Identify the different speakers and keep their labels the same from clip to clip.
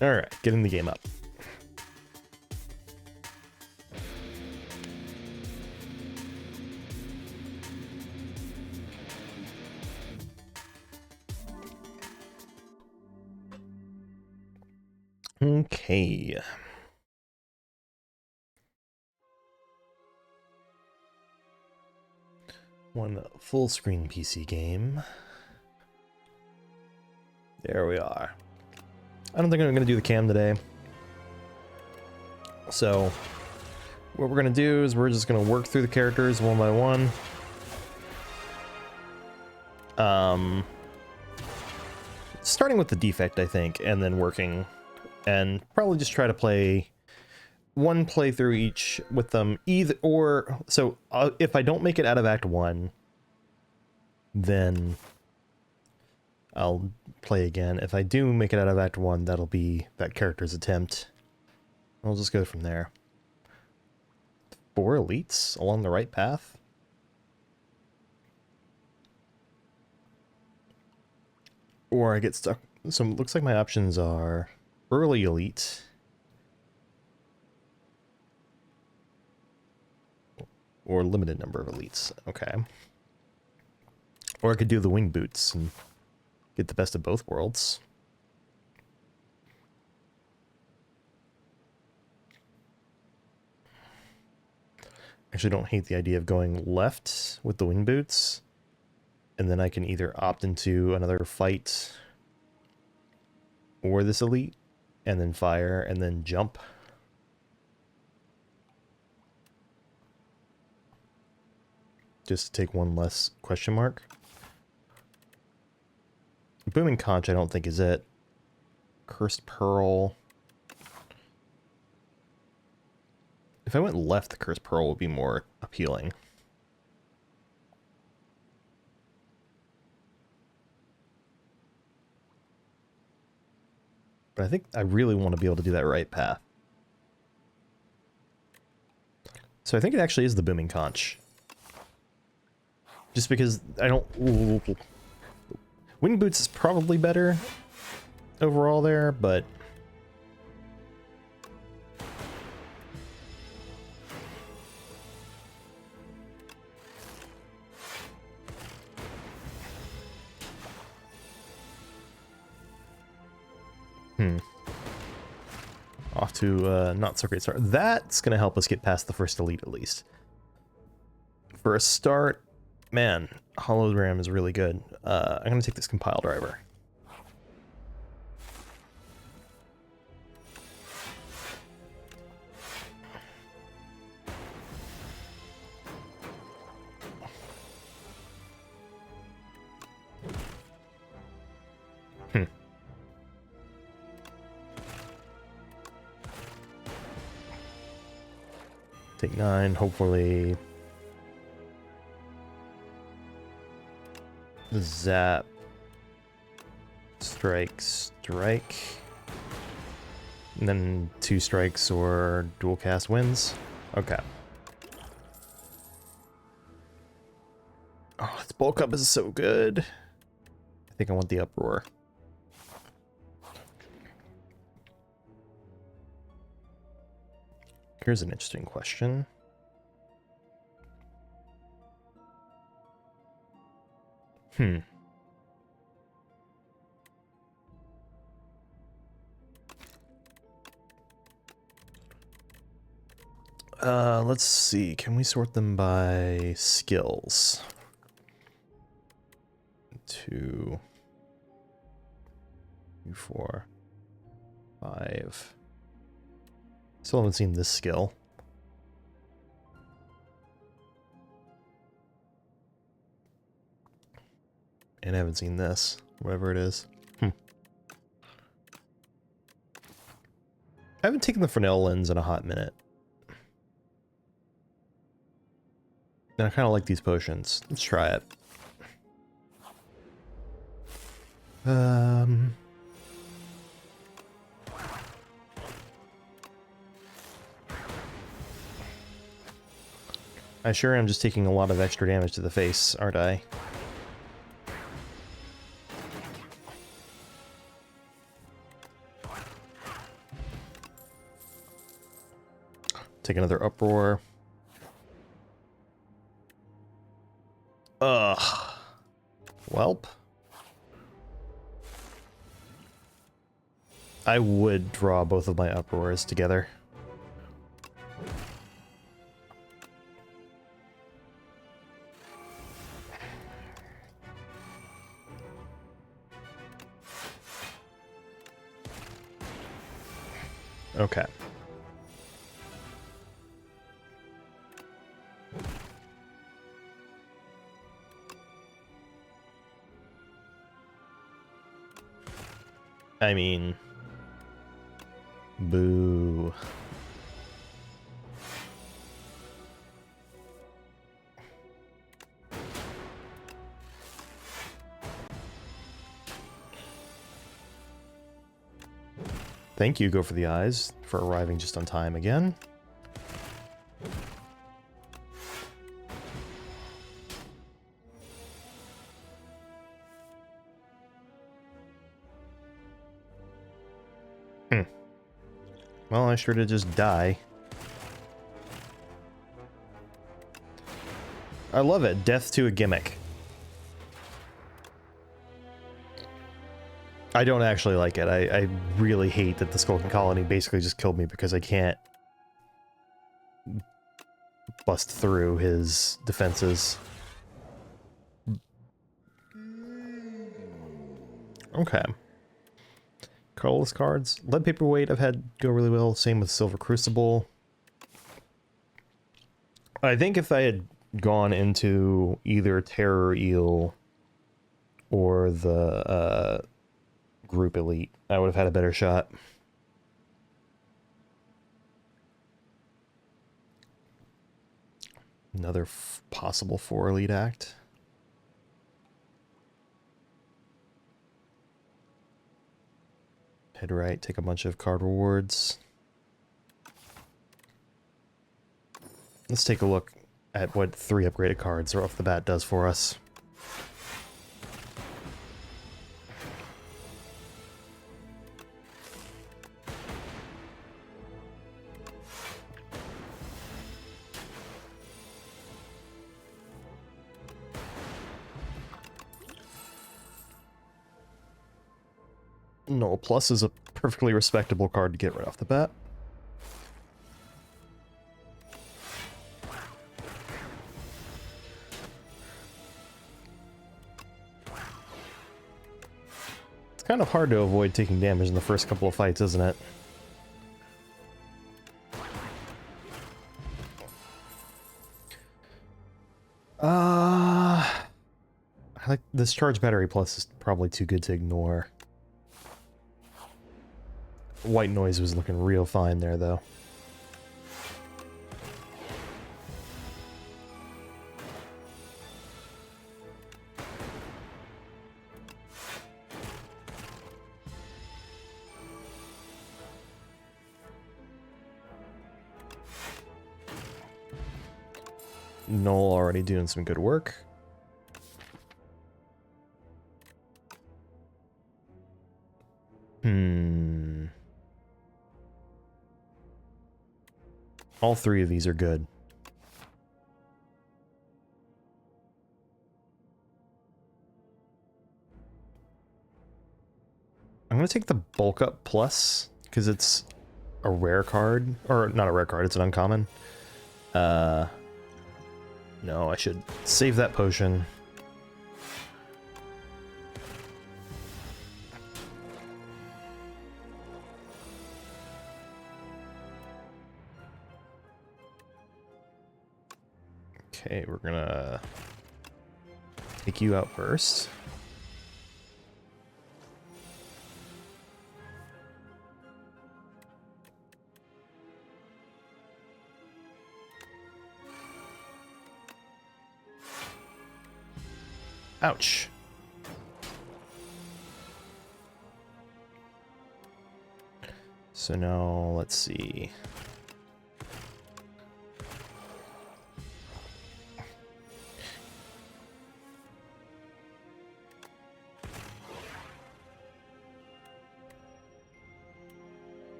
Speaker 1: Alright, getting the game up. Okay. One full screen PC game. There we are. I don't think I'm going to do the cam today. So, what we're going to do is we're just going to work through the characters one by one. Starting with the defect, I think, and then working. And probably just try to play one playthrough each with them. So, if I don't make it out of Act 1, then I'll play again. If I do make it out of Act 1, that'll be that character's attempt. I'll just go from there. 4 elites along the right path? Or I get stuck. So it looks like my options are early elite, or limited number of elites. Okay. Or I could do the wing boots and get the best of both worlds. Actually, don't hate the idea of going left with the wing boots. And then I can either opt into another fight or this elite, and then fire, and then jump. Just to take one less question mark. Booming Conch I don't think is it. Cursed Pearl. If I went left, the Cursed Pearl would be more appealing. But I think I really want to be able to do that right path. So I think it actually is the Booming Conch. Just because I don't... Wing Boots is probably better overall there, but... Off to not so great start. That's going to help us get past the first elite at least. For a start, man, hologram is really good. I'm going to take this compile driver. Take 9, hopefully. Zap. Strike, strike. And then 2 strikes or dual cast wins. Okay. Oh, this bulk up is so good. I think I want the uproar. Here's an interesting question. Let's see. Can we sort them by skills? 2, 3, 4, 5. Still haven't seen this skill. And I haven't seen this, whatever it is. I haven't taken the Fresnel lens in a hot minute. And I kind of like these potions. Let's try it. I sure am just taking a lot of extra damage to the face, aren't I? Take another uproar. Ugh. Welp. I would draw both of my uproars together. Okay. I mean, boo. Thank you, Go for the Eyes, for arriving just on time again. Well, I sure did just die. I love it. Death to a gimmick. I don't actually like it. I really hate that the Skulking Colony basically just killed me because I can't bust through his defenses. Okay. Colorless cards. Lead Paperweight I've had go really well. Same with Silver Crucible. I think if I had gone into either Terror Eel or the Group Elite, I would have had a better shot. Another possible 4 Elite Act. Head right, take a bunch of card rewards. Let's take a look at what 3 upgraded cards off the bat does for us. Null Plus is a perfectly respectable card to get right off the bat. It's kind of hard to avoid taking damage in the first couple of fights, isn't it? I like this Charge Battery Plus is probably too good to ignore. White Noise was looking real fine there, though. Null already doing some good work. All 3 of these are good. I'm going to take the Bulk Up Plus, because it's a rare card. Or, not a rare card, it's an uncommon. No, I should save that potion. Okay, we're gonna take you out first. Ouch. So now, let's see.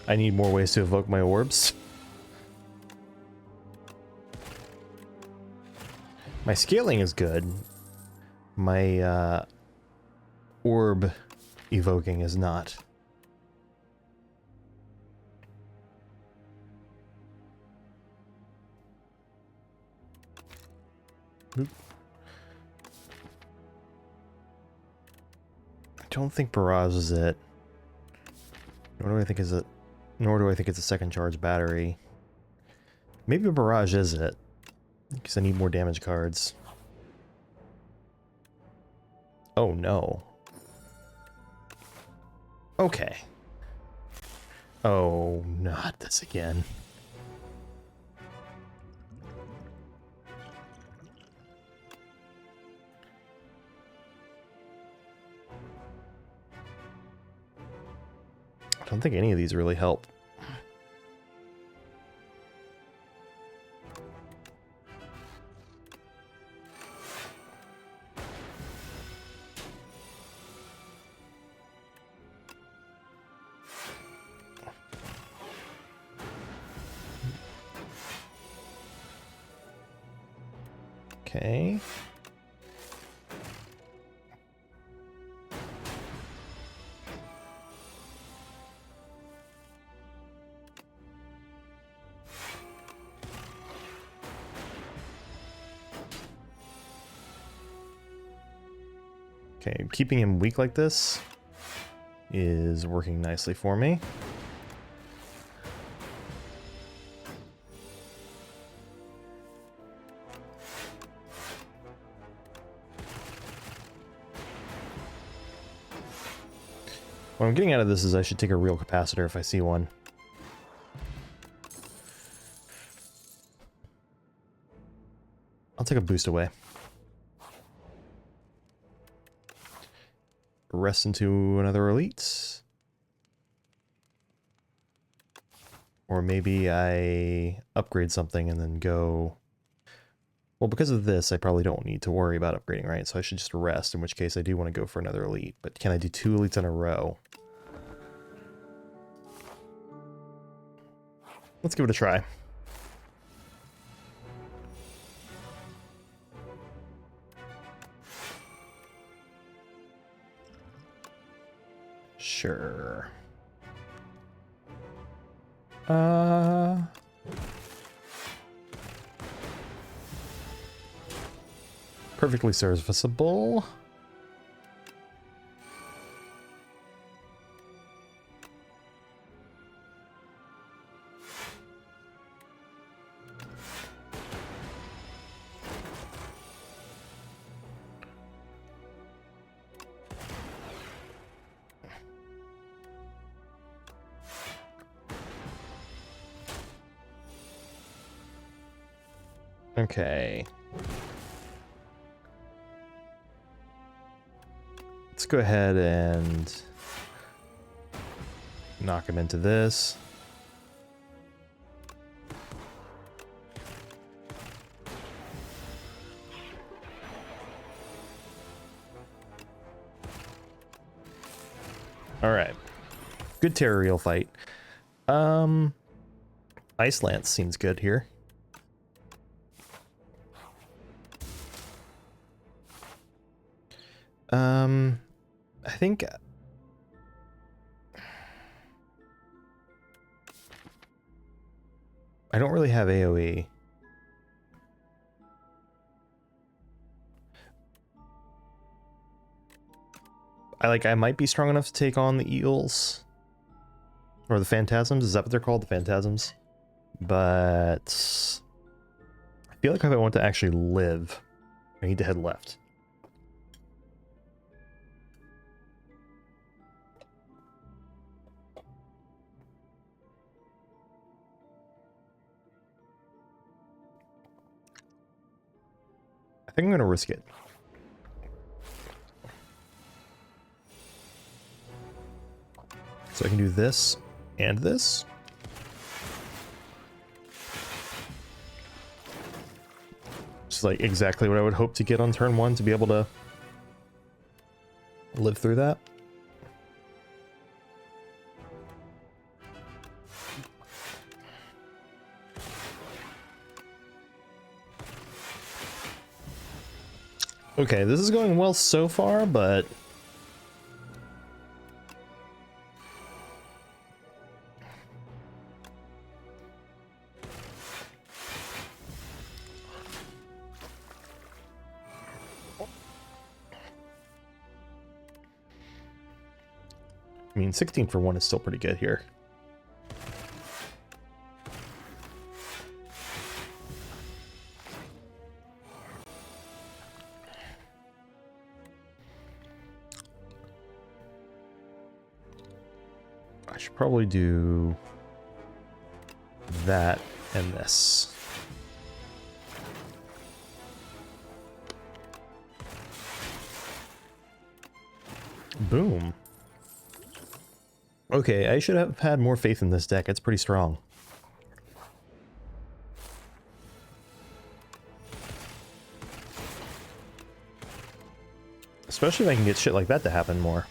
Speaker 1: I need more ways to evoke my orbs. My scaling is good. My orb evoking is not. Oop. I don't think barrage is it. Nor do I think it's a second charge battery. Maybe barrage is it. Because I need more damage cards. Oh no. Okay. Oh, not this again. I don't think any of these really help. Okay. Okay, keeping him weak like this is working nicely for me. What I'm getting out of this is I should take a real capacitor if I see one. I'll take a boost away. Rest into another elite. Or maybe I upgrade something and then go... Well, because of this, I probably don't need to worry about upgrading, right? So I should just rest, in which case I do want to go for another elite. But can I do 2 elites in a row? Let's give it a try. Sure. Perfectly serviceable. Okay. Let's go ahead and knock him into this. All right. Good terrestrial fight. Ice Lance seems good here. I think I don't really have AoE. I might be strong enough to take on the eels or the phantasms. Is that what they're called? The phantasms. But I feel like if I want to actually live, I need to head left. I think I'm going to risk it. So I can do this and this. Just like exactly what I would hope to get on turn 1 to be able to live through that. Okay, this is going well so far, but I mean, 16 for 1 is still pretty good here. I should probably do that and this. Boom. Okay, I should have had more faith in this deck. It's pretty strong. Especially if I can get shit like that to happen more.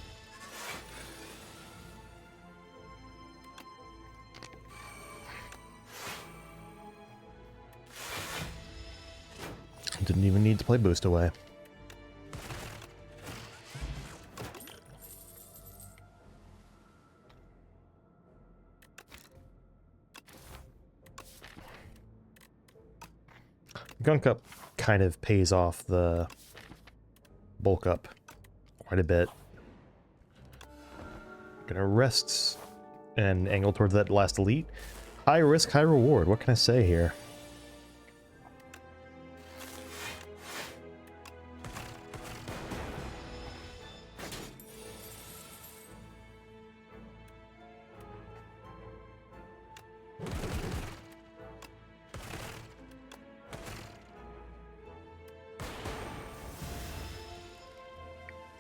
Speaker 1: Didn't even need to play Boost Away. Gunk Up kind of pays off the bulk up quite a bit. Gonna rest and angle towards that last elite. High risk, high reward. What can I say here?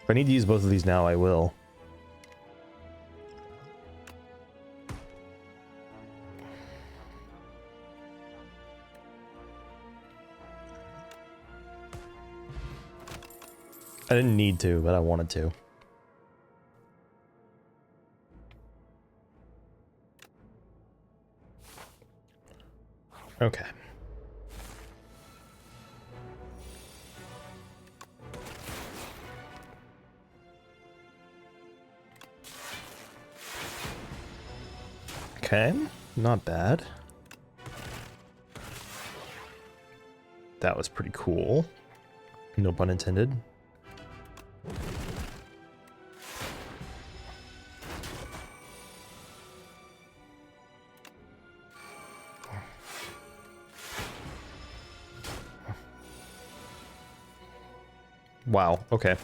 Speaker 1: If I need to use both of these now, I will. I didn't need to, but I wanted to. Okay. Okay, not bad. That was pretty cool. No pun intended. Wow, okay.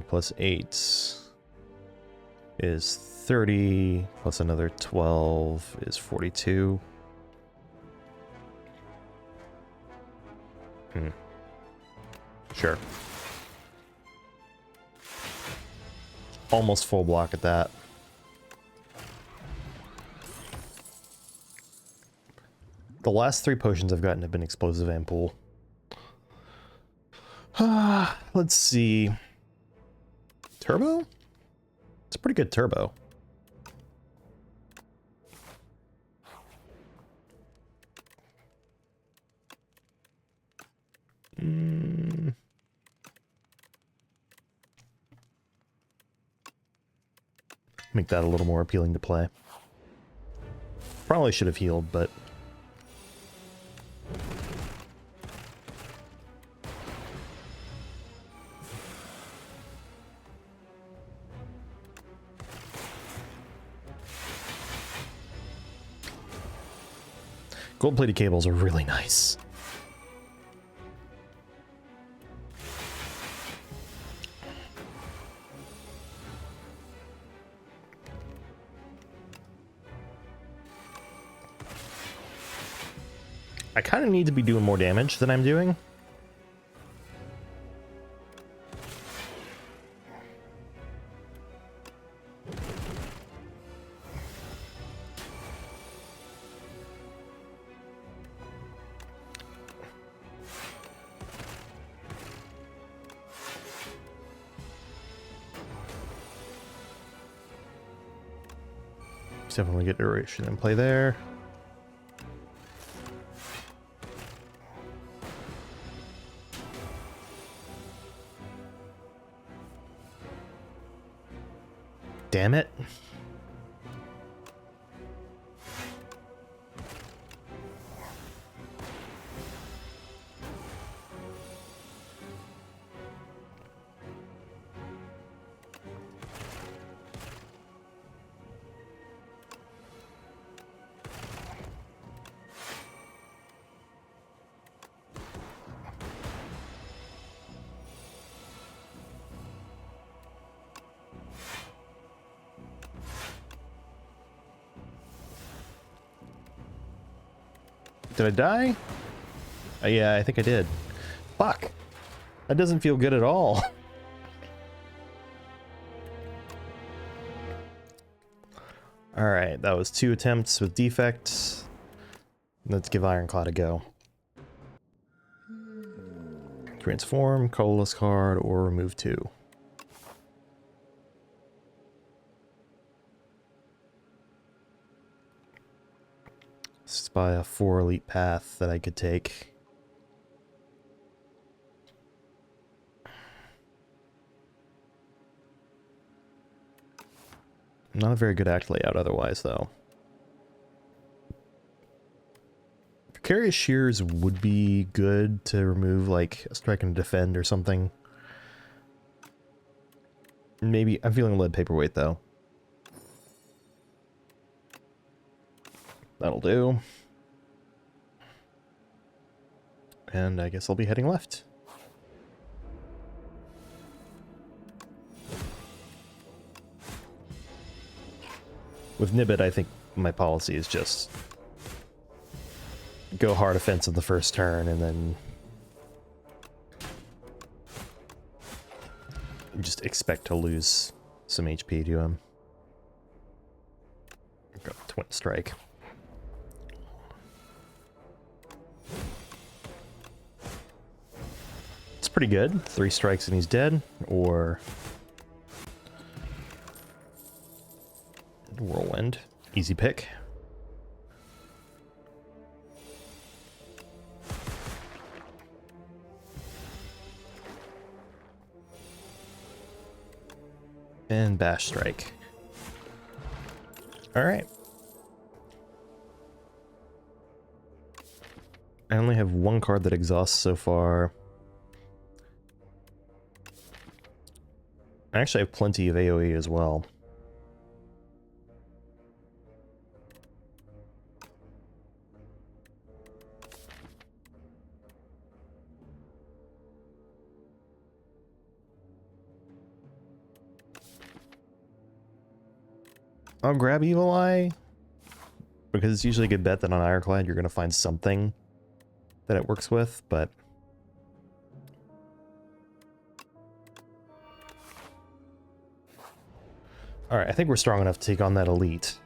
Speaker 1: Plus 8 is 30, plus another 12 is 42. Sure. Almost full block at that. The last 3 potions I've gotten have been explosive and pool. Let's see. Turbo? It's a pretty good turbo. Make that a little more appealing to play. Probably should have healed, but... Gold-plated cables are really nice. I kind of need to be doing more damage than I'm doing. definitely get duration in play there. Damn it. Did I die? Yeah, I think I did. Fuck. That doesn't feel good at all. Alright, that was 2 attempts with defects. Let's give Ironclad a go. Transform, colorless card, or remove 2. This is by a 4 elite path that I could take. Not a very good act layout otherwise, though. Precarious Shears would be good to remove, like, a strike and defend or something. Maybe, I'm feeling lead paperweight, though. That'll do. And I guess I'll be heading left. With Nibbit, I think my policy is just go hard offensive the first turn and then just expect to lose some HP to him. Go Twin Strike. It's pretty good. 3 strikes and he's dead, or Whirlwind. Easy pick. And Bash Strike. Alright. I only have 1 card that exhausts so far. I actually have plenty of AoE as well. I'll grab Evil Eye, because it's usually a good bet that on Ironclad you're going to find something that it works with, but alright, I think we're strong enough to take on that elite.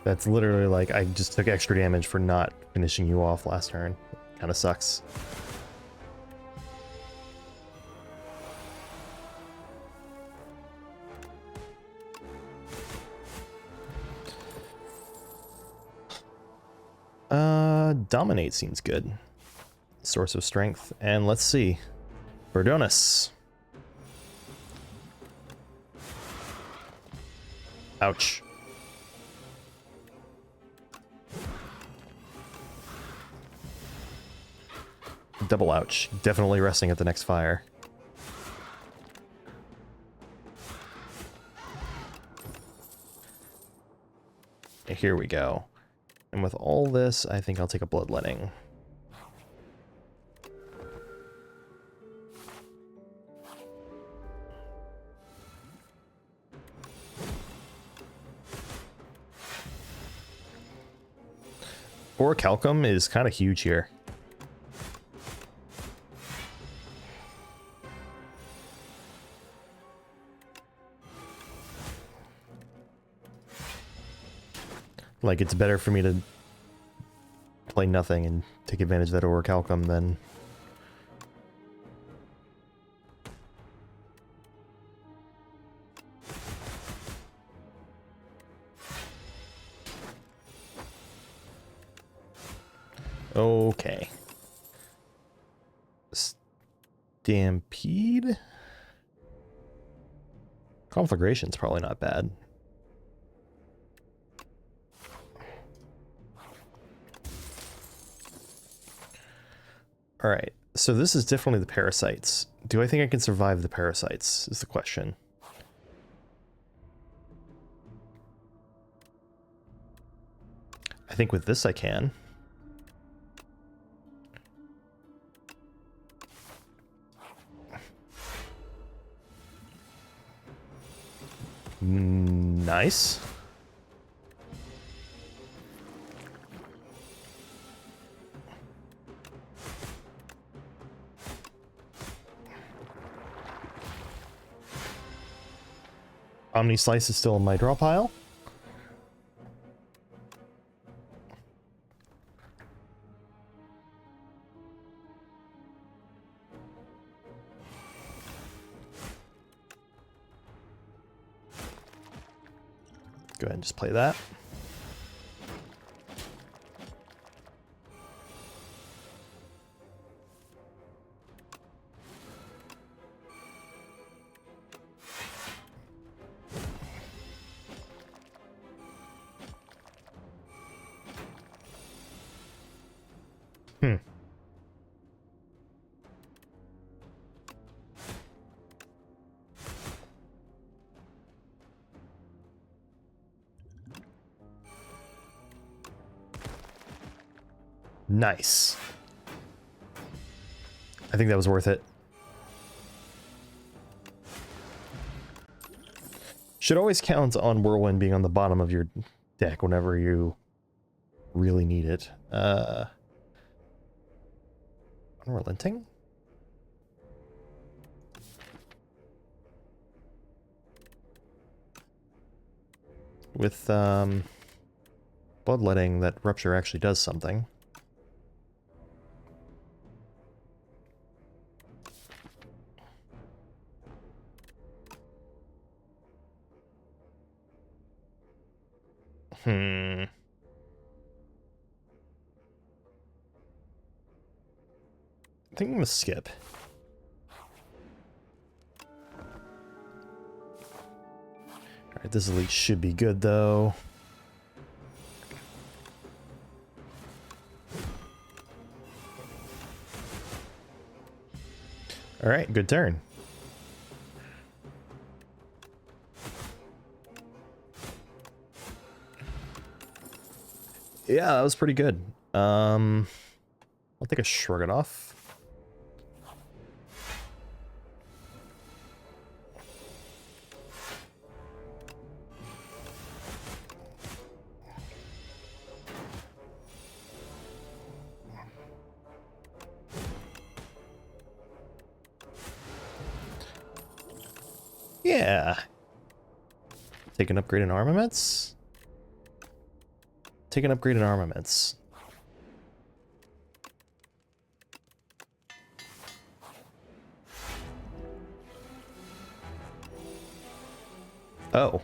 Speaker 1: That's literally like, I just took extra damage for not finishing you off last turn. Kinda sucks. Dominate seems good. Source of strength. And let's see. Verdonis. Ouch. Double ouch. Definitely resting at the next fire. Here we go. And with all this, I think I'll take a Bloodletting. Or Calcum is kind of huge here. Like, it's better for me to play nothing and take advantage of that orichalcum than... Okay. Stampede? Conflagration's probably not bad. Alright, so this is definitely the parasites. Do I think I can survive the parasites, is the question. I think with this I can. Nice. Omni Slice is still in my draw pile. Go ahead and just play that. Nice. I think that was worth it. Should always count on Whirlwind being on the bottom of your deck whenever you really need it. Unrelenting? With Bloodletting, that Rupture actually does something. I think I'm gonna skip. Alright, this elite should be good though. Alright, good turn. Yeah, that was pretty good. I'll take a Shrug It Off. Yeah. Take an upgrade in armaments. Take an upgrade in armaments. Oh.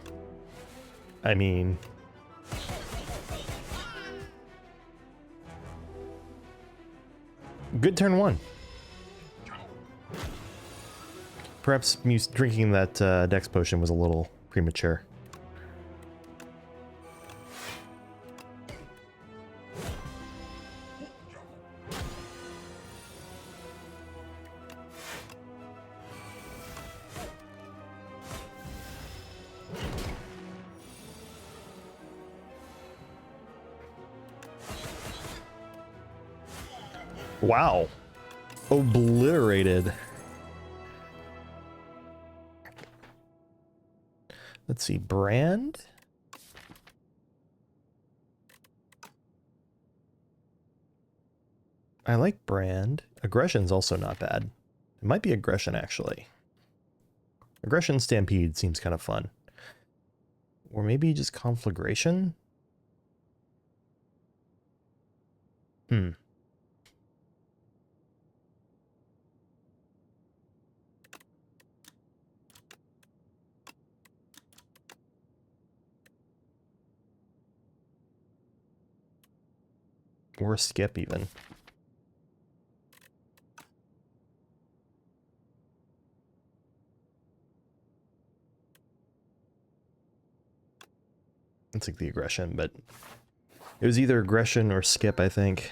Speaker 1: I mean... Good turn one. Perhaps drinking that Dex potion was a little premature. Wow. Obliterated. Let's see, Brand? I like Brand. Aggression's also not bad. It might be Aggression, actually. Aggression Stampede seems kind of fun. Or maybe just Conflagration? Hmm. Or skip even. It's like the aggression, but it was either aggression or skip, I think.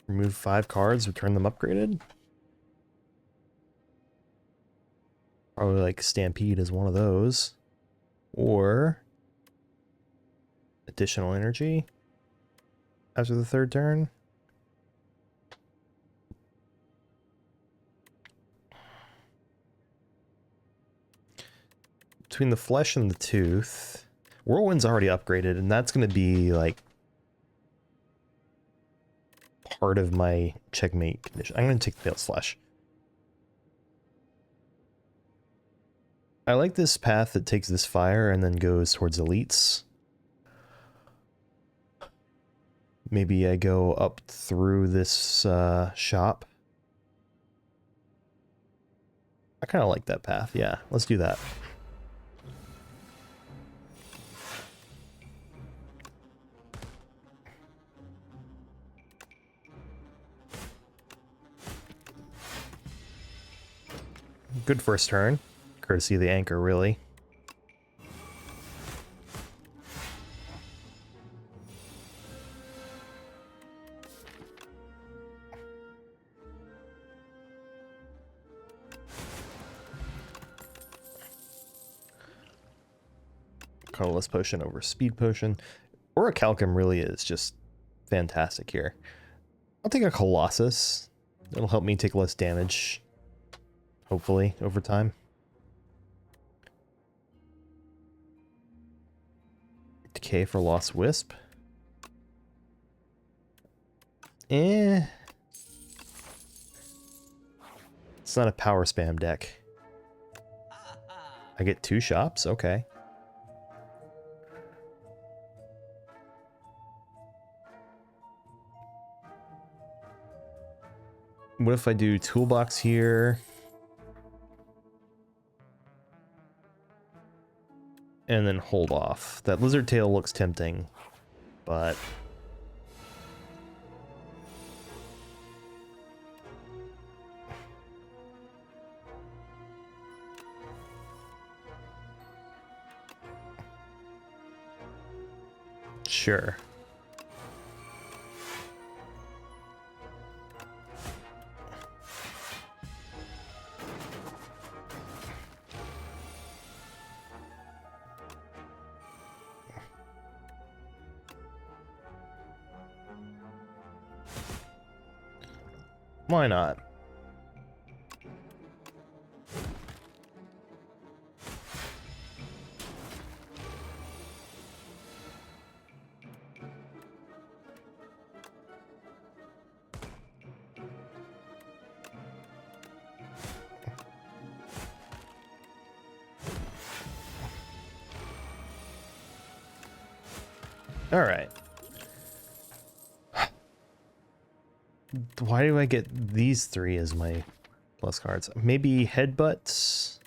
Speaker 1: Remove 5 cards, return them upgraded. Probably like Stampede is one of those. Or additional energy after the 3rd turn. Between the flesh and the tooth. Whirlwind's already upgraded, and that's going to be like part of my checkmate condition. I'm going to take the Pale Slash. I like this path that takes this fire and then goes towards elites. Maybe I go up through this shop. I kind of like that path. Yeah, let's do that. Good first turn. Courtesy of the anchor, really. Colorless Potion over Speed Potion. Orichalcum really is just fantastic here. I'll take a Colossus. It'll help me take less damage, hopefully, over time. Decay for Lost Wisp. It's not a power spam deck. I get 2 shops? Okay. What if I do toolbox here? And then hold off. That lizard tail looks tempting, but... Sure. Why not? All right. Why do I get these 3 as my plus cards? Maybe headbutts?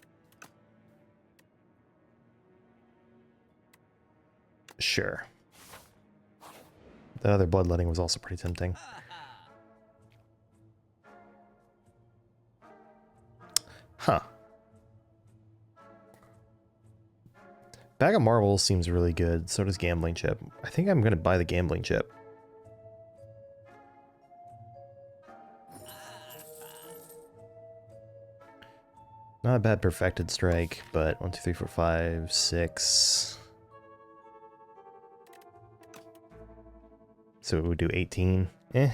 Speaker 1: Sure. The other bloodletting was also pretty tempting. Huh. Bag of Marbles seems really good. So does Gambling Chip. I think I'm going to buy the Gambling Chip. Not a bad Perfected Strike, but 1, 2, 3, 4, 5, 6. So it would do 18. Eh.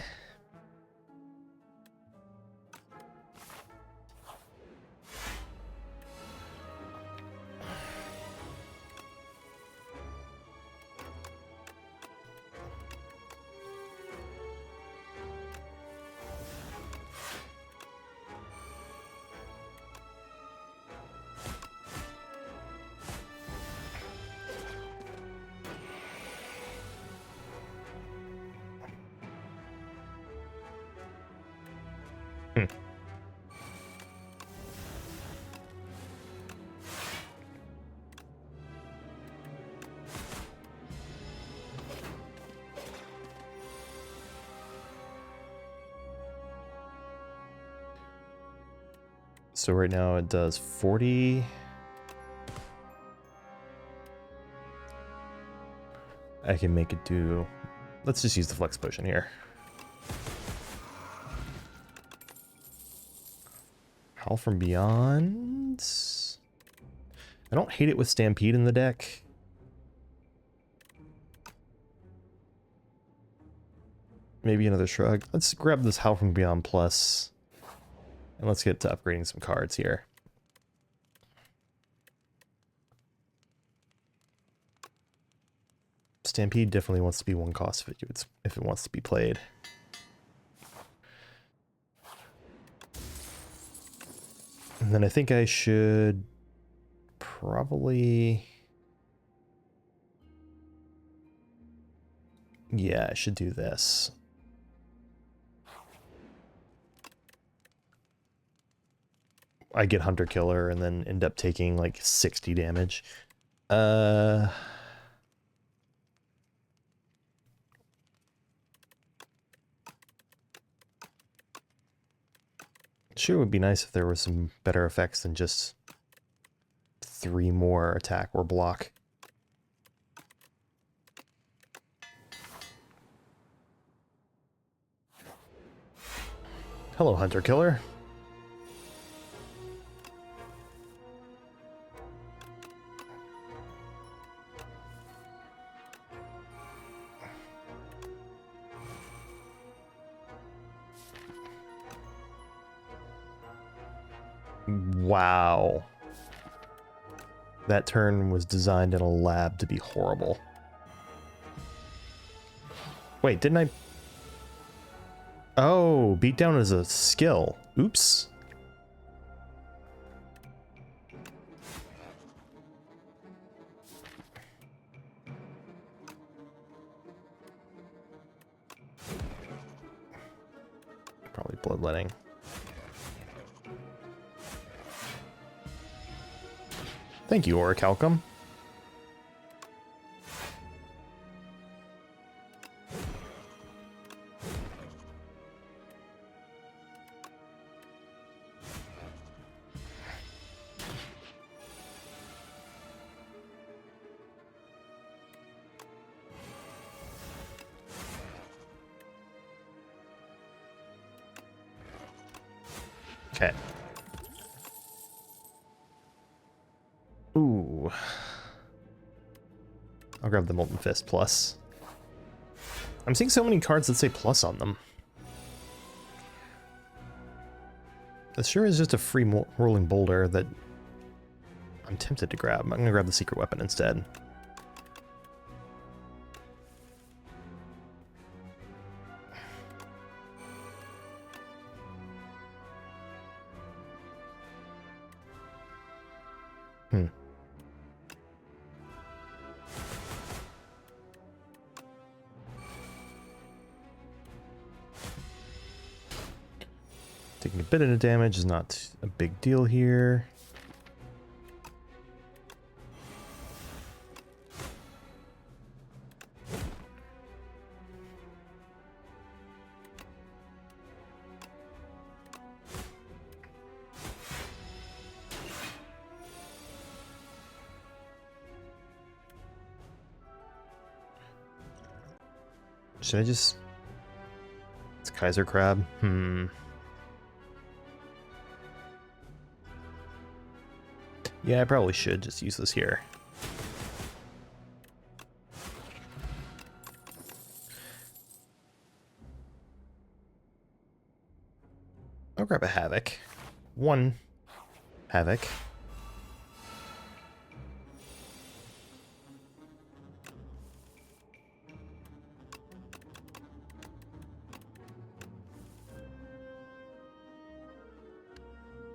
Speaker 1: So right now it does 40. I can make it do... Let's just use the flex potion here. Howl from Beyond. I don't hate it with Stampede in the deck. Maybe another Shrug. Let's grab this Howl from Beyond Plus. And let's get to upgrading some cards here. Stampede definitely wants to be one cost if it wants to be played. And then I think I should probably... Yeah, I should do this. I get Hunter Killer and then end up taking like 60 damage. Sure would be nice if there was some better effects than just 3 more attack or block. Hello, Hunter Killer. Wow. That turn was designed in a lab to be horrible. Wait, didn't I... Oh, beatdown is a skill. Oops. Probably bloodletting. Thank you, Orichalcum. Okay. Ooh. I'll grab the Molten Fist Plus. I'm seeing so many cards that say plus on them. This sure is just a free rolling boulder that I'm tempted to grab. I'm going to grab the secret weapon instead. Taking a bit of damage is not a big deal here. Should I just... It's Kaiser Crab? Yeah, I probably should just use this here. I'll grab a Havoc. 1 Havoc.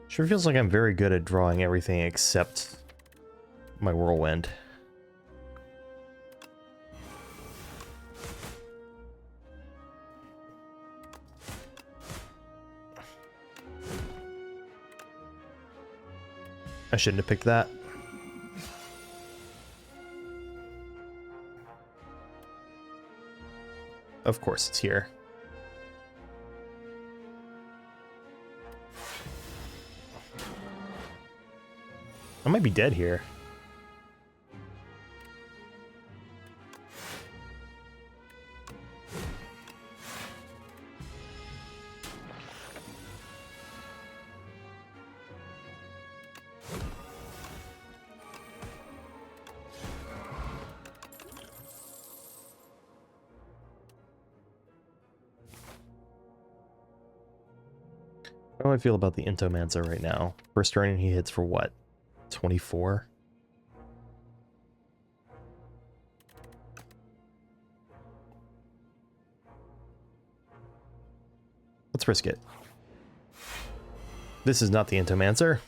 Speaker 1: Sure feels like I'm very good at drawing everything except my Whirlwind. I shouldn't have picked that. Of course it's here. might be dead here. How do I feel about the Entomancer right now? First turn he hits for what? 24? Let's risk it. This is not the Entomancer.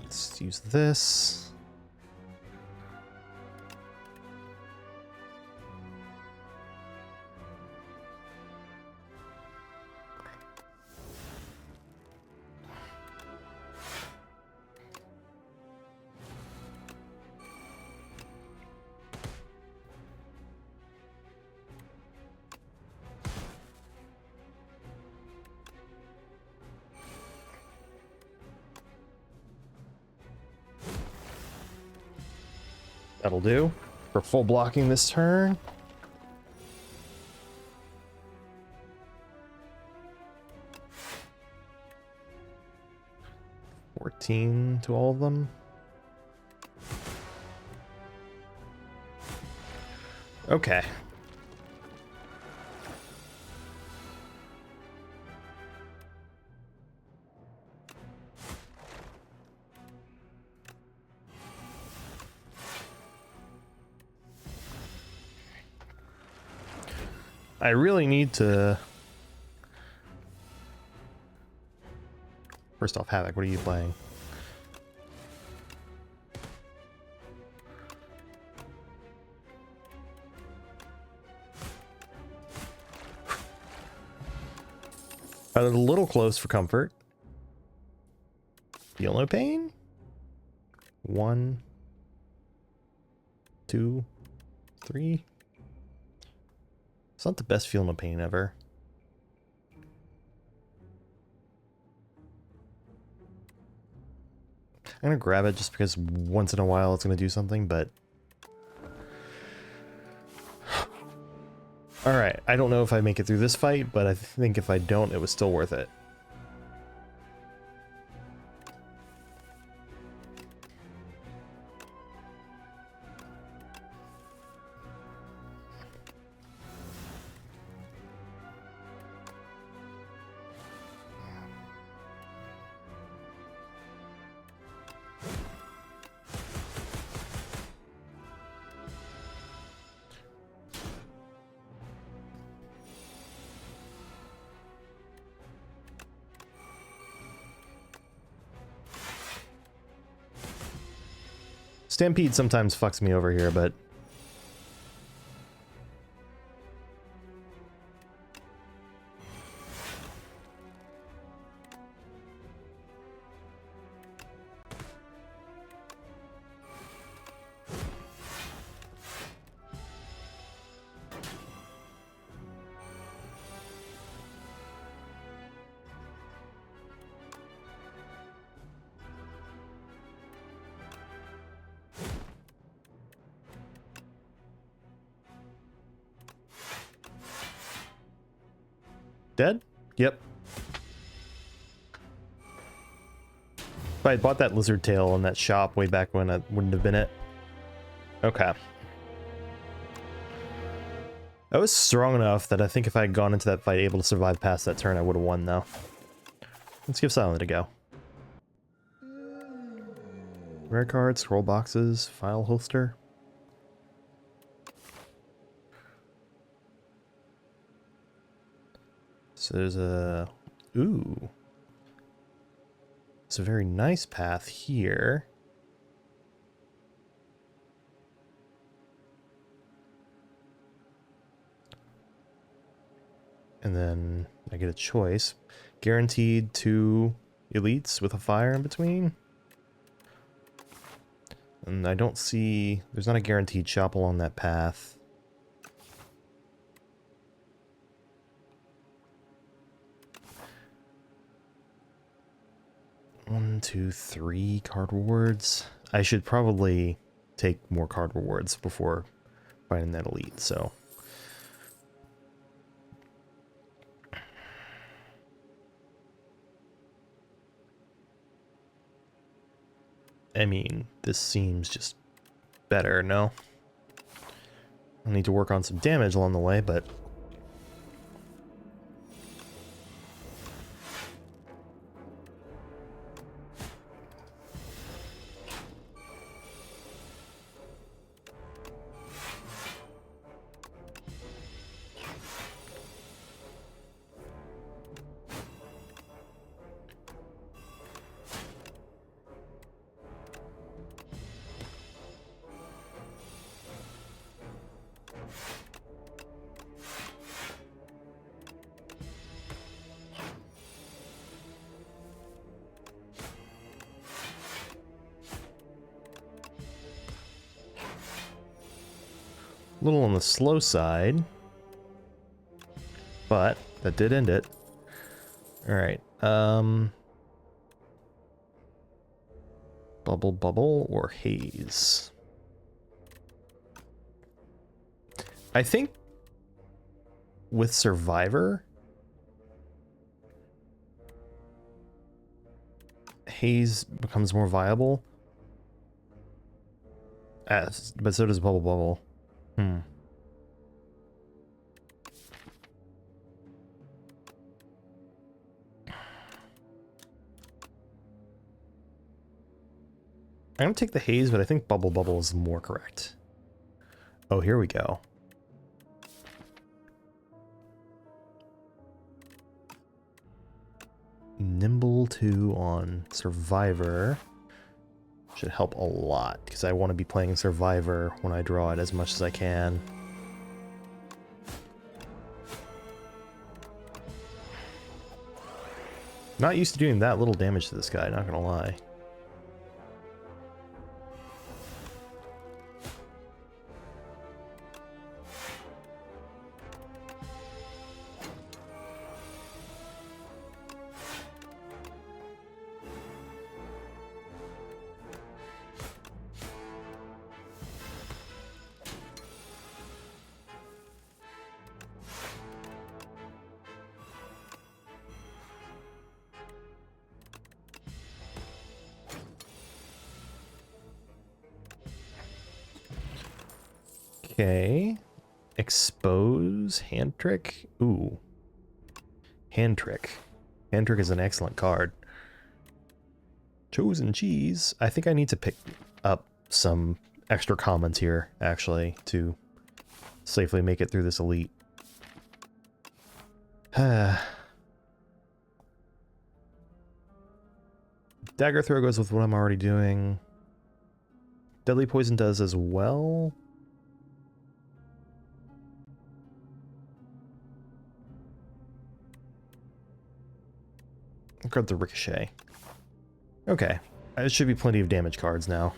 Speaker 1: Let's use this. That'll do for full blocking this turn. $14 to all of them. Okay. I really need to... First off, Havoc, what are you playing? Got it a little close for comfort. Feel no pain? 1, 2, 3. It's not the best feel no pain ever. I'm gonna grab it just because once in a while it's gonna do something, but... Alright, I don't know if I make it through this fight, but I think if I don't, it was still worth it. Stampede sometimes fucks me over here, but... Dead? Yep. If I had bought that lizard tail in that shop way back when, I wouldn't have been it. Okay. I was strong enough that I think if I had gone into that fight able to survive past that turn, I would have won, though. Let's give Silent a go. Rare cards, scroll boxes, file holster. So there's a... Ooh. It's a very nice path here. And then I get a choice. Guaranteed 2 elites with a fire in between. And I don't see... There's not a guaranteed shop along that path. 1, 2, 3 card rewards. I should probably take more card rewards before finding that elite, so. I mean, this seems just better, no? I need to work on some damage along the way, but... a little on the slow side, but that did end it. All right. Bubble Bubble or Haze? I think with Survivor, Haze becomes more viable. But so does Bubble Bubble. I'm gonna take the Haze, but I think Bubble Bubble is more correct. Oh, here we go. Nimble 2 on Survivor should help a lot, because I want to be playing Survivor when I draw it as much as I can. Not used to doing that little damage to this guy, not gonna lie. Okay. Expose, hand trick. Ooh. Hand trick. Hand trick is an excellent card. Chosen cheese. I think I need to pick up some extra commons here, actually, to safely make it through this elite. Dagger throw goes with what I'm already doing. Deadly poison does as well. Grab the ricochet. Okay, it should be plenty of damage cards now.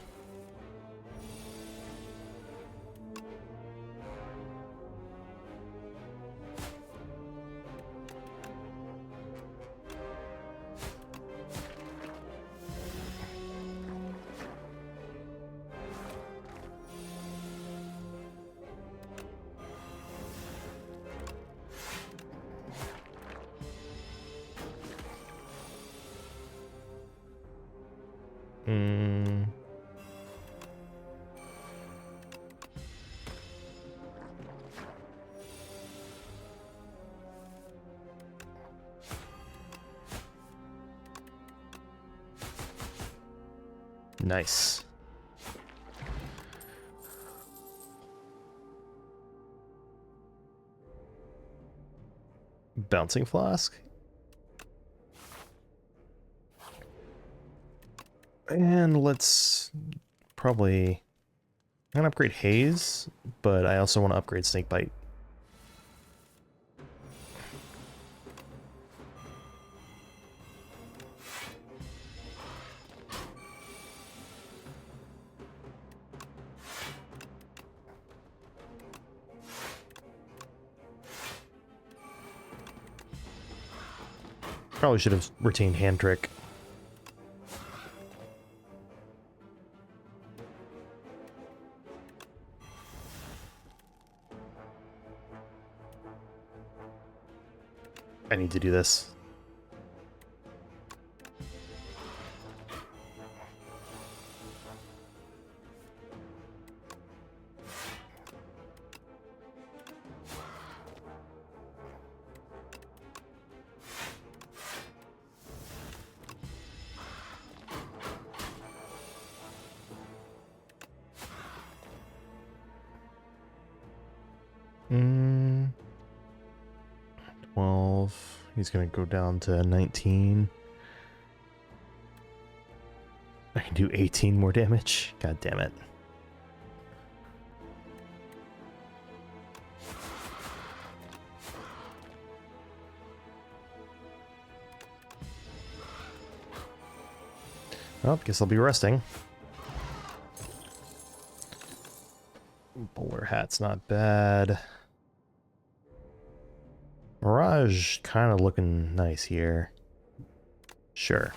Speaker 1: Nice. Bouncing flask. And let's probably... I'm gonna upgrade Haze, but I also want to upgrade Snakebite. Probably should have retained Hand Trick. I need to do this. Mm, 12. He's gonna go down to 19. I can do 18 more damage. God damn it. Well, guess I'll be resting. Bowler hat's not bad. Mirage kind of looking nice here. Sure.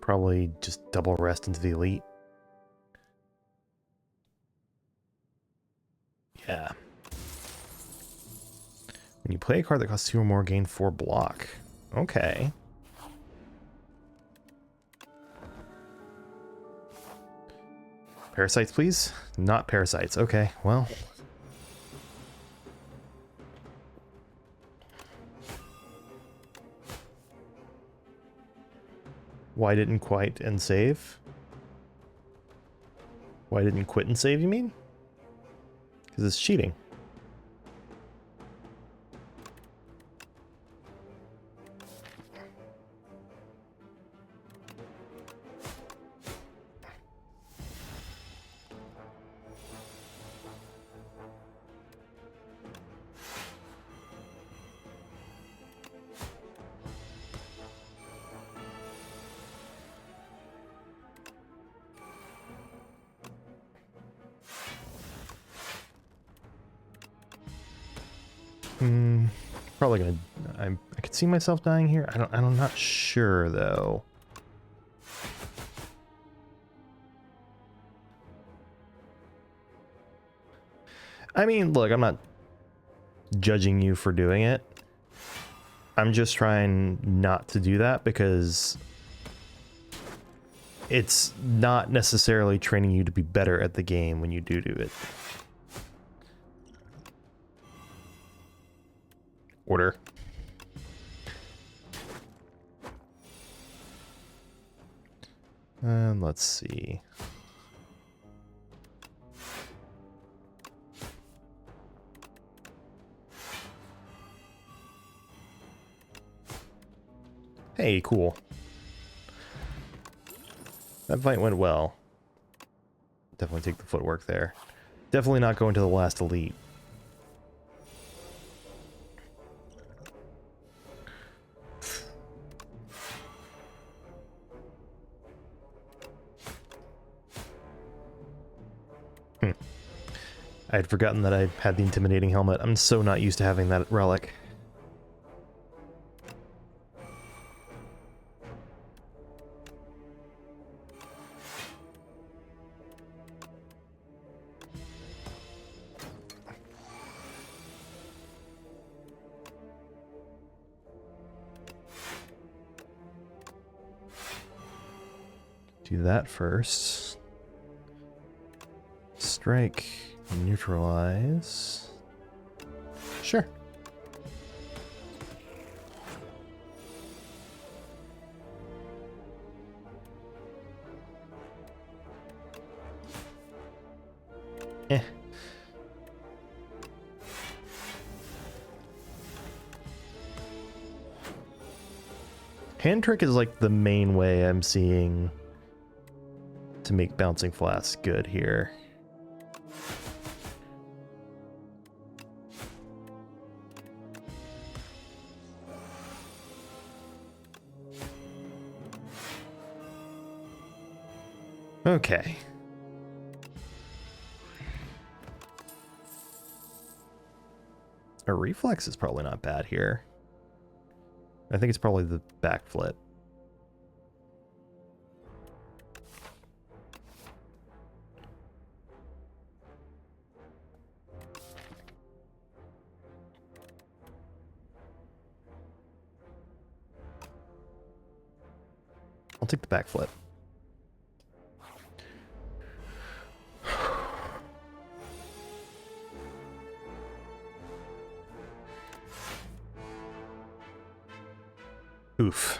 Speaker 1: Probably just double rest into the elite. Yeah. When you play a card that costs 2 or more, gain 4 block. Okay. Parasites, please? Not parasites. Okay, well. Why didn't quite and save? Why didn't quit and save, you mean? Because it's cheating. Probably gonna. I could see myself dying here. I'm not sure though. I mean, look, I'm not judging you for doing it. I'm just trying not to do that because it's not necessarily training you to be better at the game when you do it. Order. And let's see. Hey, cool. That fight went well. Definitely take the footwork there. Definitely not going to the last elite. I had forgotten that I had the intimidating helmet. I'm so not used to having that relic. Do that first. Strike. Neutralize. Sure. Eh. Hand trick is like the main way I'm seeing to make bouncing flasks good here. Okay. A reflex is probably not bad here. I think it's probably the backflip. take the backflip. Oof.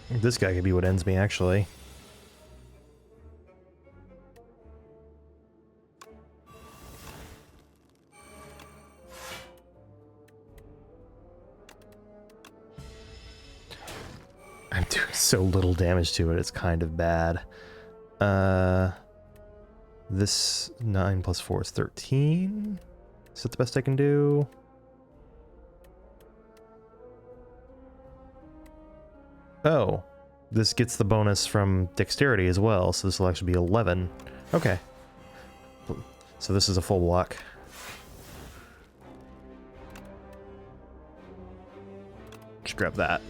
Speaker 1: This guy could be what ends me, actually. I'm doing so little damage to it, it's kind of bad. This 9 plus 4 is 13. Is that the best I can do? Oh, this gets the bonus from dexterity as well, so this will actually be 11. Okay. So this is a full block. Just grab that.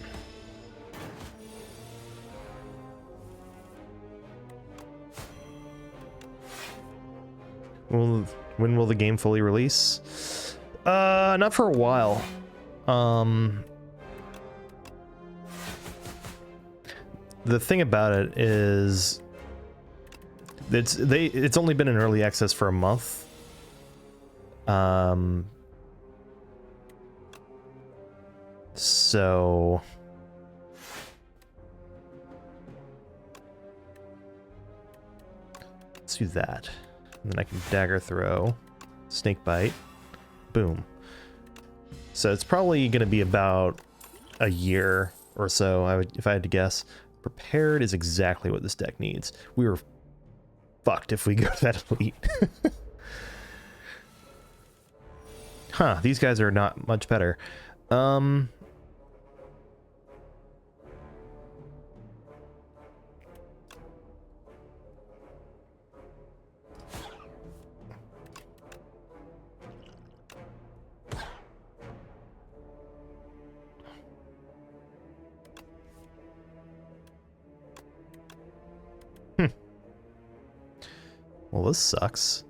Speaker 1: Well, when will the game fully release? Not for a while. The thing about it is it's only been in early access for a month. So let's do that. And then I can dagger throw, snake bite, boom. So it's probably going to be about a year or so, if I had to guess. Prepared is exactly what this deck needs. We were fucked if we go to that elite. Huh, these guys are not much better. Well, this sucks.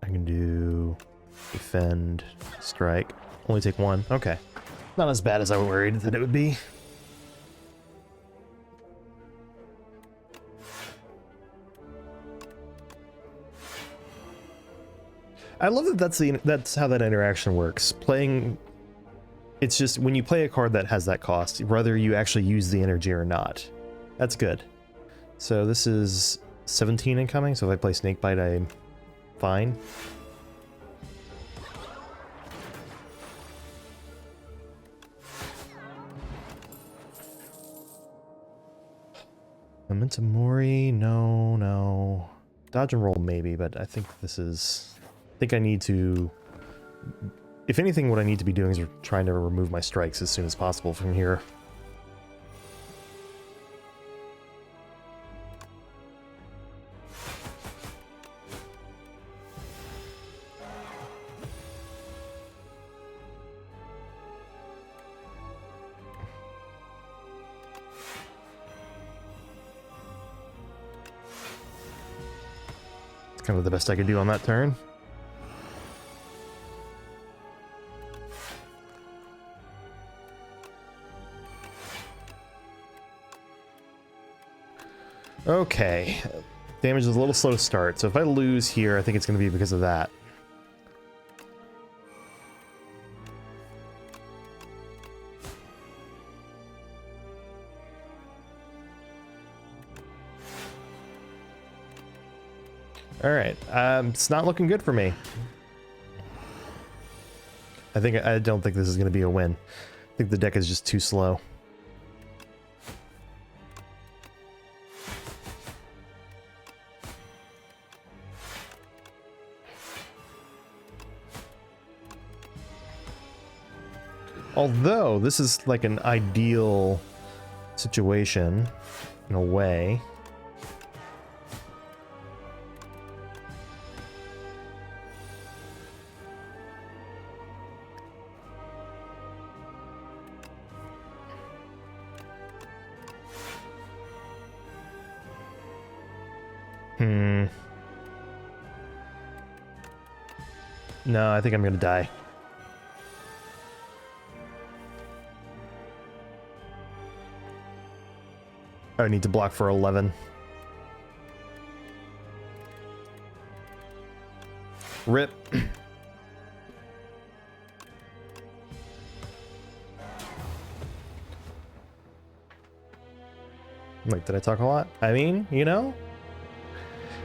Speaker 1: I can do defend, strike. Only take one. Okay. Not as bad as I was worried that it would be. I love that that's how that interaction works. Playing, it's just when you play a card that has that cost, whether you actually use the energy or not. That's good. So this is 17 incoming, so if I play Snakebite, I'm fine. Memento Mori, no. Dodge and roll maybe, but I think this is... I think I need to... If anything, what I need to be doing is trying to remove my strikes as soon as possible from here. Kind of the best I could do on that turn. Okay. Damage is a little slow to start, so if I lose here, I think it's going to be because of that. Alright, it's not looking good for me. I don't think this is going to be a win. I think the deck is just too slow. Although, this is like an ideal situation, in a way. No, I think I'm gonna die. I need to block for 11. Rip. Like, did I talk a lot? I mean, you know?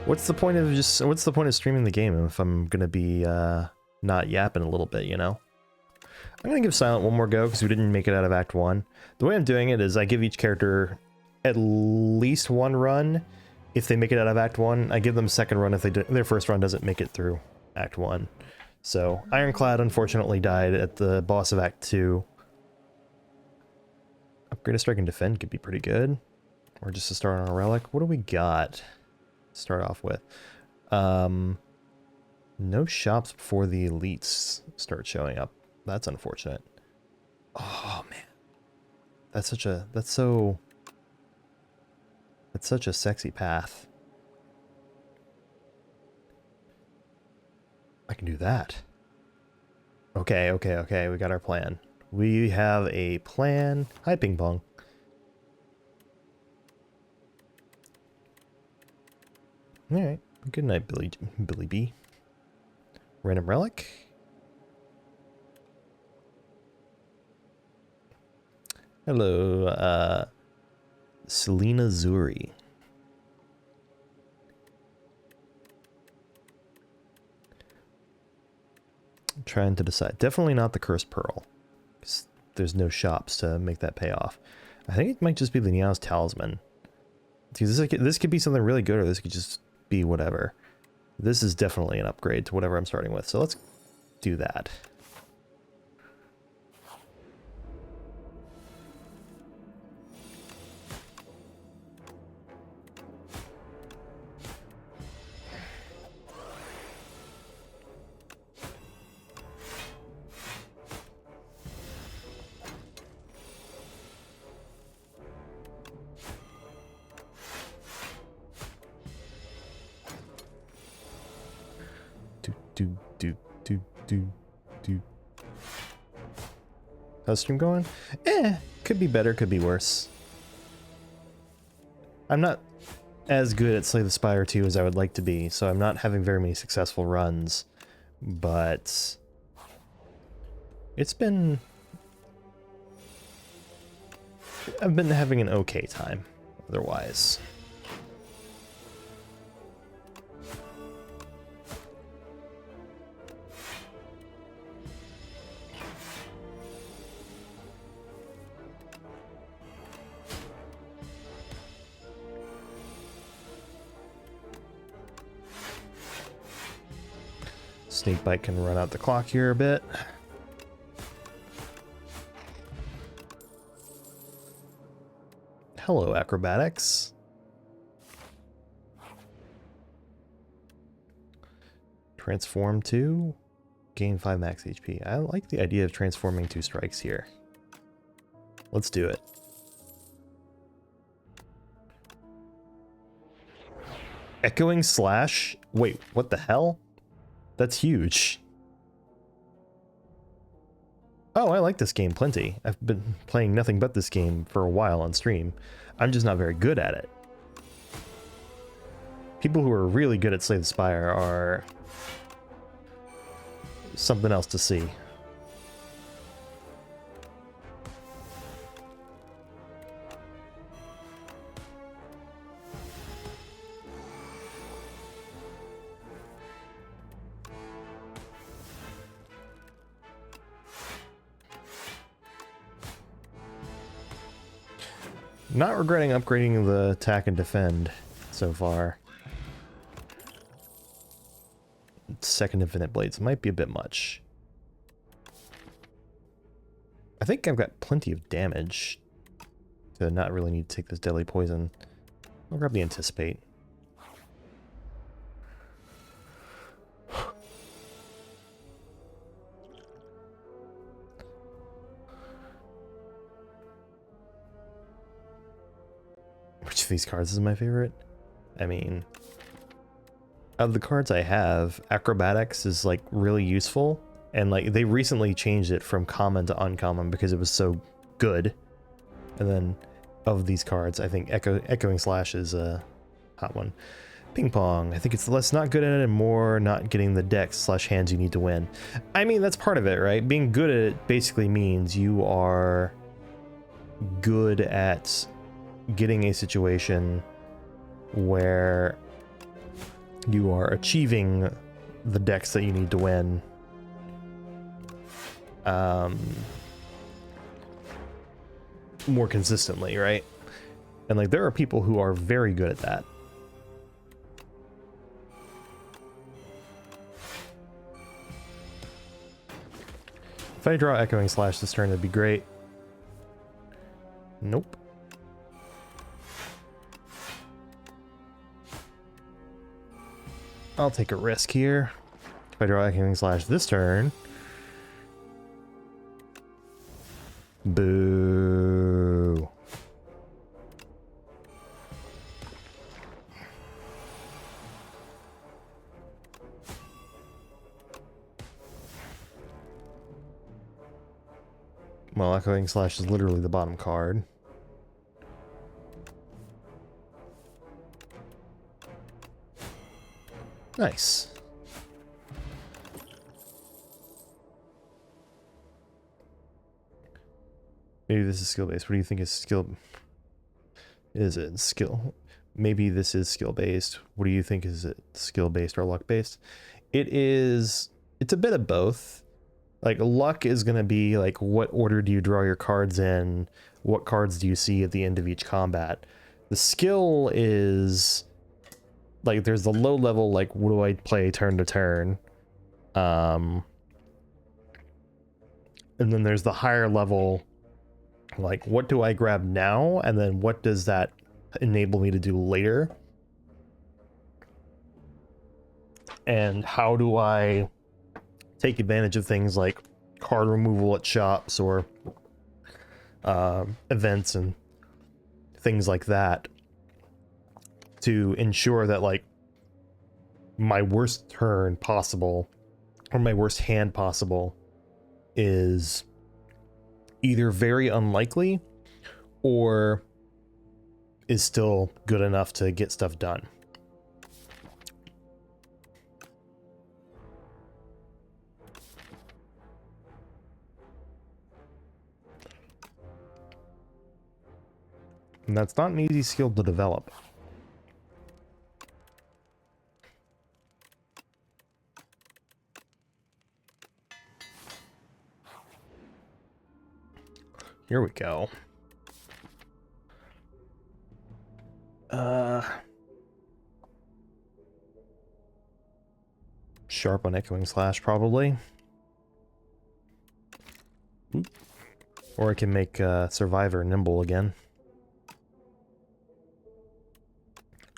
Speaker 1: What's the point of streaming the game if I'm gonna be not yapping a little bit, you know? I'm gonna give Silent one more go because we didn't make it out of Act 1. The way I'm doing it is I give each character at least one run. If they make it out of Act 1, I give them a second run if their first run doesn't make it through Act 1. So, Ironclad unfortunately died at the boss of Act 2. Upgrade a Strike and Defend could be pretty good. Or just to start on a relic. What do we got? Start off with. No shops before the elites start showing up. That's unfortunate. Oh man. That's such a sexy path. I can do that. Okay, we got our plan. We have a plan. Hi, Ping Pong. Alright. Good night, Billy B. Random relic. Hello, Selena Zuri. I'm trying to decide. Definitely not the Cursed Pearl. There's no shops to make that pay off. I think it might just be the Niao's Talisman. This could be something really good, or this could just be whatever. This is definitely an upgrade to whatever I'm starting with, so let's do that. How's stream going? Could be better, could be worse. I'm not as good at Slay the Spire 2 as I would like to be, so I'm not having very many successful runs, but I've been having an okay time, otherwise. Snakebite can run out the clock here a bit. Hello, acrobatics. Transform 2. Gain 5 max HP. I like the idea of transforming 2 strikes here. Let's do it. Echoing Slash? Wait, what the hell? That's huge. Oh, I like this game plenty. I've been playing nothing but this game for a while on stream. I'm just not very good at it. People who are really good at Slay the Spire are something else to see. Not regretting upgrading the attack and defend so far. Second infinite blades might be a bit much. I think I've got plenty of damage to not really need to take this deadly poison. I'll grab the anticipate. Which of these cards is my favorite? I mean, Of the cards I have, Acrobatics is like really useful, and like they recently changed it from common to uncommon because it was so good. And then of these cards, I think Echoing Slash is a hot one. Ping Pong, I think it's less not good at it and more not getting the decks / hands you need to win. I mean, that's part of it, right? Being good at it basically means you are good at getting a situation where you are achieving the decks that you need to win. More consistently, right? And like there are people who are very good at that. If I draw Echoing Slash this turn, that'd be great. Nope. I'll take a risk here. If I draw Echoing Slash this turn. Boo. Well, Echoing Slash is literally the bottom card. Nice. Maybe this is skill-based. What do you think is skill? Is it skill? Maybe this is skill-based. What do you think? Is it skill-based or luck-based? It is... It's a bit of both. Like, luck is going to be, like, what order do you draw your cards in? What cards do you see at the end of each combat? The skill is... Like, there's the low level, like, what do I play turn to turn? And then there's the higher level, like, what do I grab now? And then what does that enable me to do later? And how do I take advantage of things like card removal at shops or events and things like that to ensure that, like, my worst turn possible or my worst hand possible is either very unlikely or is still good enough to get stuff done. And that's not an easy skill to develop. Here we go. Sharp on Echoing Slash, probably. Or I can make Survivor nimble again.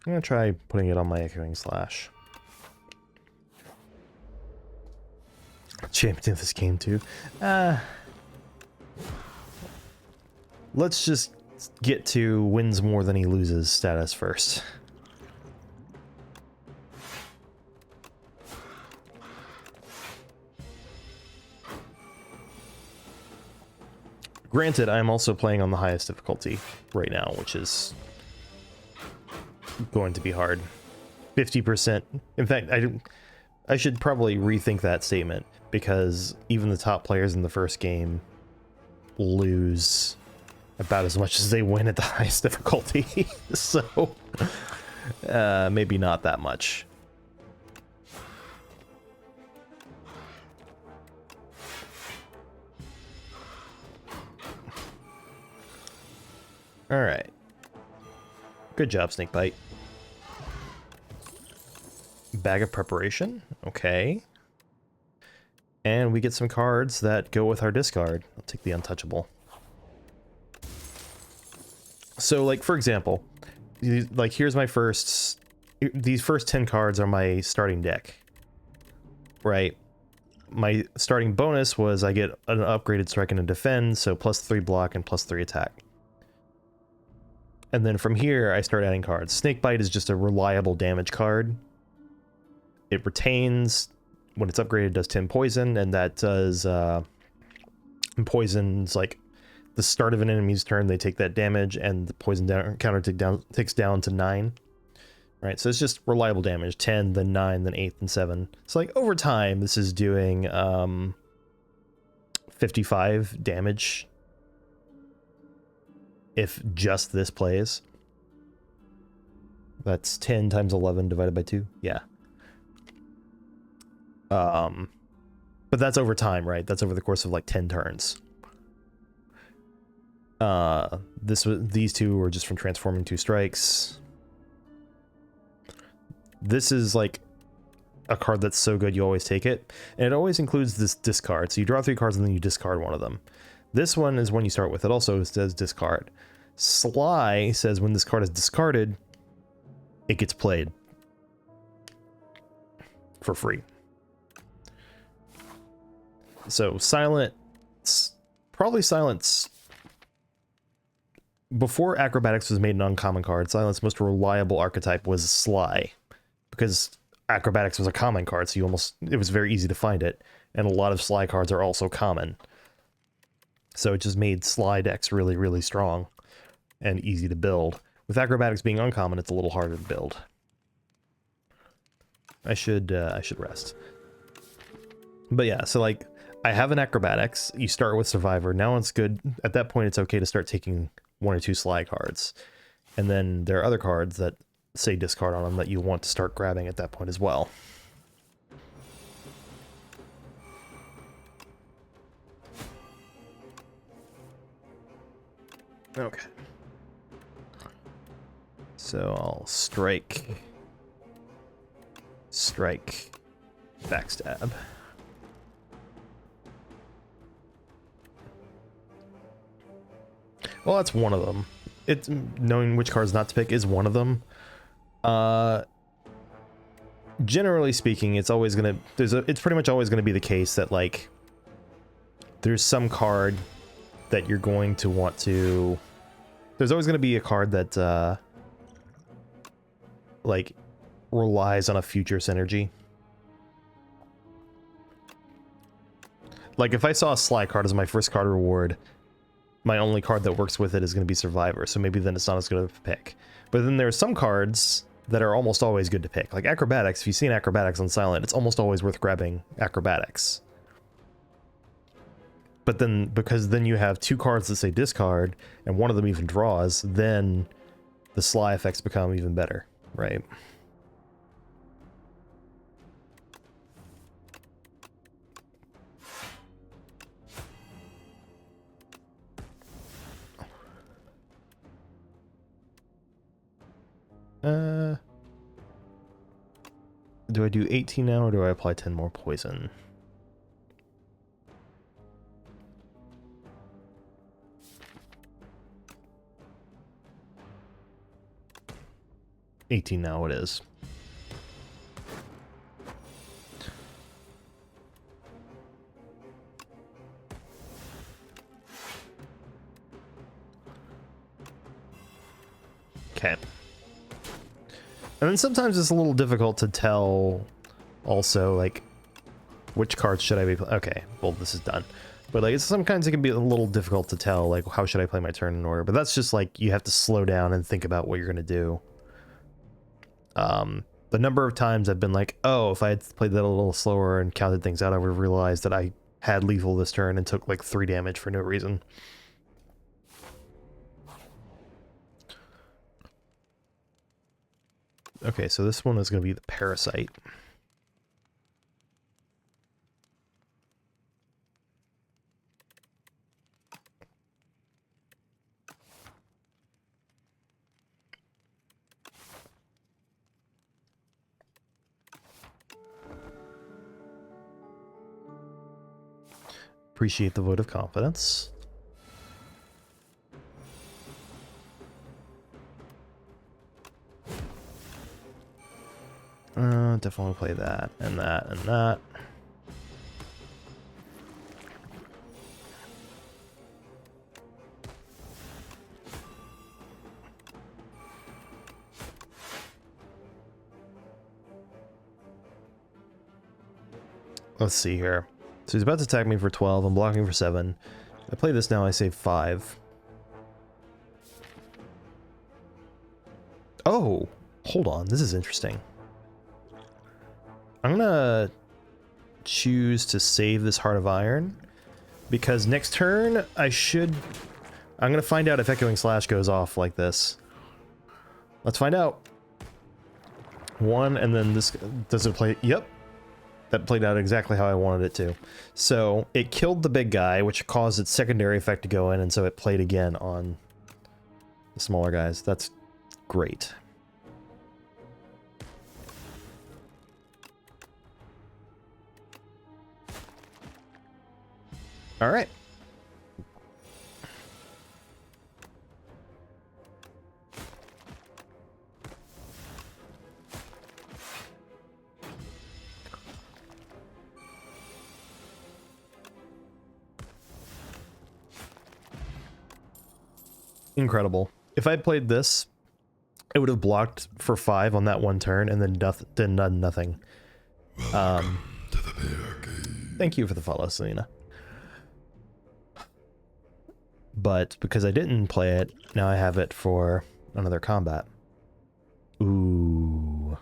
Speaker 1: I'm gonna try putting it on my Echoing Slash. Champion this game too. Let's just get to wins more than he loses status first. Granted, I'm also playing on the highest difficulty right now, which is going to be hard. 50%. In fact, I should probably rethink that statement, because even the top players in the first game lose about as much as they win at the highest difficulty. So maybe not that much. All right. Good job, Snakebite. Bag of Preparation. Okay. And we get some cards that go with our discard. I'll take the Untouchable. So, like, for example, like, here's my first... These first 10 cards are my starting deck. Right? My starting bonus was I get an upgraded Strike and a Defend, so +3 block and +3 attack. And then from here, I start adding cards. Snakebite is just a reliable damage card. it retains, when it's upgraded, does 10 poison, and that does poison's like the start of an enemy's turn, they take that damage, and the poison counter takes down to 9. Right, so it's just reliable damage, 10, then 9, then 8, then 7. So like over time, this is doing 55 damage if just this plays. That's 10 times 11 divided by 2. Yeah. But that's over time, right? That's over the course of like 10 turns. These two are just from transforming 2 strikes. This is like a card that's so good you always take it, and it always includes this discard. So you draw 3 cards and then you discard one of them. This one is one you start with. It also says discard. Sly says when this card is discarded, it gets played for free. So Silence, probably Silence, before Acrobatics was made an uncommon card, Silence most reliable archetype was Sly, because Acrobatics was a common card, so it was very easy to find it, and a lot of Sly cards are also common. So it just made Sly decks really, really strong and easy to build. With Acrobatics being uncommon, it's a little harder to build. I should rest. But yeah, so like, I have an Acrobatics, you start with Survivor, now it's good, at that point it's okay to start taking 1 or 2 Sly cards. And then there are other cards that say discard on them that you want to start grabbing at that point as well. Okay. So I'll strike, backstab. Well, that's one of them. It's knowing which cards not to pick is one of them. Generally speaking, it's always gonna it's pretty much always gonna be the case that like there's some card that you're going to want to. There's always gonna be a card that like relies on a future synergy. Like if I saw a Sly card as my first card reward, my only card that works with it is going to be Survivor, so maybe then it's not as good of a pick. But then there are some cards that are almost always good to pick. Like Acrobatics, if you see an Acrobatics on Silent, it's almost always worth grabbing Acrobatics. But then, because then you have 2 cards that say discard, and one of them even draws, then the Sly effects become even better, right? Do I do 18 now, or do I apply 10 more poison? $18 now it is. Okay. And then sometimes it's a little difficult to tell also, like, which cards should I be okay, well, this is done. But, like, sometimes it can be a little difficult to tell, like, how should I play my turn in order. But that's just, like, you have to slow down and think about what you're going to do. The number of times I've been like, oh, if I had played that a little slower and counted things out, I would have realized that I had lethal this turn and took, like, 3 damage for no reason. Okay, so this one is going to be the Parasite. Appreciate the vote of confidence. Definitely play that, and that, and that. Let's see here. So he's about to attack me for 12. I'm blocking for 7. I play this now, I save 5. Oh, hold on. This is interesting. I'm gonna choose to save this Heart of Iron because next turn I'm gonna find out if Echoing Slash goes off like this. Let's find out. 1, and then this, does it play? Yep. That played out exactly how I wanted it to. So it killed the big guy, which caused its secondary effect to go in, and so it played again on the smaller guys. That's great. All right. Incredible. If I'd played this, it would have blocked for 5 on that one turn and then done nothing.
Speaker 2: Welcome to the bear cave.
Speaker 1: Thank you for the follow, Selena. But because I didn't play it, now I have it for another combat. Ooh.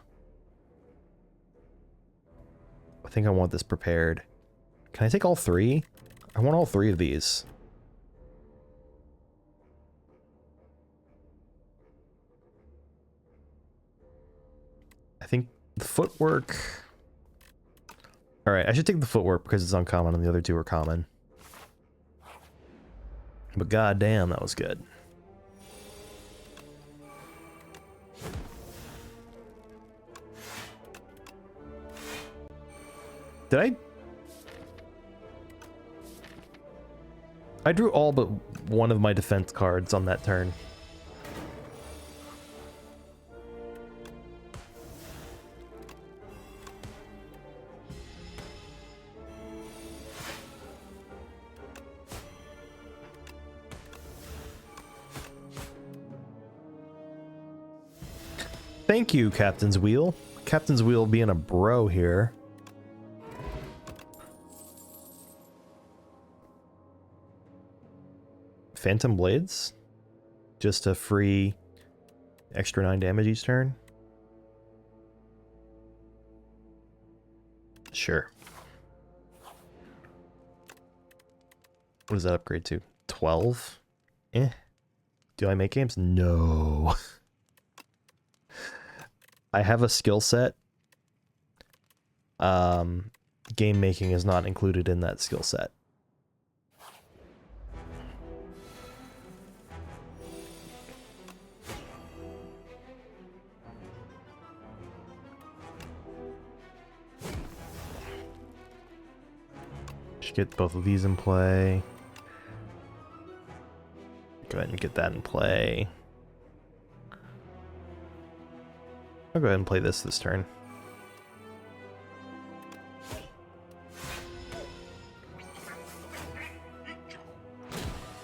Speaker 1: I think I want this prepared. Can I take all 3? I want all 3 of these. I think the footwork... Alright, I should take the footwork because it's uncommon and the other 2 are common. But goddamn, that was good. Did I drew all but one of my defense cards on that turn. Thank you, Captain's Wheel. Captain's Wheel being a bro here. Phantom Blades? Just a free extra 9 damage each turn? Sure. What does that upgrade to? 12? Eh. Do I make games? No. I have a skill set. Game making is not included in that skill set. Should get both of these in play. Go ahead and get that in play. I'll go ahead and play this turn.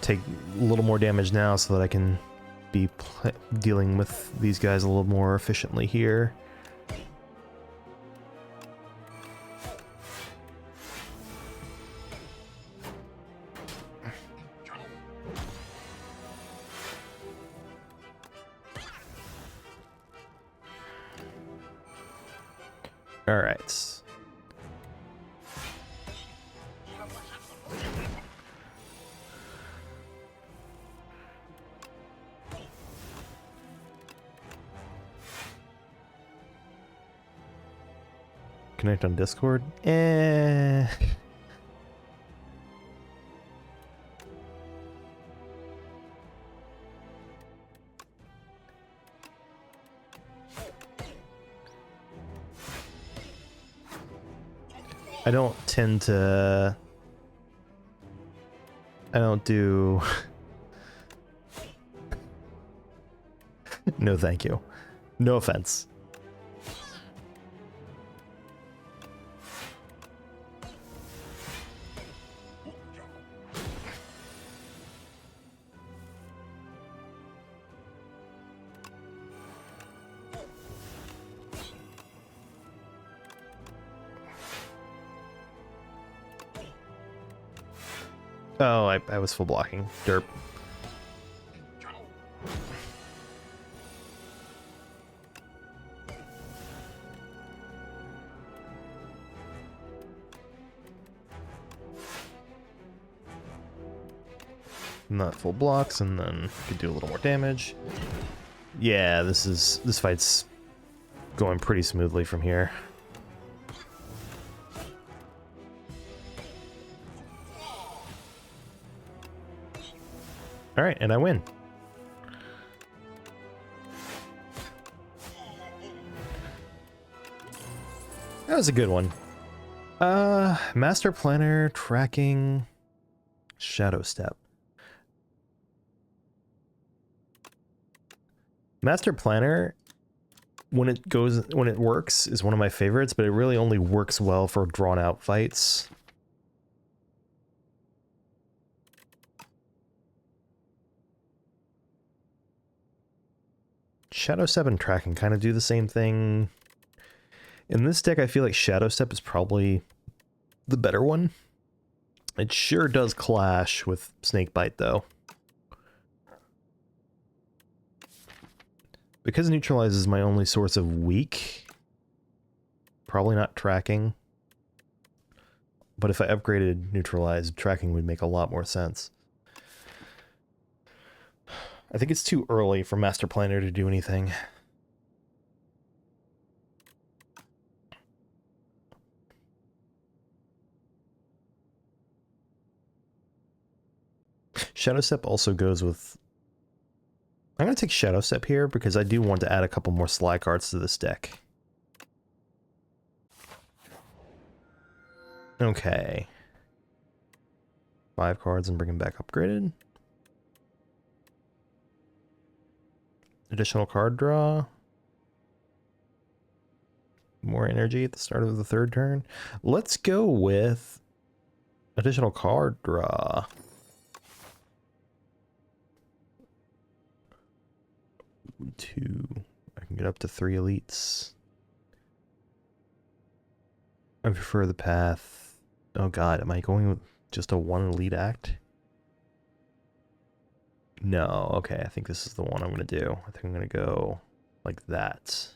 Speaker 1: Take a little more damage now so that I can be dealing with these guys a little more efficiently here. All right. Connect on Discord? Eh. I don't tend to... I don't do... No, thank you. No offense. Oh, I was full blocking. Derp. Not full blocks, and then could do a little more damage. Yeah, this fight's going pretty smoothly from here. All right, and I win. That was a good one. Master Planner, tracking, Shadow Step. Master Planner, when it works, is one of my favorites, but it really only works well for drawn out fights. Shadow Step and tracking kind of do the same thing. In this deck, I feel like Shadow Step is probably the better one. It sure does clash with Snakebite, though. Because Neutralize is my only source of weak, probably not tracking. But if I upgraded Neutralize, tracking would make a lot more sense. I think it's too early for Master Planner to do anything. Shadow Step also goes with... I'm going to take Shadow Step here because I do want to add a couple more Sly cards to this deck. Okay. 5 cards and bring him back upgraded. Additional card draw. More energy at the start of the 3rd turn. Let's go with additional card draw. I can get up to 3 elites. I prefer the path. Oh god, am I going with just a 1 elite act? No, okay, I think this is the one I'm going to do. I think I'm going to go like that.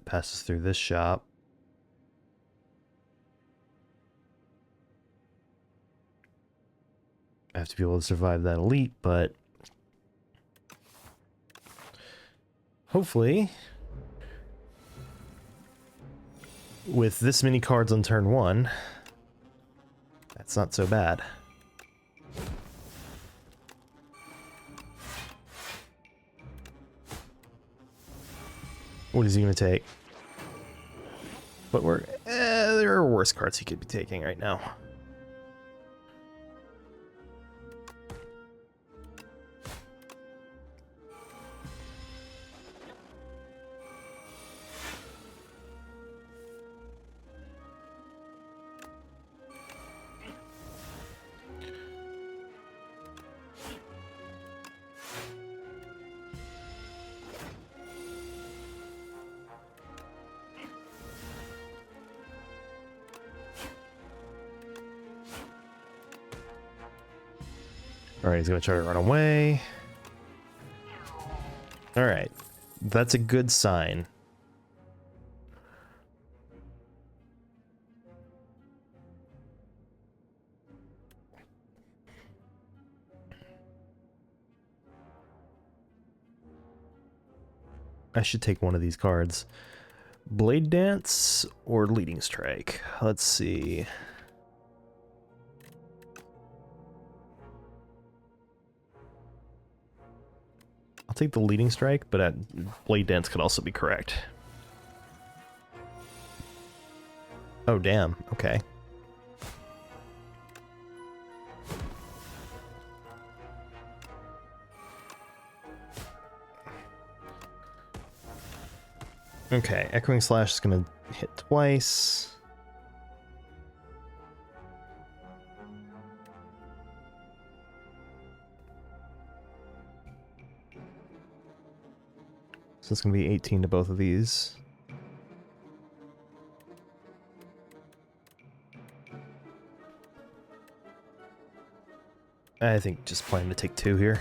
Speaker 1: Passes through this shop. I have to be able to survive that elite, but hopefully with this many cards on turn 1, that's not so bad. What is he going to take? But there are worse cards he could be taking right now. Alright, he's going to try to run away. Alright, that's a good sign. I should take one of these cards. Blade Dance or Leading Strike? Let's see. I'll take the Leading Strike, but Blade Dance could also be correct. Oh, damn. Okay. Okay, Echoing Slash is going to hit twice. So it's going to be 18 to both of these. I think just planning to take 2 here.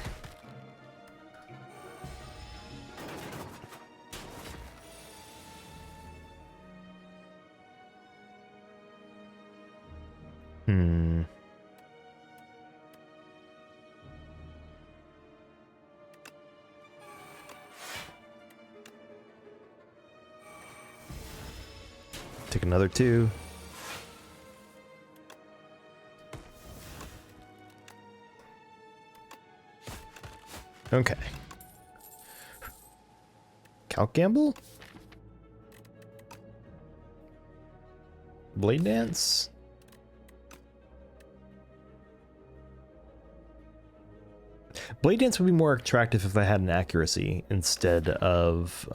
Speaker 1: Take another 2. Okay. Calc Gamble? Blade Dance? Blade Dance would be more attractive if I had an accuracy instead of,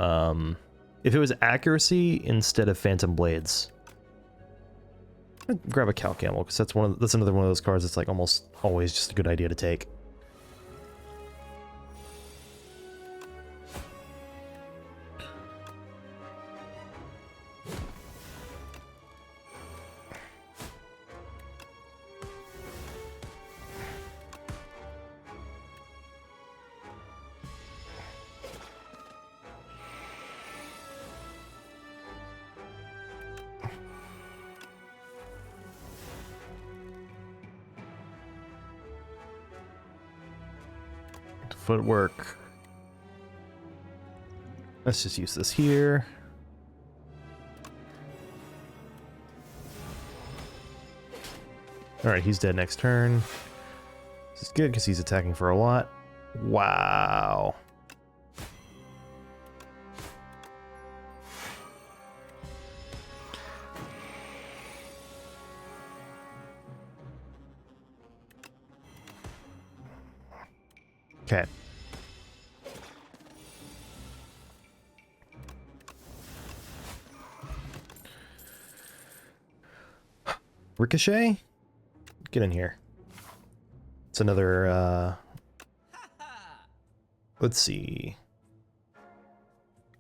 Speaker 1: if it was accuracy instead of Phantom Blades. I'd grab a Calc Gamble, because that's another one of those cards that's like almost always just a good idea to take. Footwork. Let's just use this here. Alright, he's dead next turn. This is good because he's attacking for a lot. Wow. Okay. Ricochet? Get in here. It's another, let's see.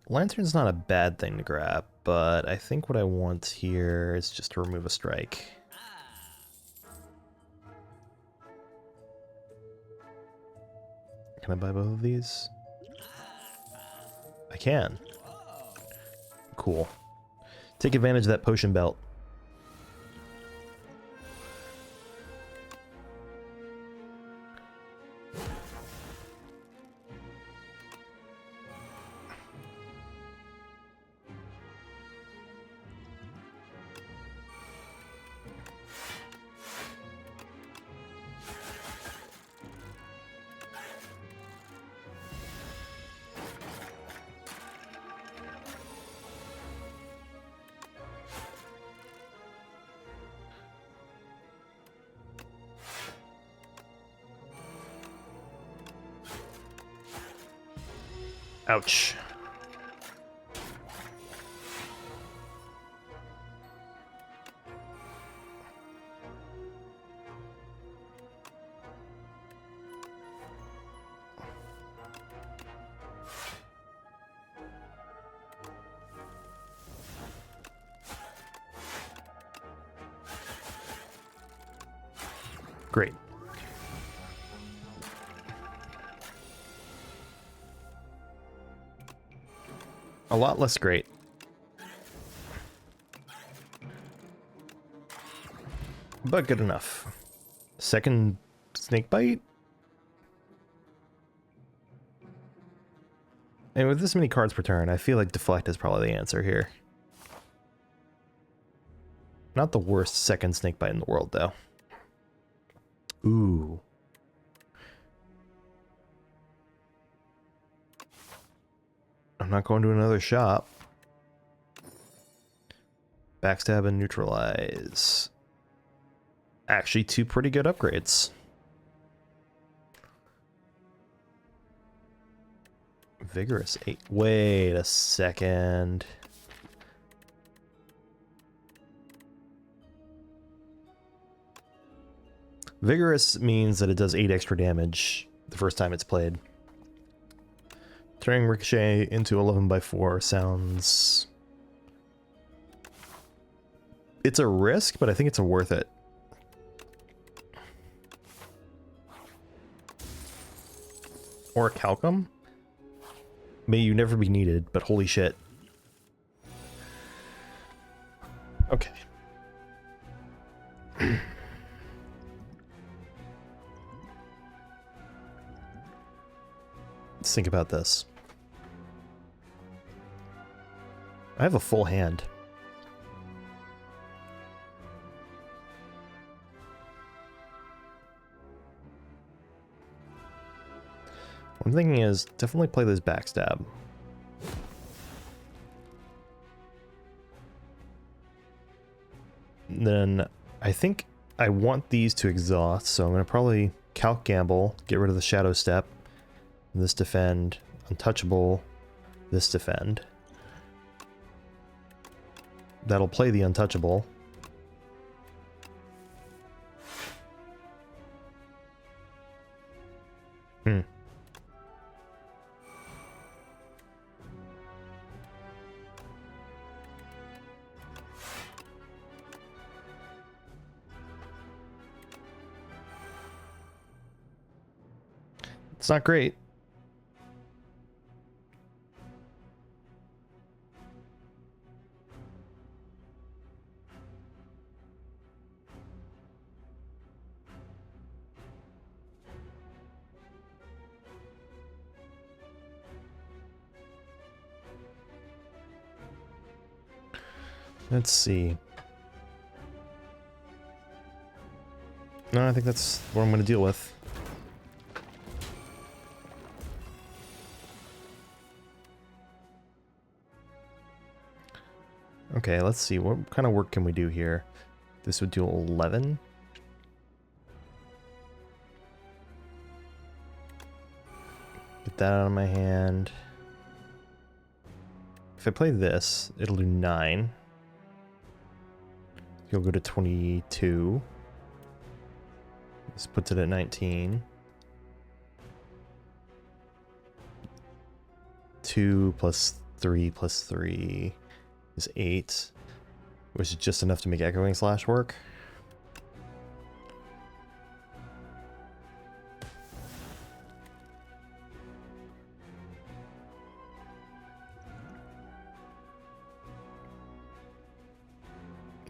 Speaker 1: Lantern's not a bad thing to grab, but I think what I want here is just to remove a strike. Can I buy both of these? I can. Cool. Take advantage of that potion belt. Ouch. Great. A lot less great. But good enough. Second snake bite? And with this many cards per turn, I feel like deflect is probably the answer here. Not the worst second snake bite in the world, though. Ooh. I'm not going to another shop. Backstab and neutralize. Actually, 2 pretty good upgrades. Vigorous 8. Wait a second. Vigorous means that it does 8 extra damage the first time it's played. Turning Ricochet into 11/4 sounds... It's a risk, but I think it's worth it. Or Calcum? May you never be needed, but holy shit. Okay. Let's think about this. I have a full hand. What I'm thinking is definitely play this backstab. Then I think I want these to exhaust, so I'm going to probably calc gamble, get rid of the shadow step, this defend, untouchable, this defend. That'll play the untouchable. It's not great. Let's see. No, I think that's what I'm going to deal with. Okay, let's see. What kind of work can we do here? This would do 11. Get that out of my hand. If I play this, it'll do 9. You'll go to 22. This puts it at 19. 2 plus 3 plus 3 is 8, which is just enough to make Echoing Slash work.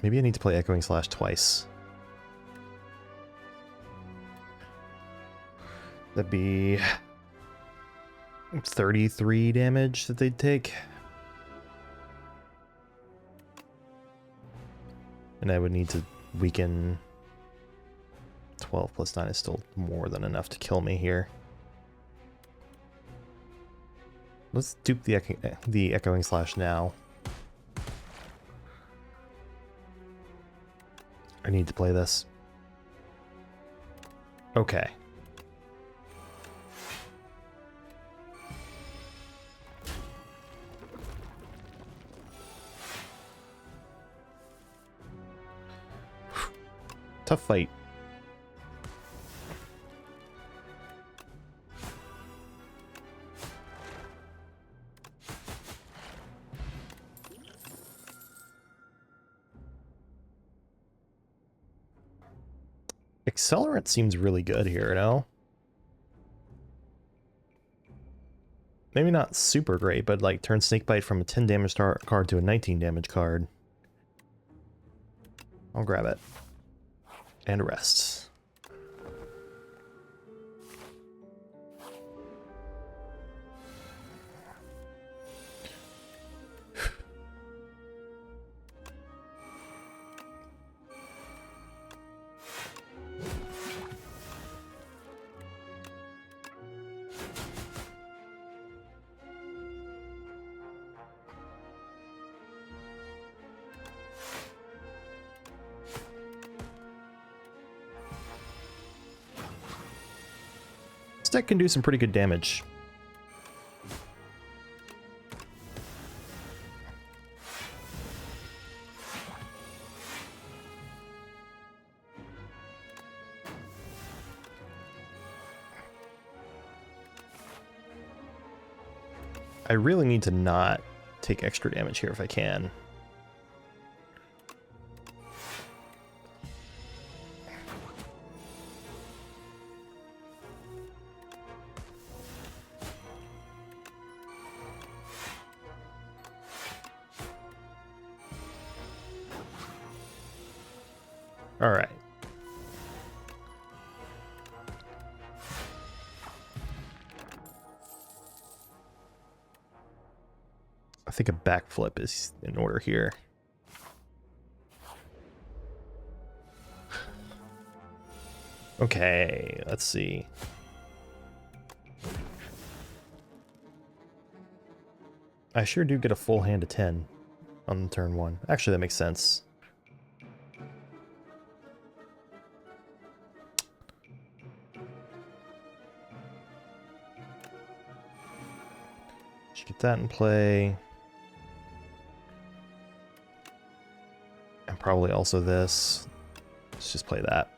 Speaker 1: Maybe I need to play Echoing Slash twice. That'd be 33 damage that they'd take. And I would need to weaken 12 plus 9 is still more than enough to kill me here. Let's dupe the Echoing Slash now. I need to play this. Okay. Tough fight. Accelerant seems really good here, no? Maybe not super great, but like turn Snakebite from a 10 damage card to a 19 damage card. I'll grab it. And rest. This deck can do some pretty good damage. I really need to not take extra damage here if I can. All right. I think a backflip is in order here. Okay, let's see. I sure do get a full hand of 10 on turn 1. Actually, that makes sense. Should get that in play. And probably also this. Let's just play that.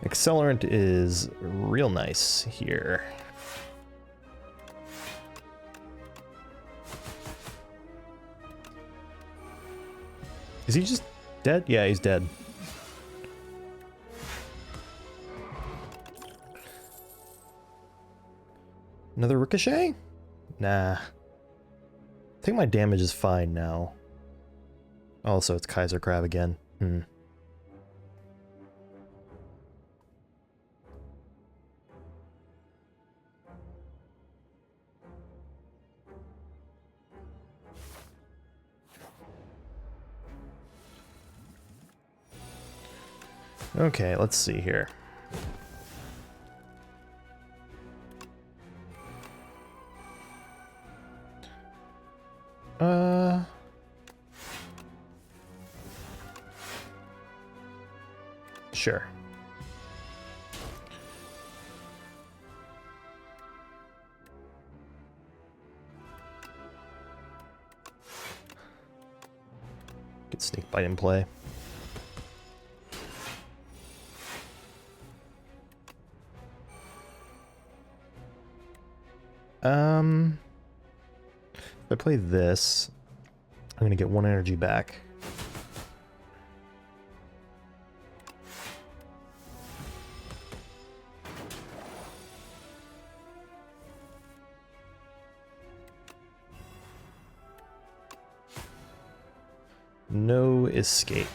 Speaker 1: Accelerant is real nice here. Is he just dead? Yeah, he's dead. Another ricochet? Nah. I think my damage is fine now. Also, it's Kaiser Crab again. Okay, let's see here. Sure. Get Sneak Bite in play. If I play this, I'm gonna get 1 energy back. No escape.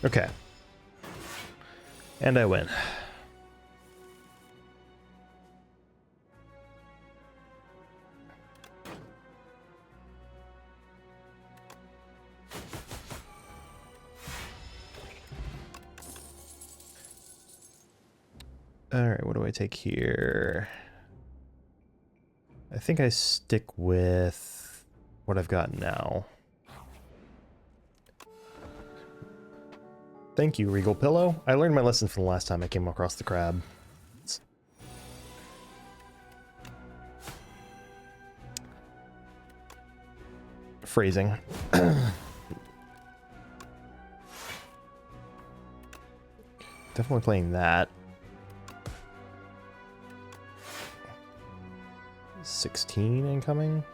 Speaker 1: Okay. And I win. Alright, what do I take here? I think I stick with what I've got now. Thank you, Regal Pillow. I learned my lesson from the last time I came across the crab. Phrasing. Definitely playing that. 16 incoming?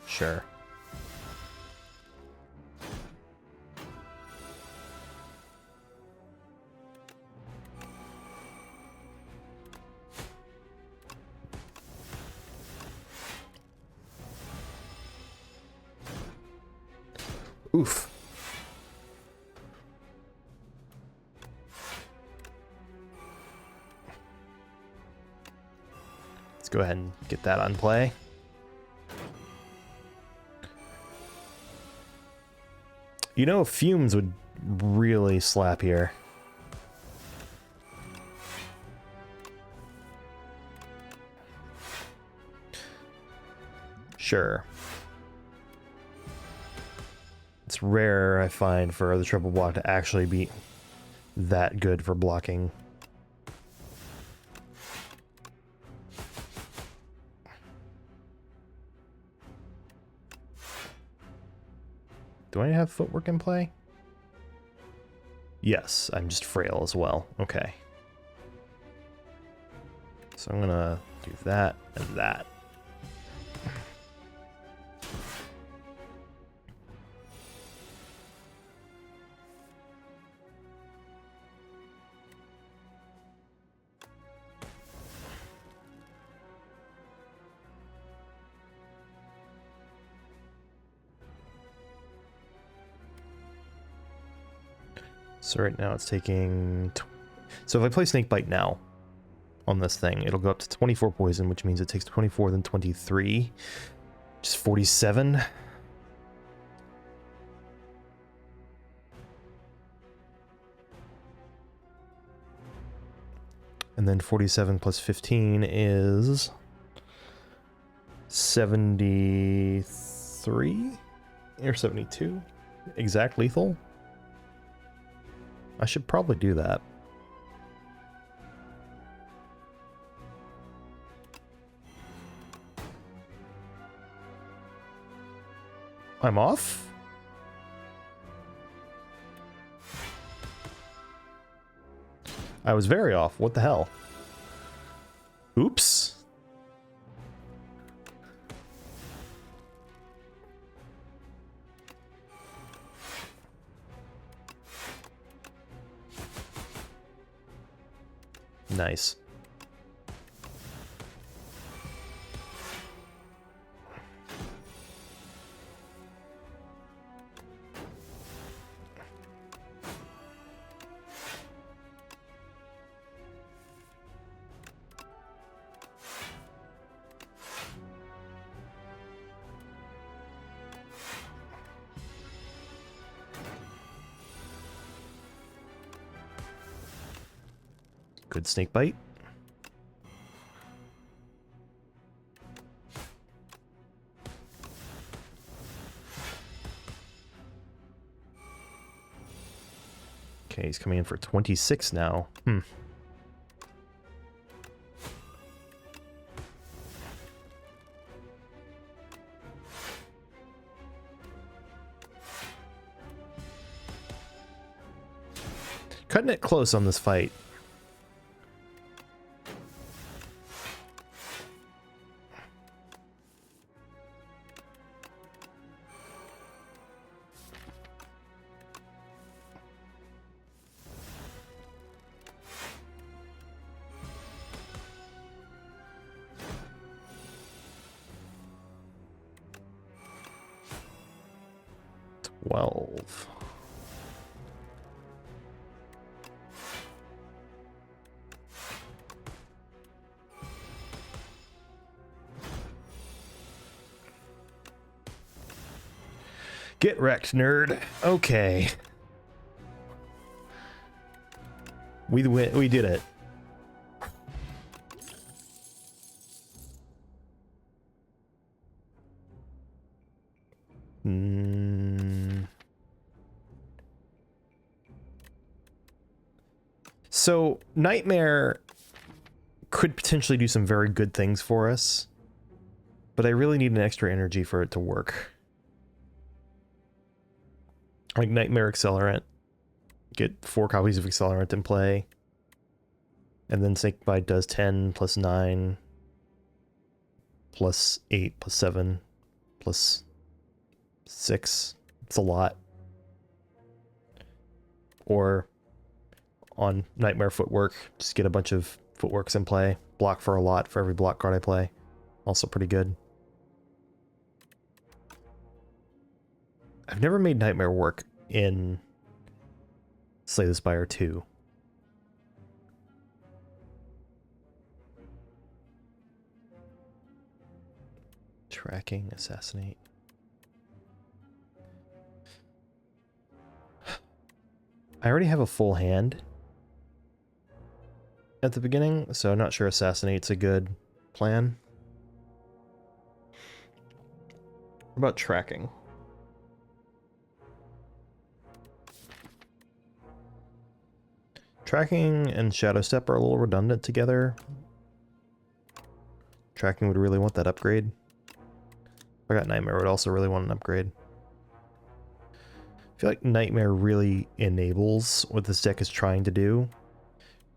Speaker 1: Sure. Oof. Let's go ahead and get that on play. You know, fumes would really slap here. Sure. It's rare, I find, for the triple block to actually be that good for blocking. Do I have footwork in play? Yes, I'm just frail as well. Okay. So I'm gonna do that and that. So right now it's taking... So if I play Snake Bite now on this thing, it'll go up to 24 poison, which means it takes 24, then 23, which is 47. And then 47 plus 15 is 73 or 72. Exact lethal. I should probably do that. I'm off? I was very off. What the hell? Oops. Nice. Good snake bite. Okay, he's coming in for 26 now. 'Cutting it close on this fight. Get wrecked, nerd. Okay. We did it. So, Nightmare could potentially do some very good things for us, but I really need an extra energy for it to work. Like Nightmare Accelerant. Get 4 copies of Accelerant in play. And then Snake Bite does 10 plus 9 plus 8 plus 7 plus 6. It's a lot. Or on Nightmare Footwork, just get a bunch of footworks in play. Block for a lot for every block card I play. Also pretty good. I've never made Nightmare work in Slay the Spire 2. Tracking, assassinate. I already have a full hand at the beginning, so I'm not sure Assassinate's a good plan. What about tracking? Tracking and Shadow Step are a little redundant together. Tracking would really want that upgrade. I got Nightmare would also really want an upgrade. I feel like Nightmare really enables what this deck is trying to do.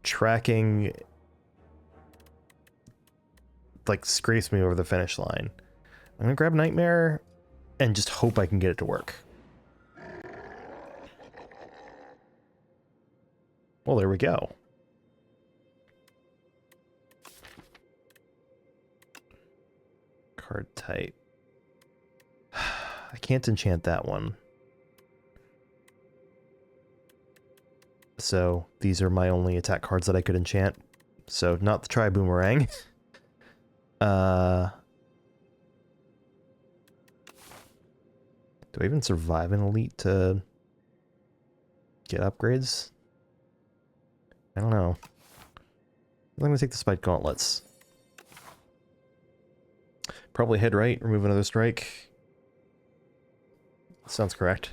Speaker 1: Tracking like scrapes me over the finish line. I'm gonna grab Nightmare and just hope I can get it to work. Well, there we go. Card type. I can't enchant that one. So these are my only attack cards that I could enchant. So not the Tri-Boomerang. Do I even survive an elite to get upgrades? I don't know. I'm gonna take the Spike Gauntlets. Probably head right, remove another strike. Sounds correct.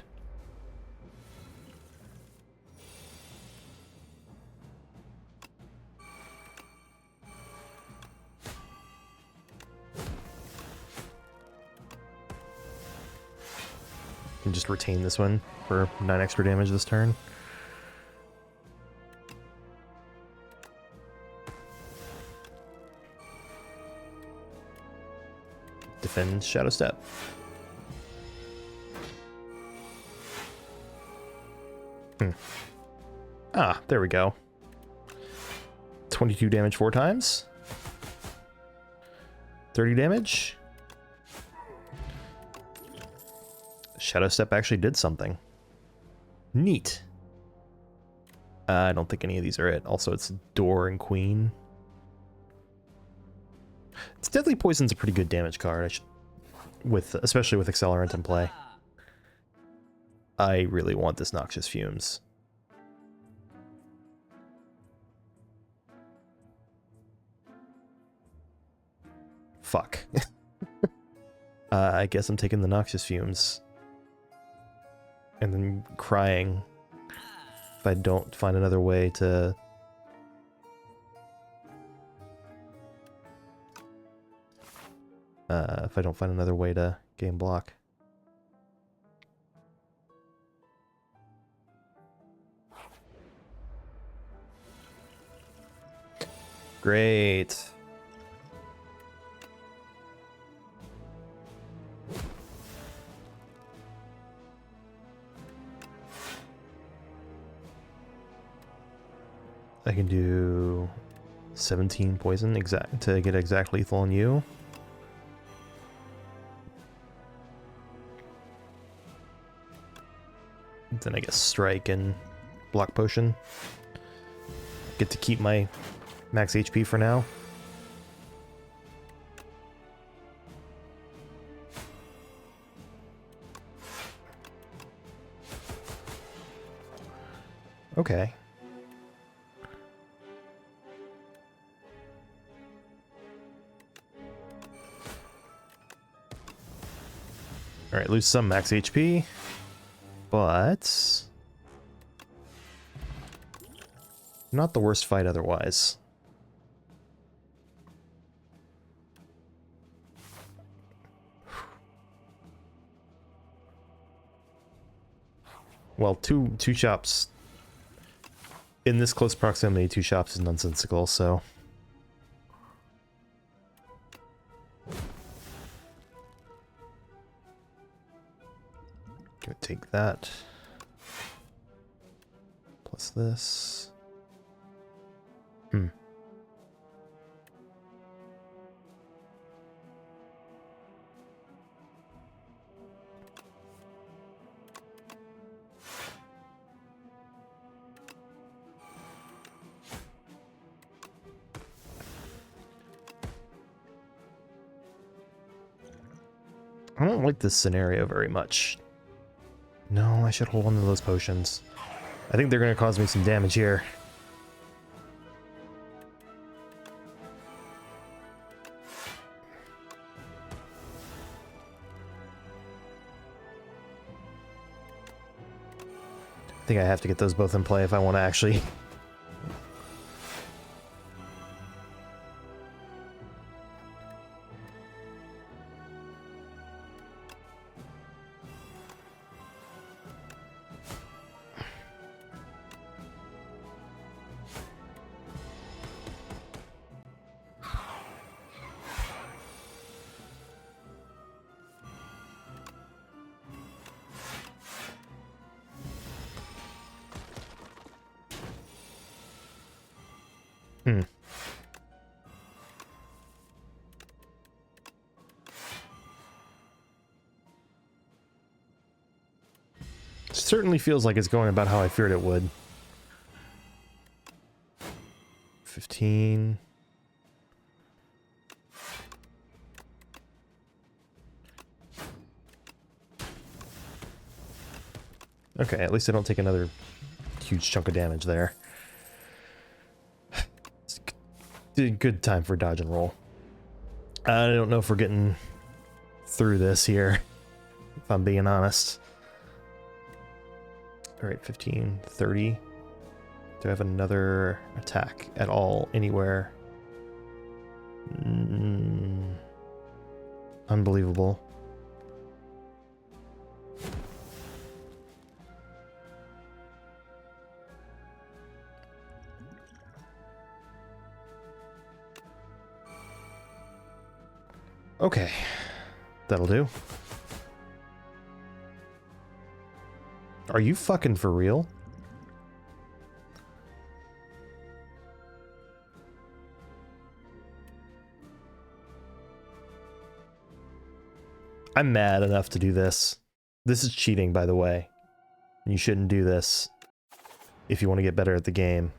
Speaker 1: Can just retain this one for 9 extra damage this turn. Defend Shadow Step. Ah, there we go. 22 damage 4 times. 30 damage. Shadow Step actually did something. Neat. I don't think any of these are it. Also, it's Door and Queen. It's Deadly Poison's a pretty good damage card, especially with Accelerant in play. I really want this Noxious Fumes. Fuck. I guess I'm taking the Noxious Fumes. And then crying if I don't find another way to... if I don't find another way to game block. Great. I can do 17 poison to get exact lethal on you. Then I guess strike and block potion. Get to keep my max HP for now. Okay. Alright, lose some max HP. But not the worst fight otherwise. Well, two shops in this close proximity, 2 shops is nonsensical, so go take that. Plus this. I don't like this scenario very much. No, I should hold on to those potions. I think they're going to cause me some damage here. I think I have to get those both in play if I want to actually... Certainly feels like it's going about how I feared it would. 15. Okay, at least I don't take another huge chunk of damage there. It's a good time for dodge and roll. I don't know if we're getting through this here, if I'm being honest. Alright, 15, 30. Do I have another attack at all, anywhere? Unbelievable. Okay, that'll do. Are you fucking for real? I'm mad enough to do this. This is cheating, by the way. You shouldn't do this if you want to get better at the game.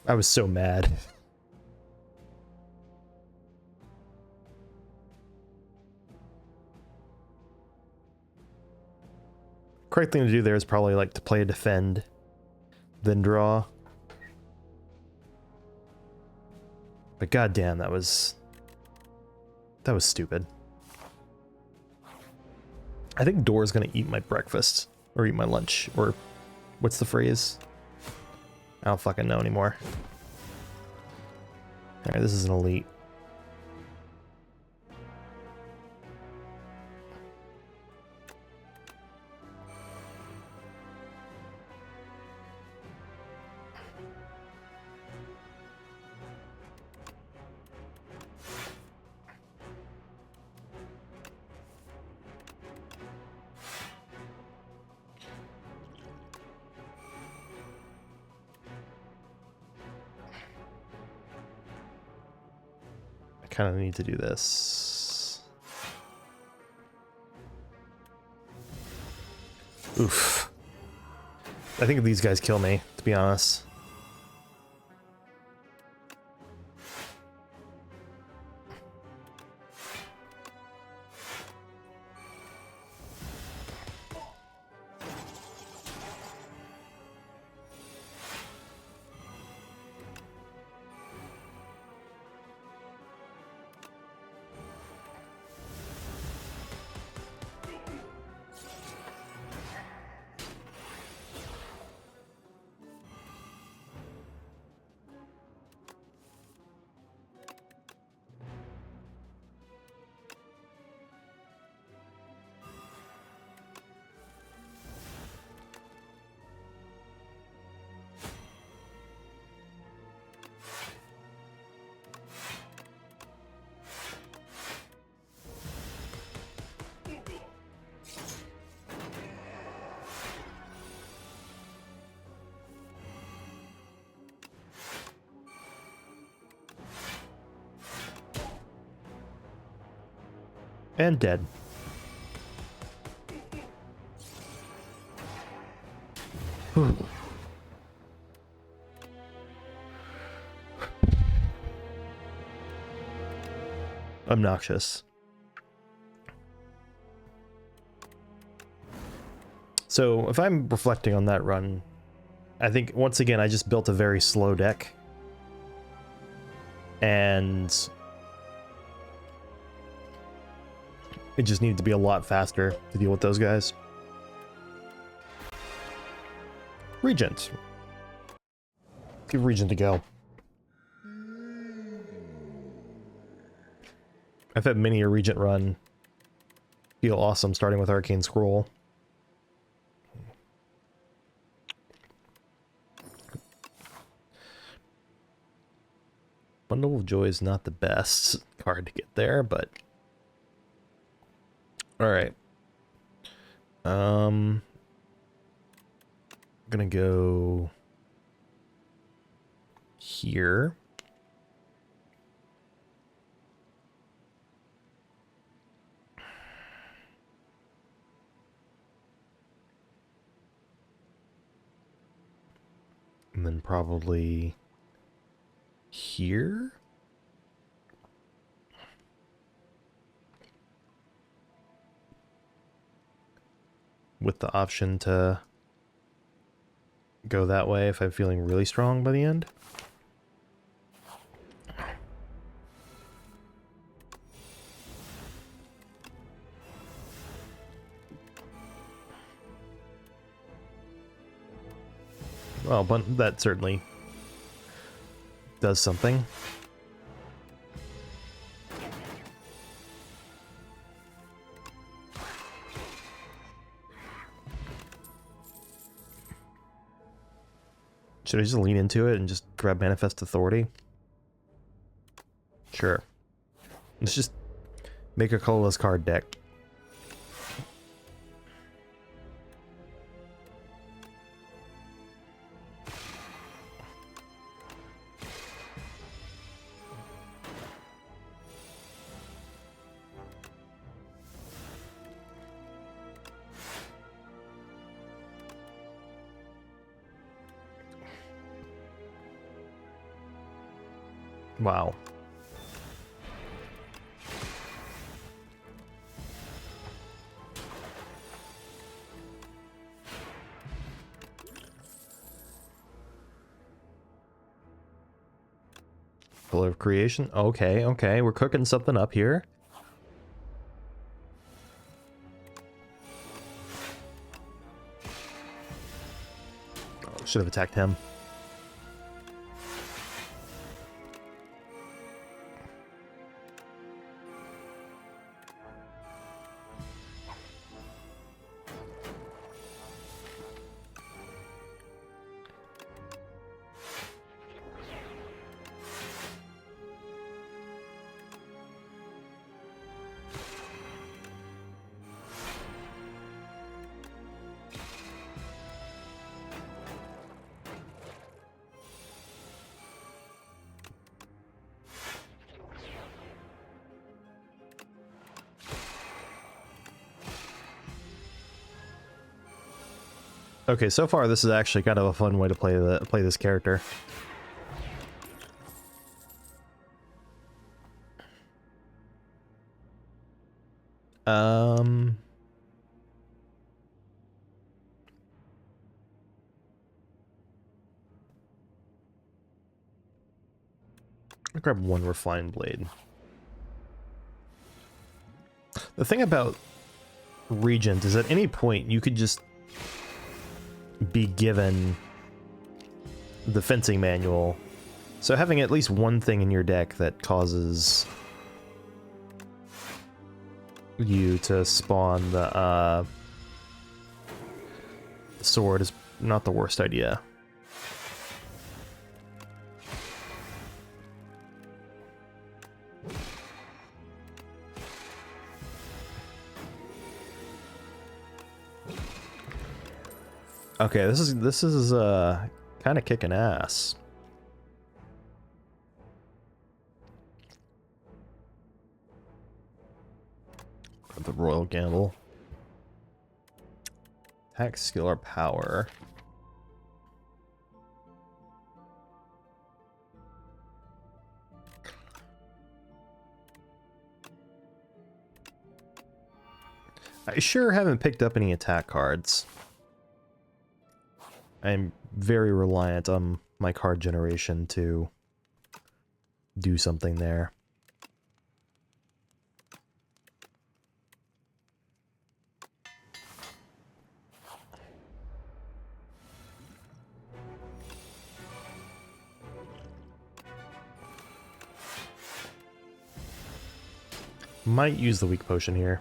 Speaker 1: I was so mad. Correct thing to do there is probably like to play a defend, then draw. But goddamn, that was stupid. I think Door's gonna eat my breakfast or eat my lunch, or what's the phrase? I don't fucking know anymore. Alright, this is an elite. Kind of need to do this. Oof. I think these guys kill me, to be honest. And dead. Whew. obnoxious. So if I'm reflecting on that run, I think once again I just built a very slow deck. And it just needed to be a lot faster to deal with those guys. Regent. Give Regent a go. I've had many a Regent run feel awesome, starting with Arcane Scroll. Bundle of Joy is not the best card to get there, but alright. I'm gonna go here. And then probably here. With the option to go that way if I'm feeling really strong by the end. Well, but that certainly does something. Should I just lean into it and just grab Manifest Authority? Sure. Let's just make a colorless card deck. Wow. Pillar of Creation. Okay, okay, we're cooking something up here. Oh, should have attacked him. Okay, so far this is actually kind of a fun way to play this character. I'll grab one Refined Blade. The thing about Regent is at any point you could just be given the fencing manual. So having at least one thing in your deck that causes you to spawn the sword is not the worst idea. Okay, this is kind of kicking ass. The Royal Gamble. Attack, skill, or power. I sure haven't picked up any attack cards. I'm very reliant on my card generation to do something there. Might use the weak potion here.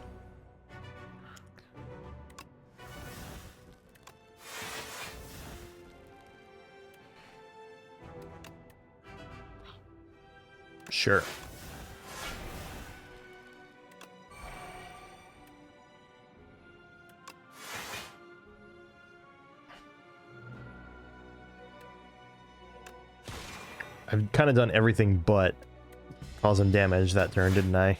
Speaker 1: Sure. I've kind of done everything but cause him damage that turn, didn't I?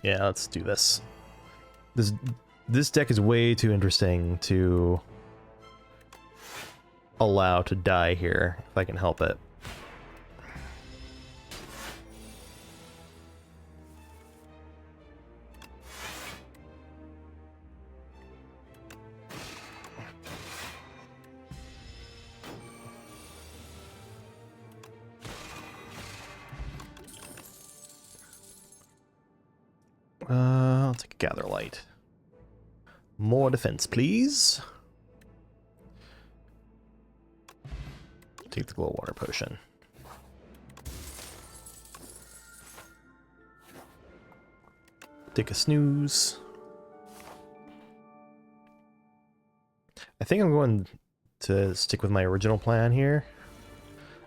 Speaker 1: Yeah, let's do this. This deck is way too interesting to allow to die here, if I can help it. I'll take a Gather Light. More defense, please. Take the Glow Water Potion. Take a snooze. I think I'm going to stick with my original plan here.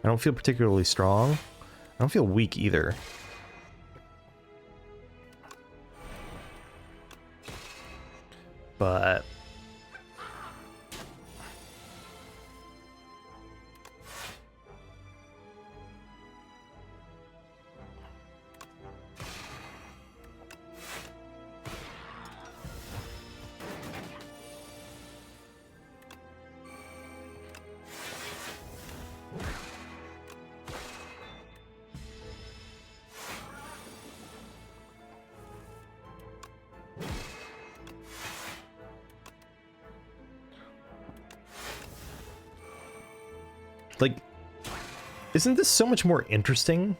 Speaker 1: I don't feel particularly strong. I don't feel weak either. But like, isn't this so much more interesting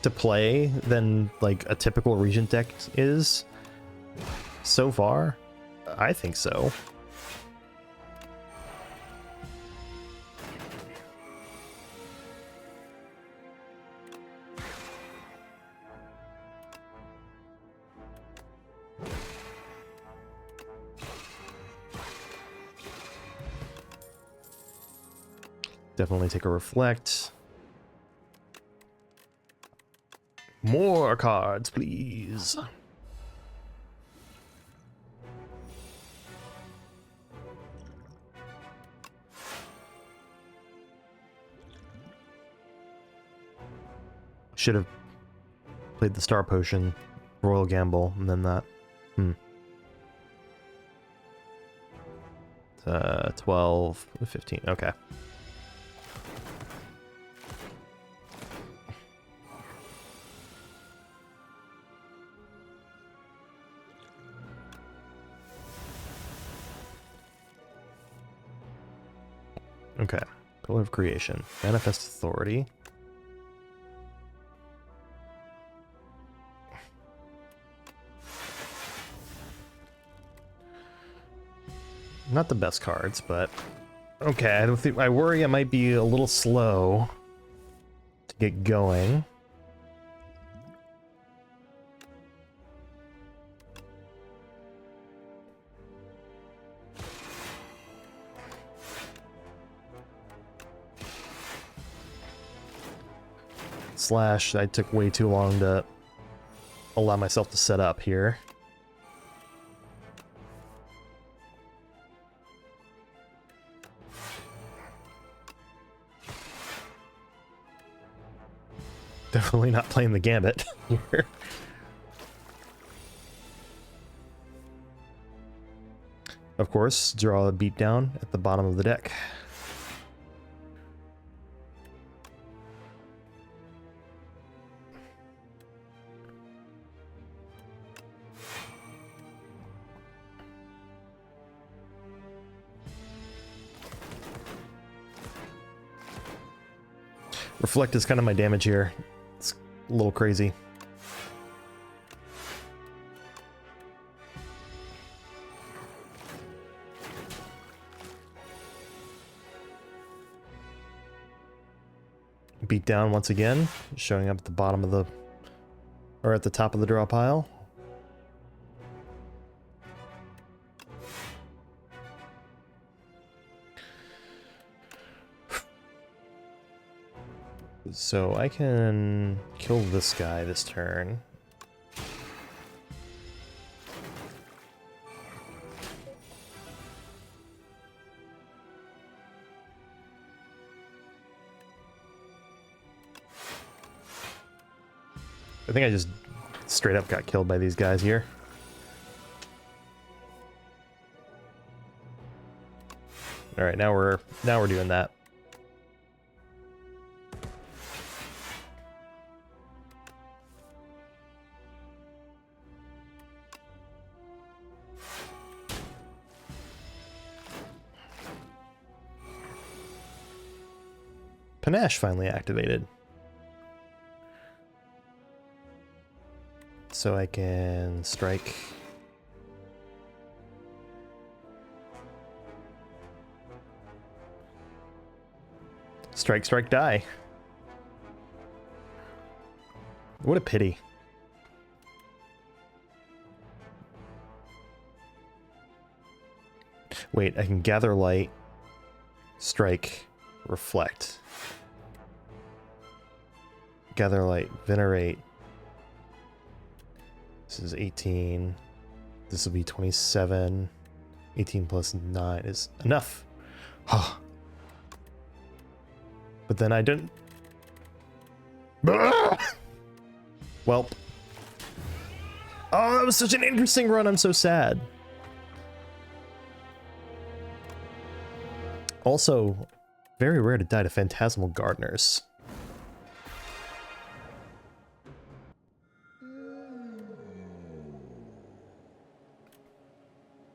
Speaker 1: to play than like a typical Regent deck is so far? I think so. Definitely take a reflect. More cards, please. Should have played the Star Potion, Royal Gamble, and then that. 12, 15, okay. Okay, Pillar of Creation, Manifest Authority. Not the best cards, but okay. I worry I might be a little slow to get going. Slash, I took way too long to allow myself to set up here. Definitely not playing the gambit here. Of course, draw a beatdown at the bottom of the deck. Reflect is kind of my damage here. It's a little crazy. Beat down once again, showing up at the bottom of the, or at the top of the draw pile. So I can kill this guy this turn. I think I just straight up got killed by these guys here. All right, now we're doing that. Panache finally activated. So I can strike. Strike, strike, die. What a pity. Wait, I can gather light, strike, reflect. Gather light, venerate. This is 18. This will be 27. 18 plus 9 is enough. But then I didn't. Welp. Oh, that was such an interesting run. I'm so sad. Also, very rare to die to Phantasmal Gardeners.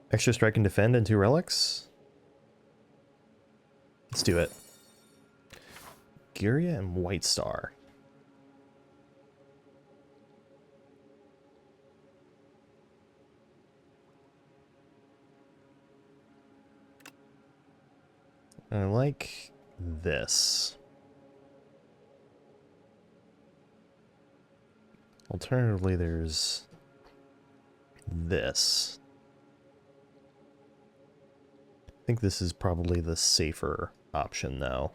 Speaker 1: Extra strike and defend and 2 relics? Let's do it. Gyria and White Star. I like this. Alternatively, there's this. I think this is probably the safer option, though.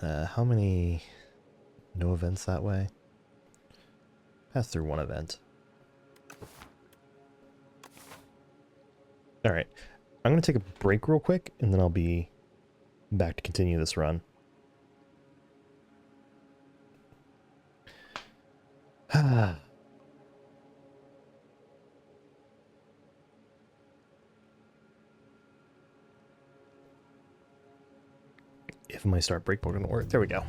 Speaker 1: How many... No events that way? Pass through 1 event. Alright. I'm going to take a break real quick, and then I'll be back to continue this run. If my start breakpoint didn't work, there we go.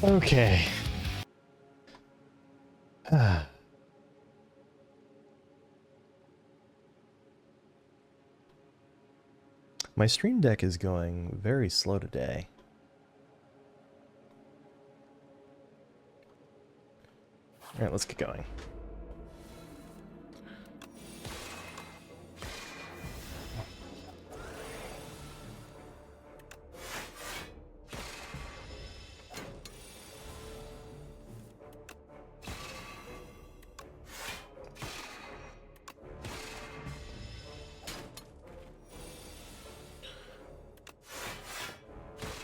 Speaker 1: Okay. My stream deck is going very slow today. Alright, let's get going.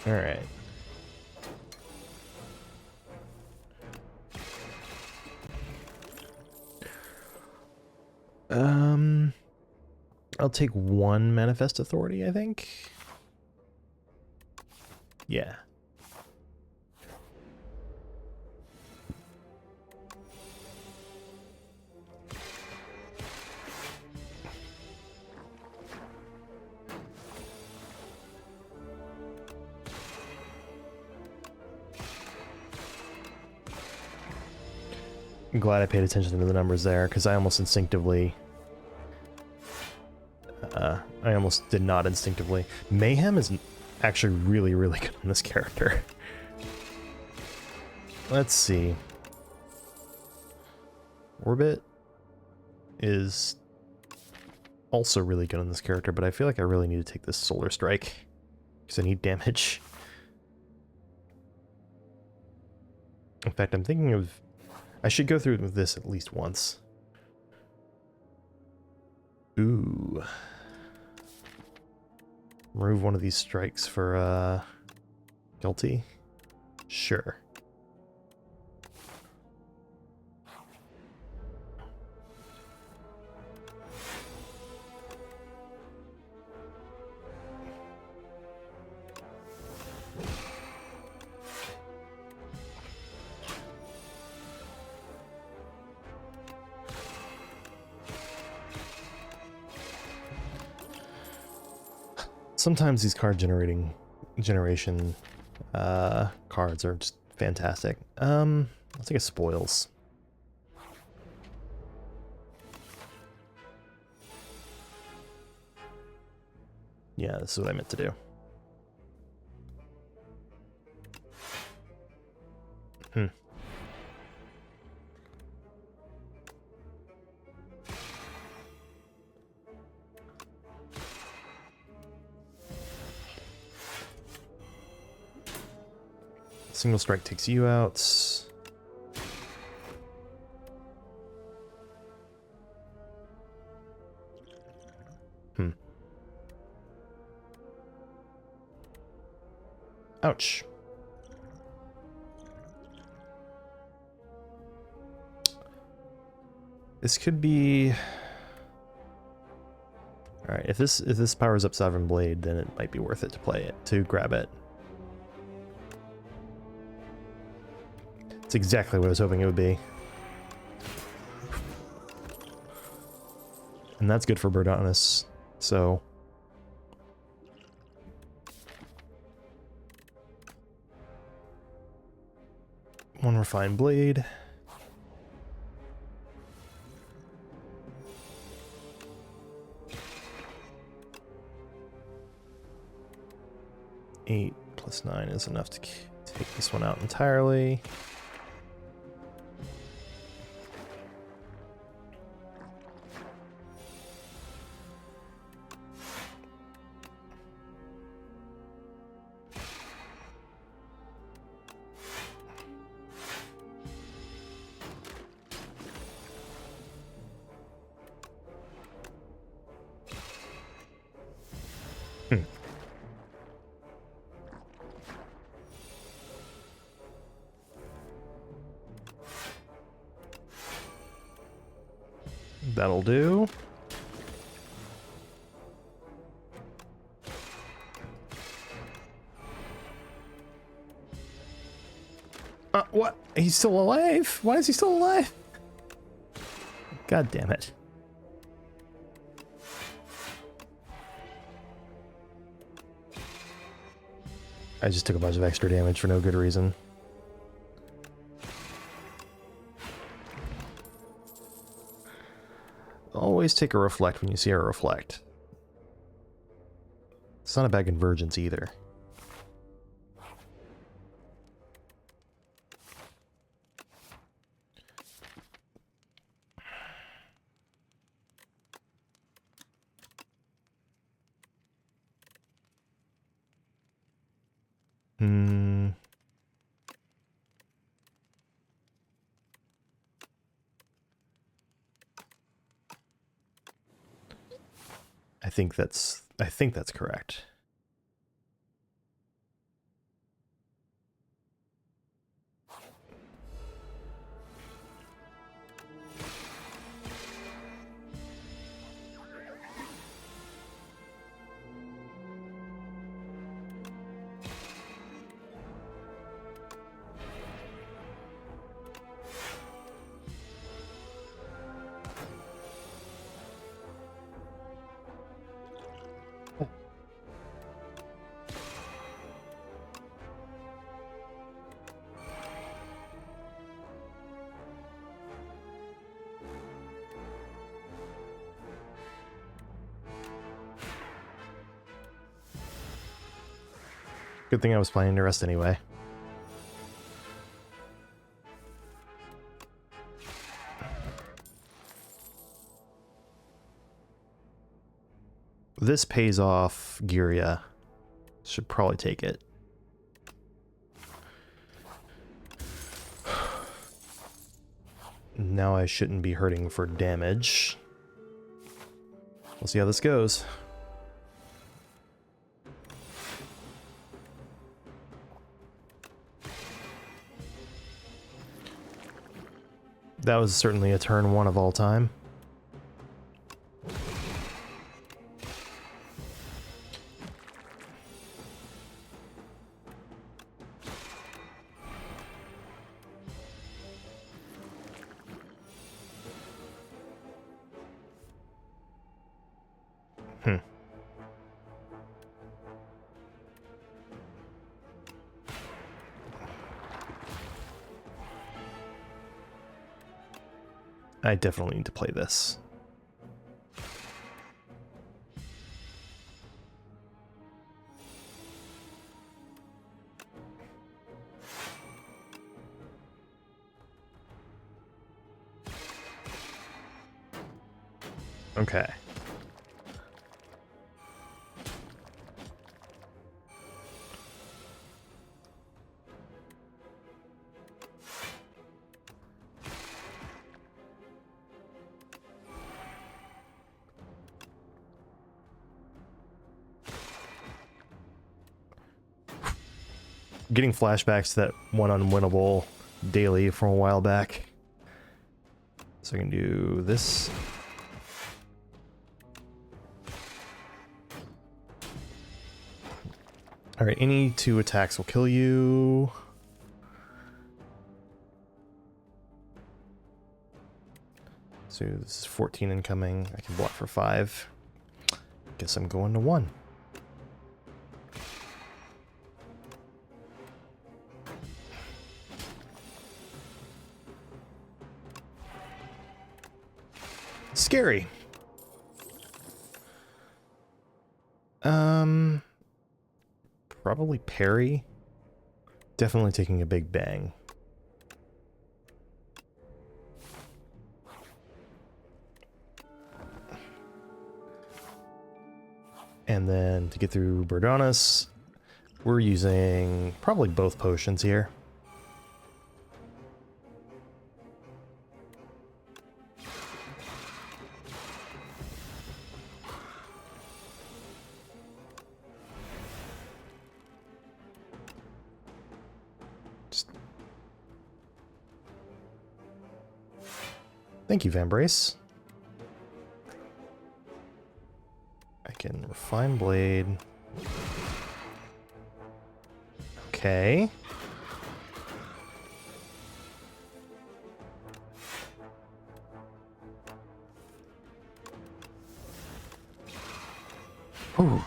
Speaker 1: All right. I'll take one Manifest Authority, I think. Yeah. I'm glad I paid attention to the numbers there, because I almost instinctively... I almost did not instinctively. Mayhem is actually really, really good on this character. Let's see. Orbit is also really good on this character, but I feel like I really need to take this Solar Strike, because I need damage. In fact, I'm thinking of... I should go through with this at least once. Ooh. Remove one of these strikes for, guilty? Sure. Sometimes these generation cards are just fantastic. I'll take a spoils. Yeah, this is what I meant to do. Single strike takes you out. Ouch. This could be... Alright, if this powers up Sovereign Blade, then it might be worth it to play it, to grab it. It's exactly what I was hoping it would be. And that's good for Birdonis, so... One Refined Blade. Eight plus 9 is enough to take this one out entirely. That'll do. What? He's still alive? Why is he still alive? God damn it. I just took a bunch of extra damage for no good reason. Always take a reflect when you see a reflect. It's not a bad convergence either. I think that's correct. Good thing I was planning to rest anyway. This pays off Giria. Should probably take it. Now I shouldn't be hurting for damage. We'll see how this goes. That was certainly a turn 1 of all time. I definitely need to play this. Okay. Getting flashbacks to that one unwinnable daily from a while back. So I can do this. Alright, any 2 attacks will kill you. So this is 14 incoming. I can block for 5. Guess I'm going to 1. Scary. Probably parry. Definitely taking a big bang. And then to get through Bordonis, we're using probably both potions here. Thank you, Vambrace. I can refine blade. Okay. Ooh.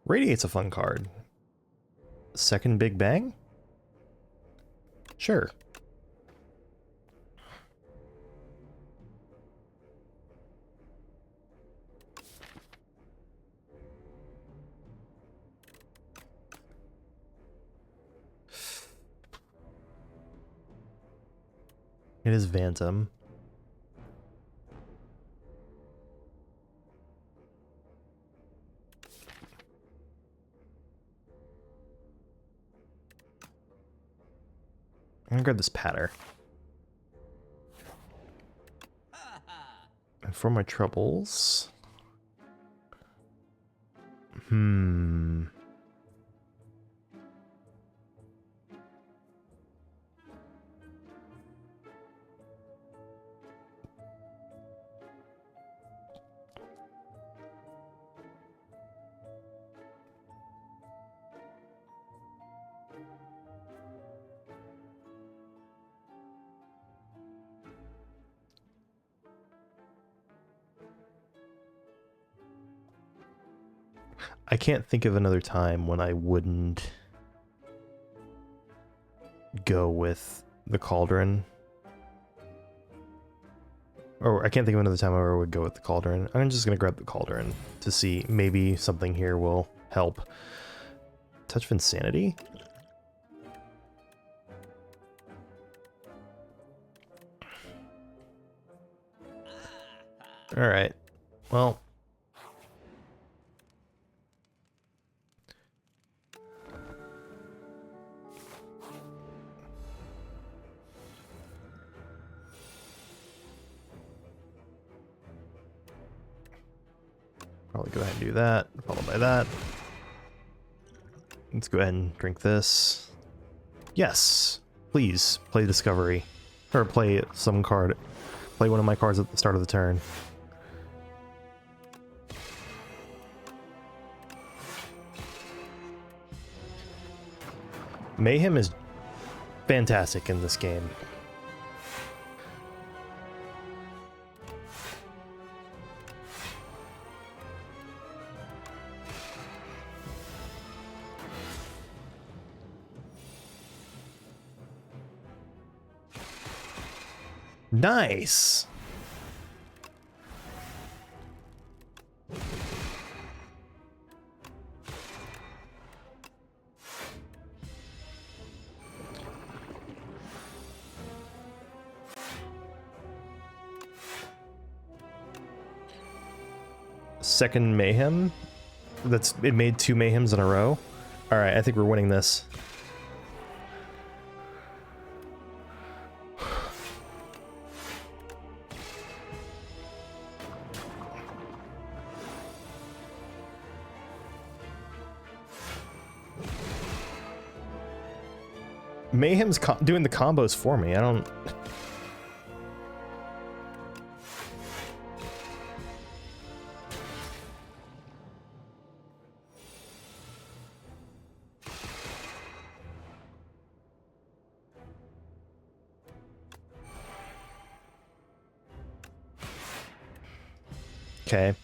Speaker 1: Radiate's a fun card. Second Big Bang? Sure. It is Vantum. I'm gonna grab this patter. And for my troubles... I can't think of another time when I wouldn't go with the Cauldron. Or I can't think of another time where I would go with the Cauldron. I'm just going to grab the Cauldron to see maybe something here will help. Touch of Insanity? Alright. Well... Probably go ahead and do that, followed by that. Let's go ahead and drink this. Yes! Please, play Discovery. Or play some card. Play one of my cards at the start of the turn. Mayhem is fantastic in this game. Nice! Second Mayhem? It made 2 Mayhems in a row? Alright, I think we're winning this. Mayhem's doing the combos for me. I don't... Okay.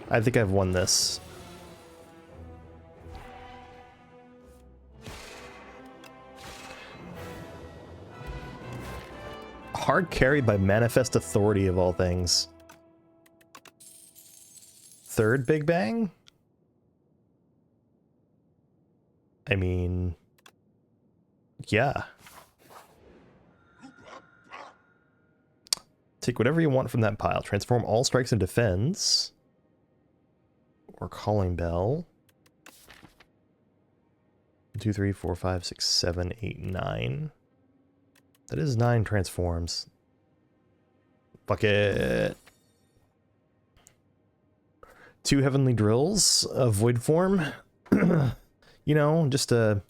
Speaker 1: I think I've won this. Hard carried by Manifest Authority of all things. Third Big Bang? I mean... yeah. Take whatever you want from that pile. Transform all strikes into defense. Or Calling Bell. 2, 3, 4, 5, 6, 7, 8, 9. That is 9 transforms. Fuck it. 2 Heavenly Drills, a Void Form. You know, just a...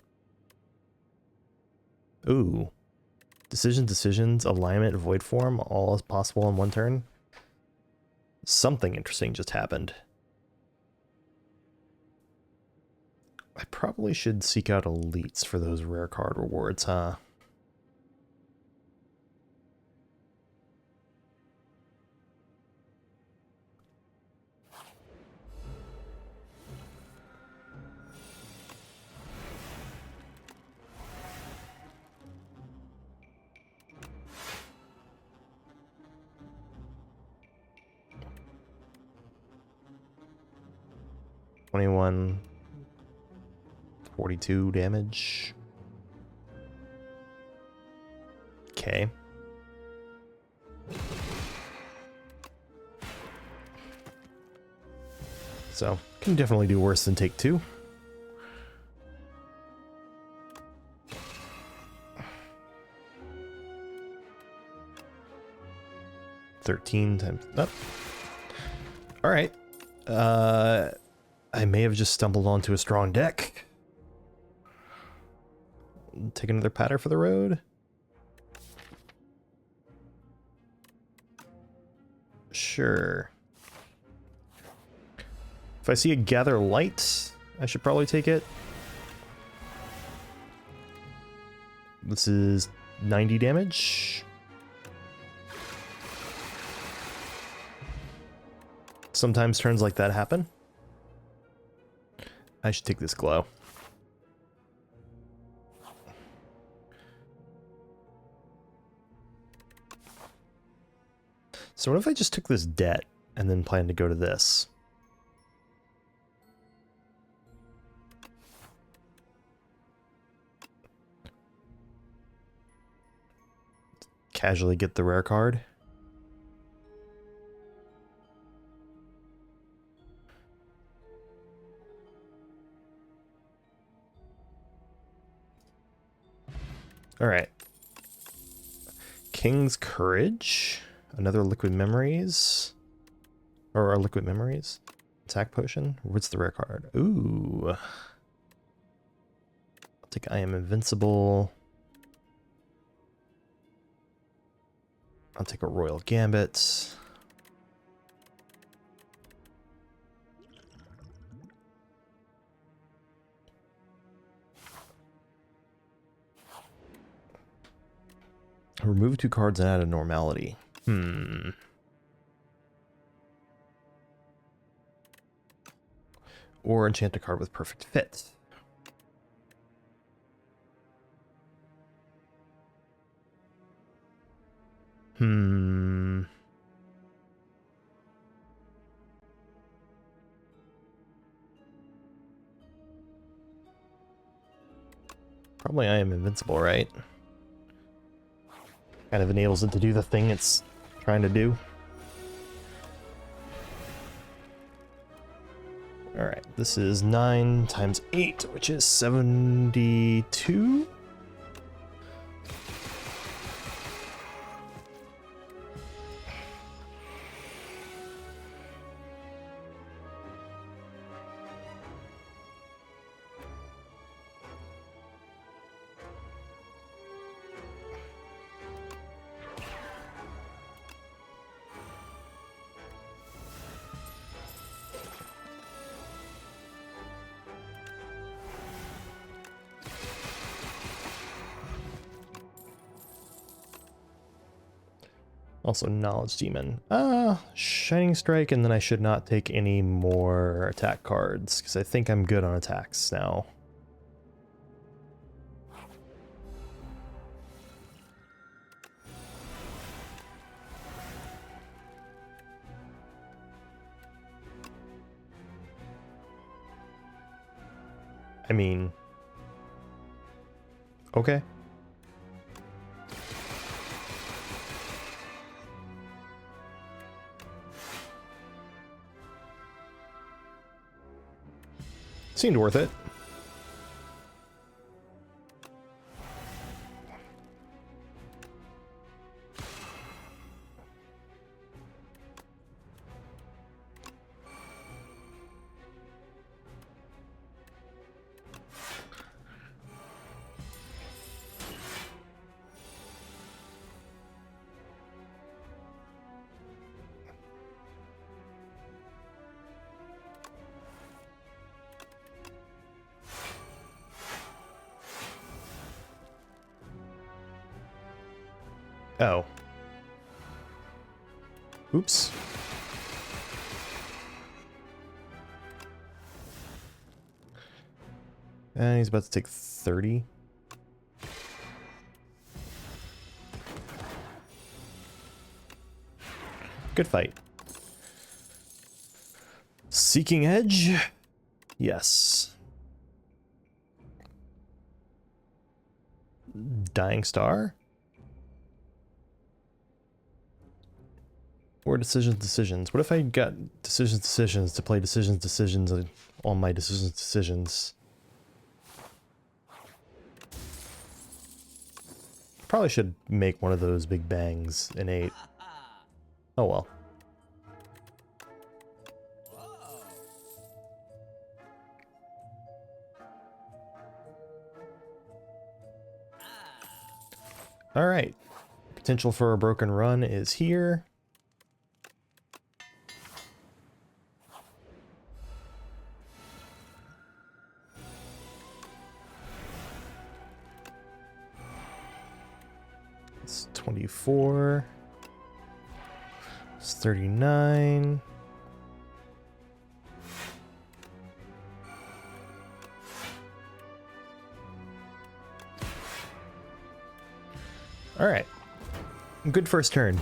Speaker 1: ooh. Decisions, alignment, Void Form, all is possible in one turn. Something interesting just happened. I probably should seek out elites for those rare card rewards, huh? $21, 42 damage. Okay. So, can definitely do worse than take 2. $13 times up. Alright. I may have just stumbled onto a strong deck. Take another patter for the road. Sure. If I see a gather light, I should probably take it. This is 90 damage. Sometimes turns like that happen. I should take this glow. So what if I just took this debt and then planned to go to this? Casually get the rare card. All right. King's Courage. Another Liquid Memories. Or our Liquid Memories. Attack Potion. What's the rare card? Ooh. I'll take I Am Invincible. I'll take a Royal Gambit. Remove 2 cards and add a normality. Or enchant a card with perfect fit. Probably I Am Invincible, right? Kind of enables it to do the thing it's trying to do. Alright, this is 9 times 8, which is 72? Also, Knowledge Demon. Shining Strike, and then I should not take any more attack cards, because I think I'm good on attacks now. I mean... okay. Seemed worth it. Oh. Oops. And he's about to take 30. Good fight. Seeking Edge? Yes. Dying Star? Or decisions. What if I got decisions to play decisions on my decisions? Probably should make one of those big bangs in 8. Oh well. Alright. Potential for a broken run is here. It's 24. It's 39. All right. Good first turn.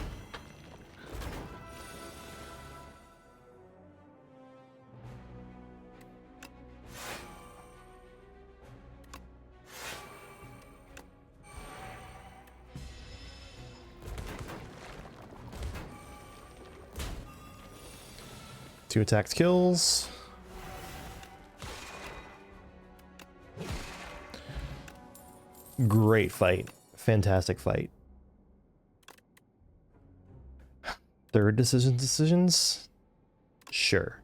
Speaker 1: Two attacks kills. Great fight. Fantastic fight. Third decisions? Sure.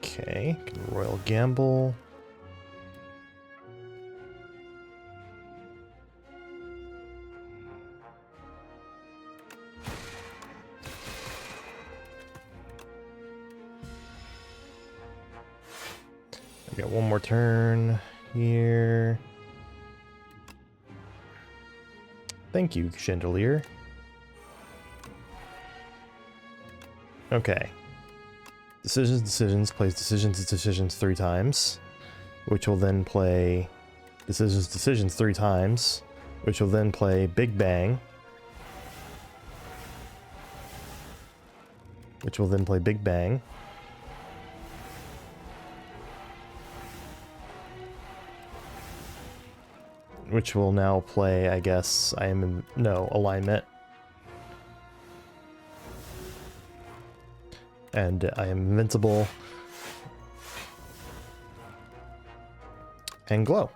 Speaker 1: Okay, Royal Gamble. I got one more turn here. Thank you, Chandelier. Okay. Decisions plays decisions 3 times, which will then play decisions 3 times, which will then play Big Bang, which will then play Big Bang, which will now play, I guess, alignment. And I am invincible. And glow.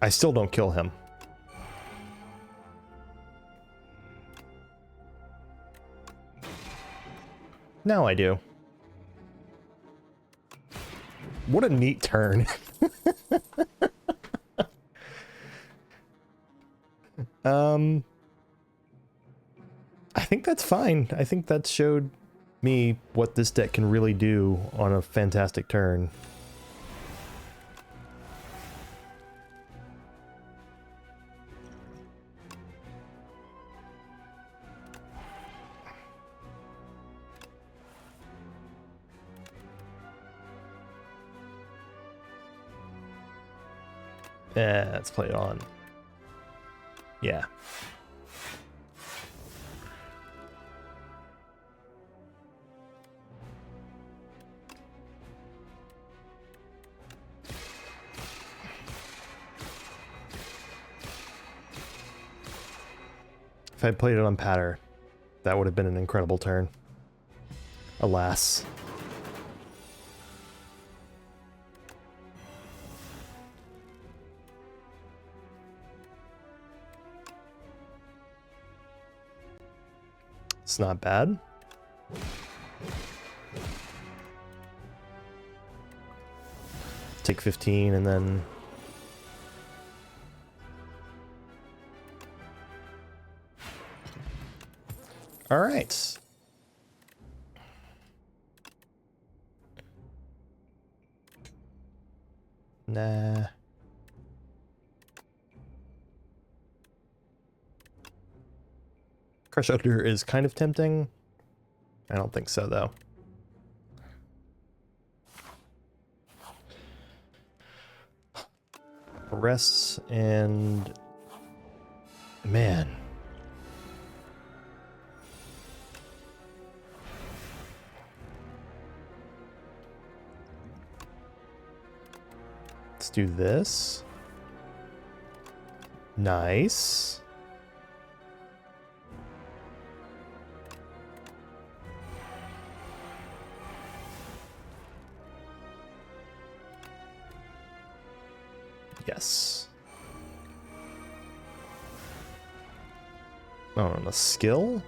Speaker 1: I still don't kill him. Now I do. What a neat turn. I think that's fine. I think that showed me what this deck can really do on a fantastic turn. Yeah, let's play it on. Yeah. If I played it on patter, that would have been an incredible turn. Alas. It's not bad. Take 15 and then... All right. Nah. Crush Odor is kind of tempting. I don't think so, though. Arrests and... Man. Let's do this. Nice. Yes. Oh, and a skill?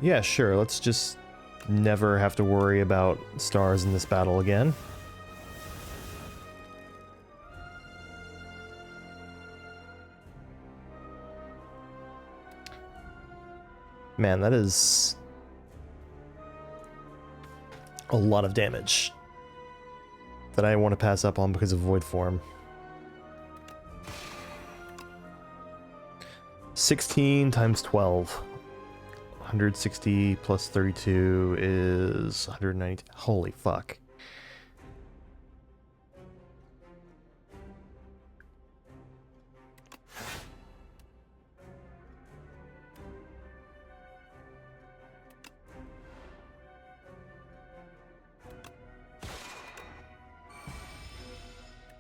Speaker 1: Yeah, sure. Let's just never have to worry about stars in this battle again. Man, that is a lot of damage that I want to pass up on because of Void Form. 16 times 12. 160 plus 32 is 190. Holy fuck.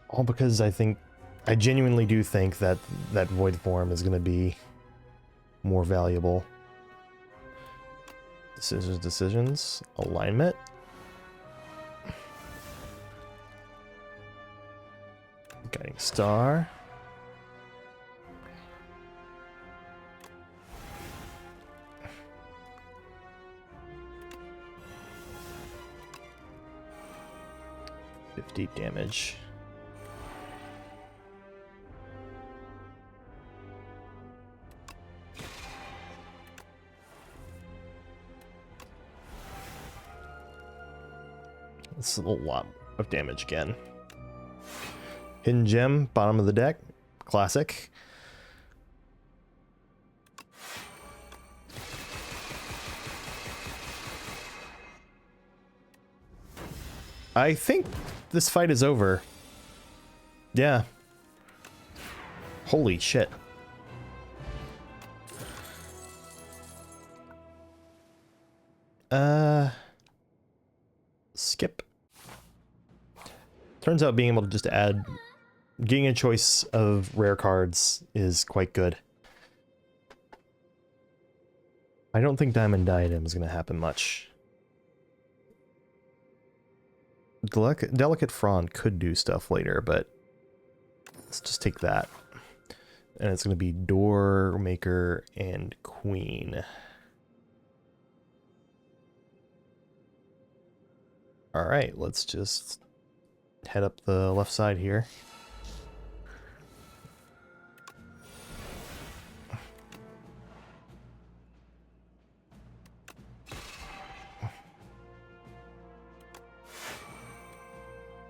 Speaker 1: All because I genuinely do think that that Void Form is going to be more valuable. Decisions, alignment. Guiding Star. $50 damage. It's a lot of damage again. Hidden Gem, bottom of the deck. Classic. I think this fight is over. Yeah. Holy shit. Skip. Turns out being able to just getting a choice of rare cards is quite good. I don't think Diamond Diadem is going to happen much. Delicate Frond could do stuff later, but let's just take that. And it's going to be Door Maker and Queen. Alright, let's just head up the left side here.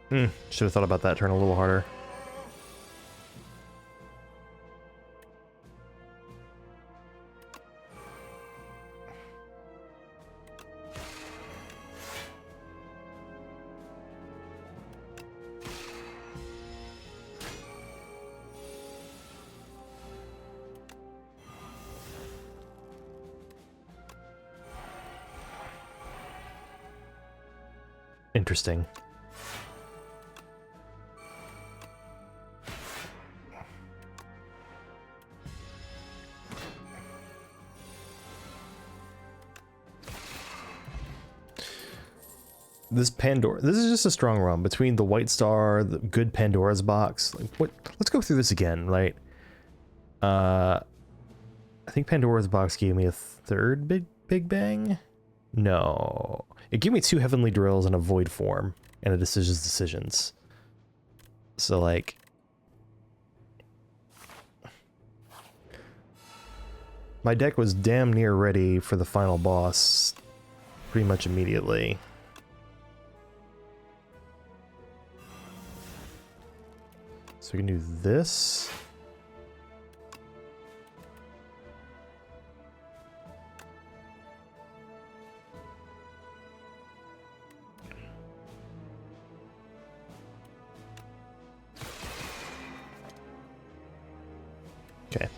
Speaker 1: Should have thought about that turn a little harder. Interesting. This is just a strong run between the White Star, the good Pandora's Box. Like, what? Let's go through this again, right? I think Pandora's Box gave me a third Big Bang. No, it gave me 2 Heavenly Drills and a Void Form and a Decisions. So like, my deck was damn near ready for the final boss pretty much immediately. So we can do this. Okay.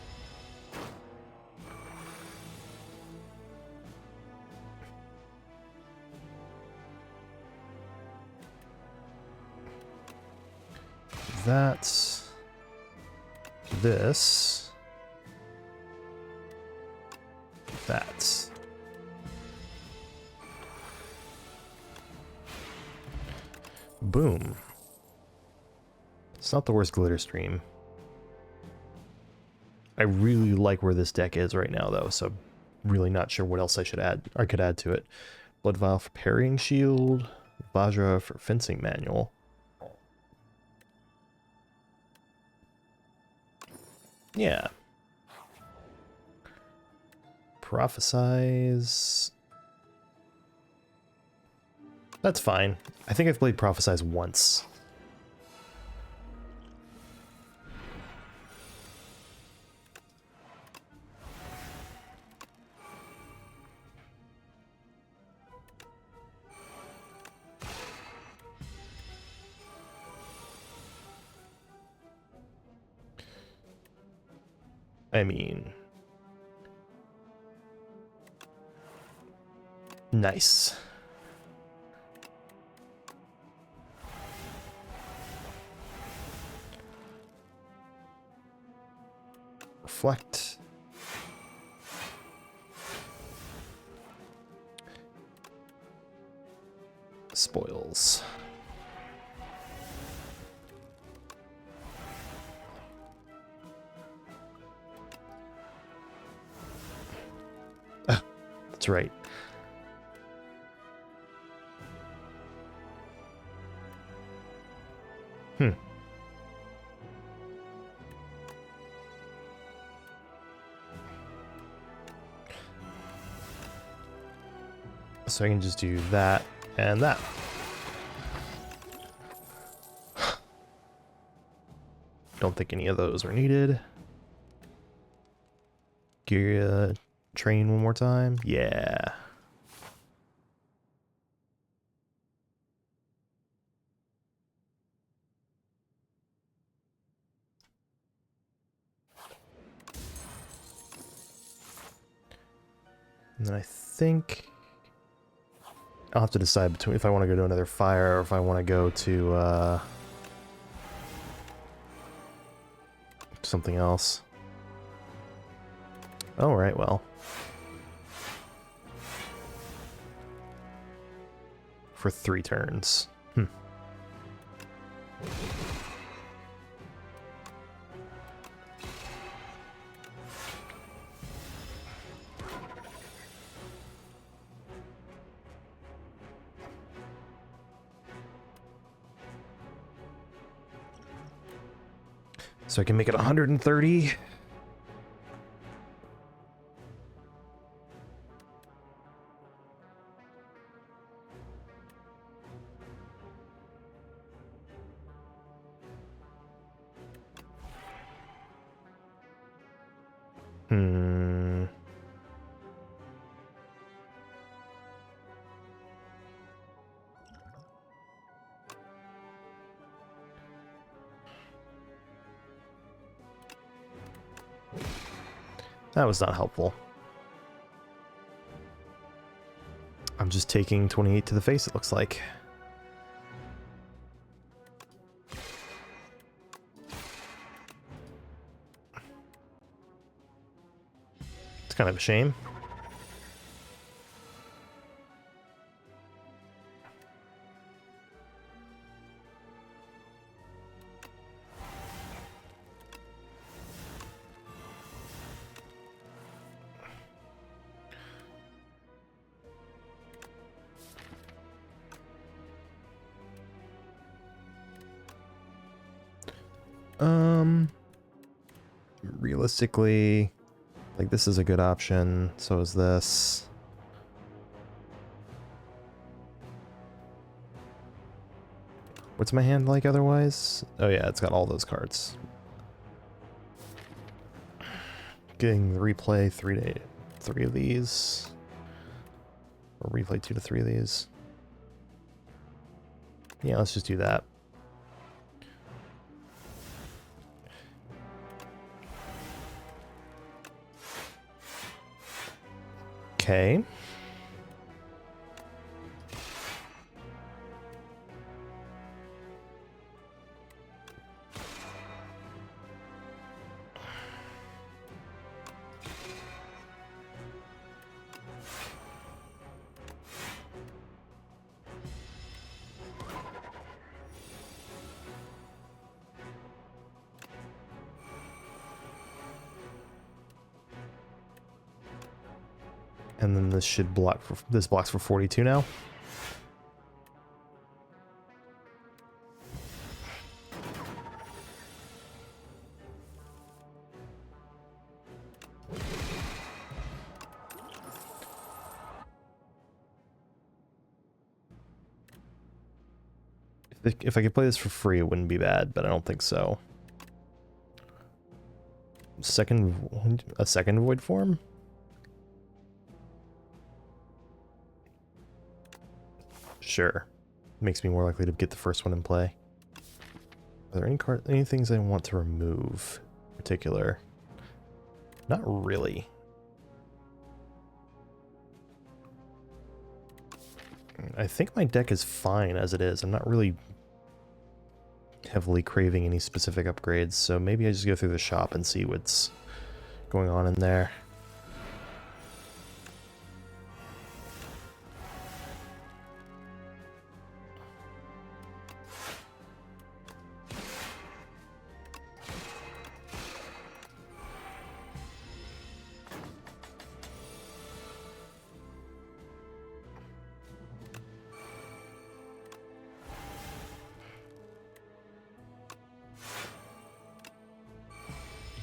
Speaker 1: That's this. That's boom. It's not the worst glitter stream. I really like where this deck is right now, though, so really not sure what else I should add. I could add to it. Blood Vial for Parrying Shield, Vajra for Fencing Manual. Yeah. Prophesize. That's fine. I think I've played Prophesize once. I mean... Nice. Reflect. Spoils. Ah, that's right. So I can just do that and that. Don't think any of those are needed. Gear train one more time. Yeah. And then I think I'll have to decide between if I want to go to another fire or if I want to go to something else. All right, well. For 3 turns. So I can make it 130. That was not helpful. I'm just taking 28 to the face, it looks like. It's kind of a shame. Realistically, like, this is a good option. So is this. What's my hand like otherwise? Oh yeah, it's got all those cards. Getting the replay 3 of these. Or replay 2 to 3 of these. Yeah, let's just do that. Okay. And then this should block for, this blocks for 42 now. If I could play this for free, it wouldn't be bad, but I don't think so. A second void form? Sure. Makes me more likely to get the first one in play. Are there any things I want to remove in particular? Not really. I think my deck is fine as it is. I'm not really heavily craving any specific upgrades, so maybe I just go through the shop and see what's going on in there.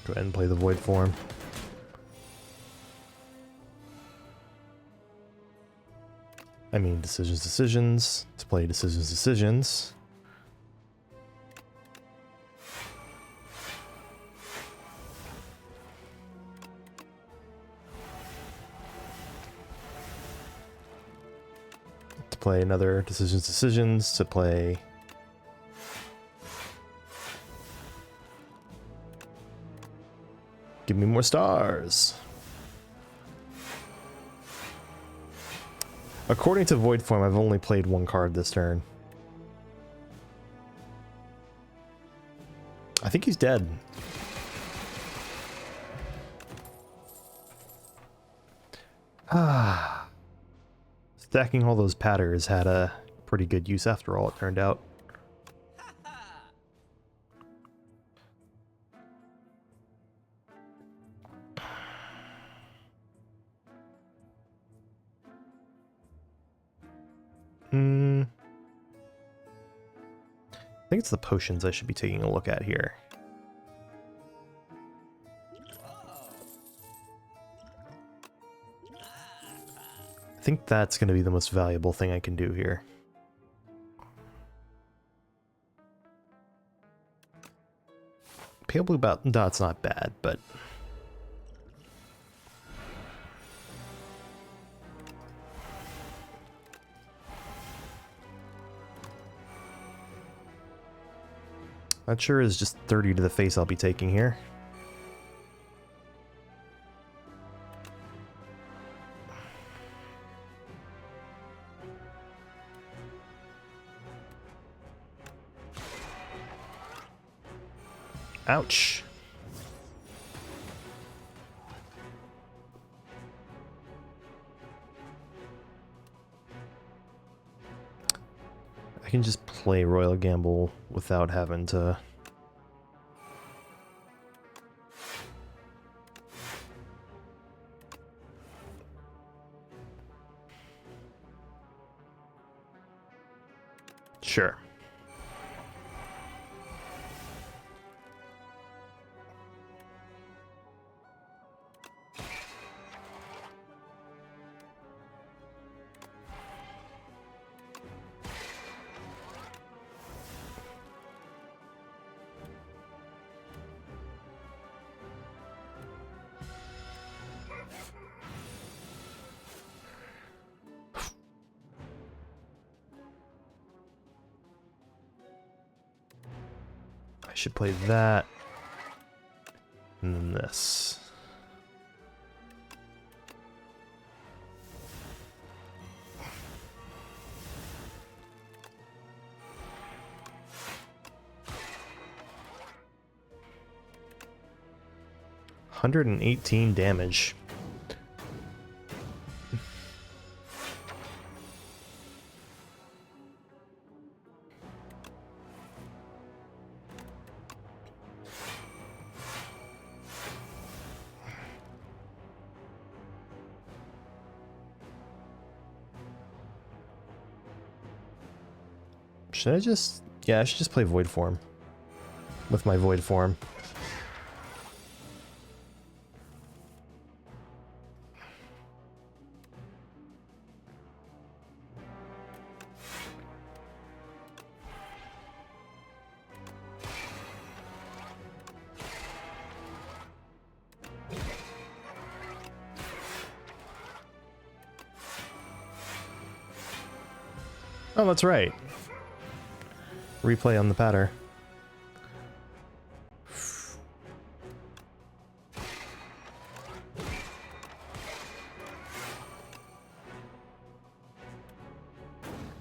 Speaker 1: Go ahead and play the void form. I mean, decisions. To play decisions. To play another decisions. To play give me more stars. According to void form, I've only played one card this turn. I think he's dead. Ah. Stacking all those patters had a pretty good use after all, it turned out. I think it's the potions I should be taking a look at here. I think that's going to be the most valuable thing I can do here. Pale blue dot's not bad, but... that sure is just 30 to the face I'll be taking here. Ouch. I can just play Royal Gamble without having to... Sure. I should play that. And then this. 118 damage. Should I just... Yeah, I should just play Void Form. With my Void Form. Oh, that's right. Replay on the patter.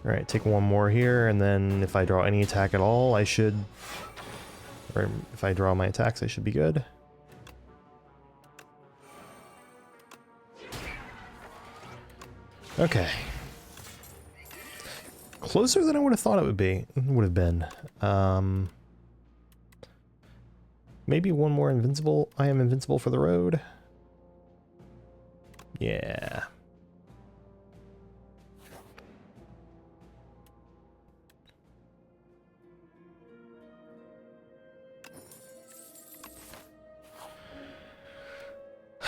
Speaker 1: Alright, take one more here, and then if I draw any attack at all, I should... Or if I draw my attacks, I should be good. Okay. Closer than I would have thought it would have been. Maybe one more invincible. I am invincible for the road. Yeah.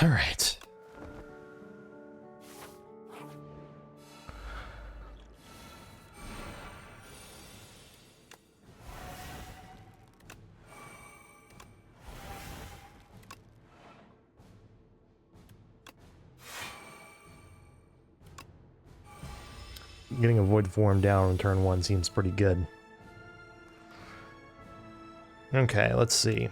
Speaker 1: All right. Getting a Void Form down on turn 1 seems pretty good. Okay, let's see.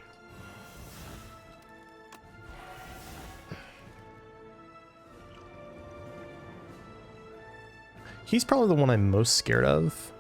Speaker 1: He's probably the one I'm most scared of.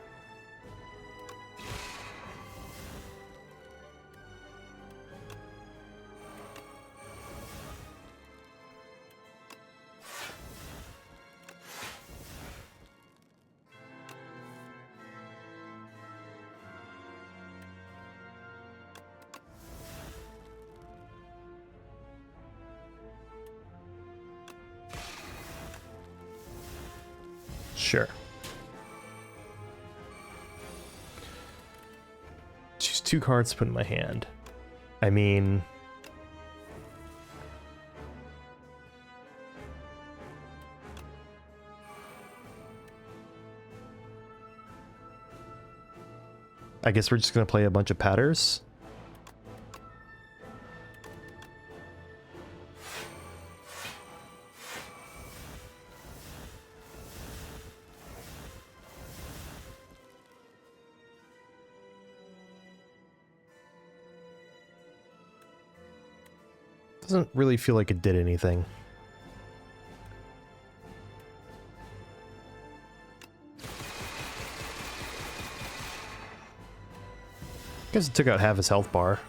Speaker 1: Sure. Choose 2 cards to put in my hand. I mean... I guess we're just gonna play a bunch of patters. Doesn't really feel like it did anything. Guess it took out half his health bar.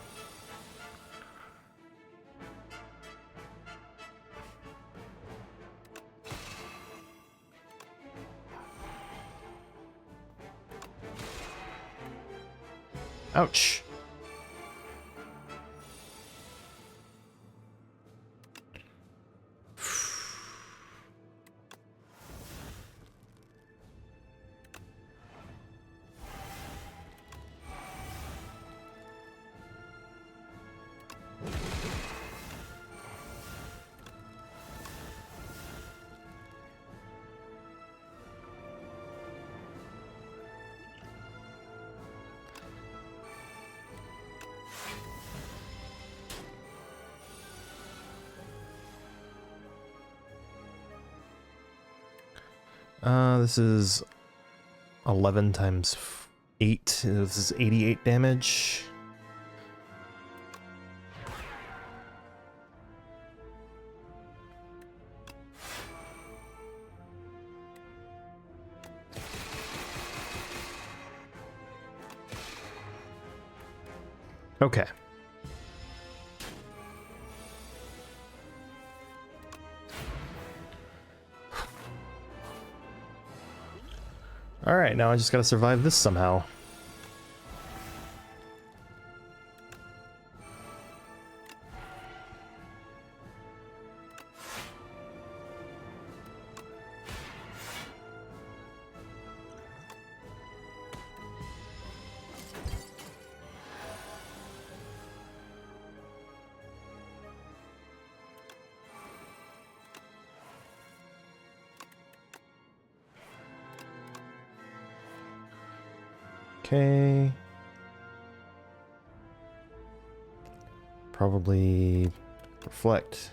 Speaker 1: Ouch. This is 11 times 8. This is 88 damage. Okay. Alright, now I just gotta survive this somehow. Okay. Probably reflect.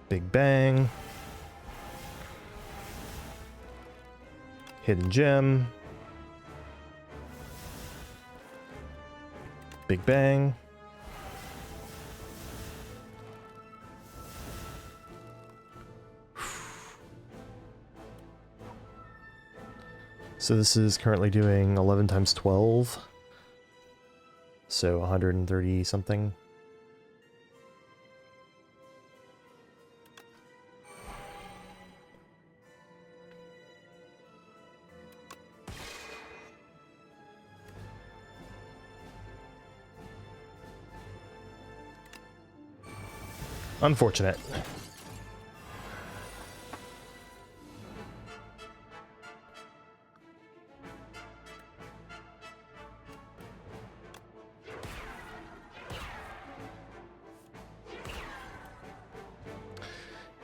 Speaker 1: Big Bang. Hidden Gem. Big Bang. So this is currently doing 11 times 12. So 130 something. Unfortunate.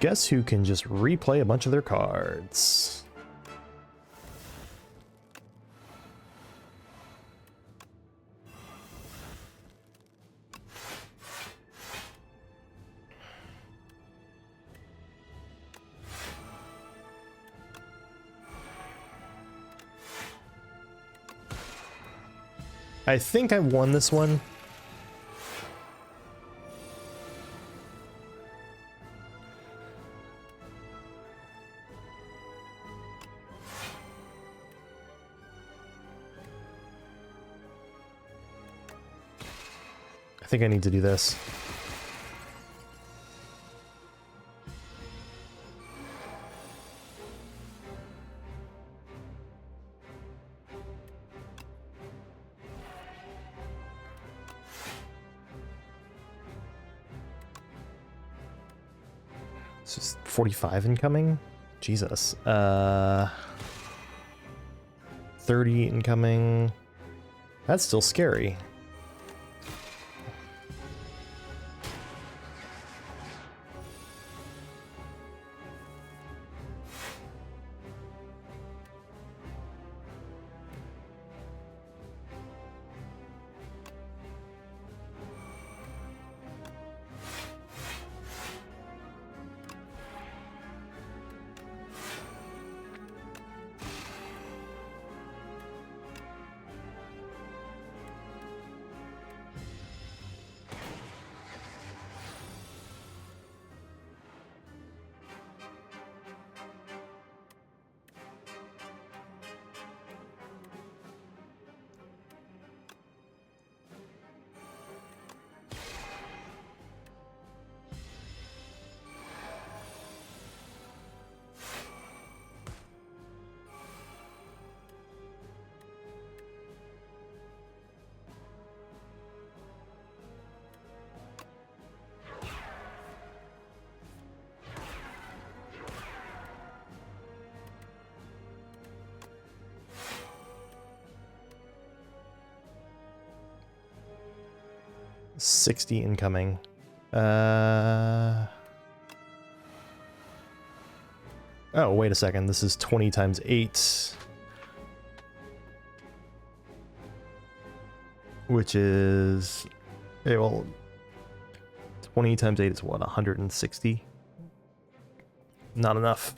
Speaker 1: Guess who can just replay a bunch of their cards? I think I won this one. I think I need to do this. It's just 45 incoming? Jesus. 30 incoming. That's still scary. $60 incoming. Oh, wait a second. This is 20 times 8. Which is... well, 20 times 8 is what, 160? Not enough.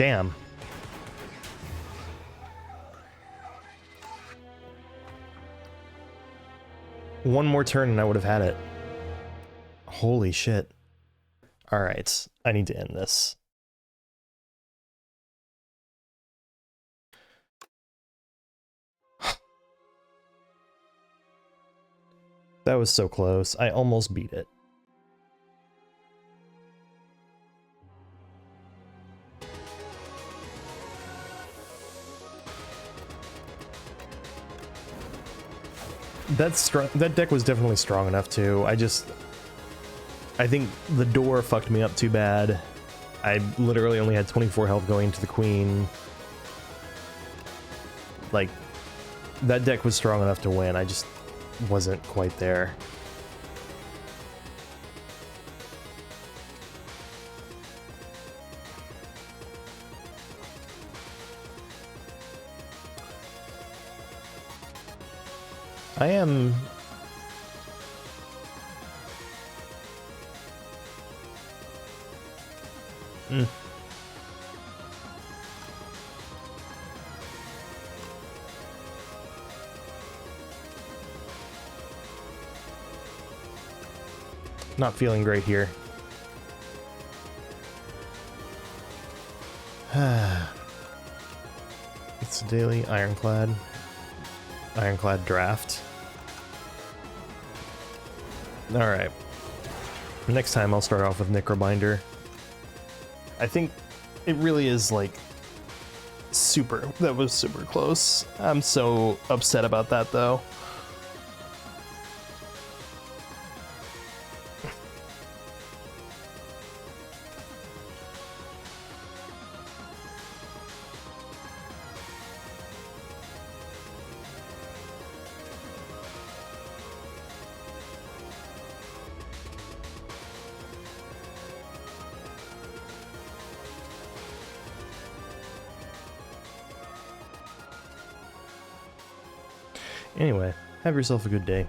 Speaker 1: Damn. One more turn and I would have had it. Holy shit. Alright, I need to end this. That was so close. I almost beat it. That deck was definitely strong enough too. I think the door fucked me up too bad. I literally only had 24 health going into the queen. Like, that deck was strong enough to win. I just wasn't quite there. I am... Not feeling great here. It's a daily Ironclad draft. Alright. Next time I'll start off with Necrobinder. I think it really is like that was super close. I'm so upset about that though. Anyway, have yourself a good day.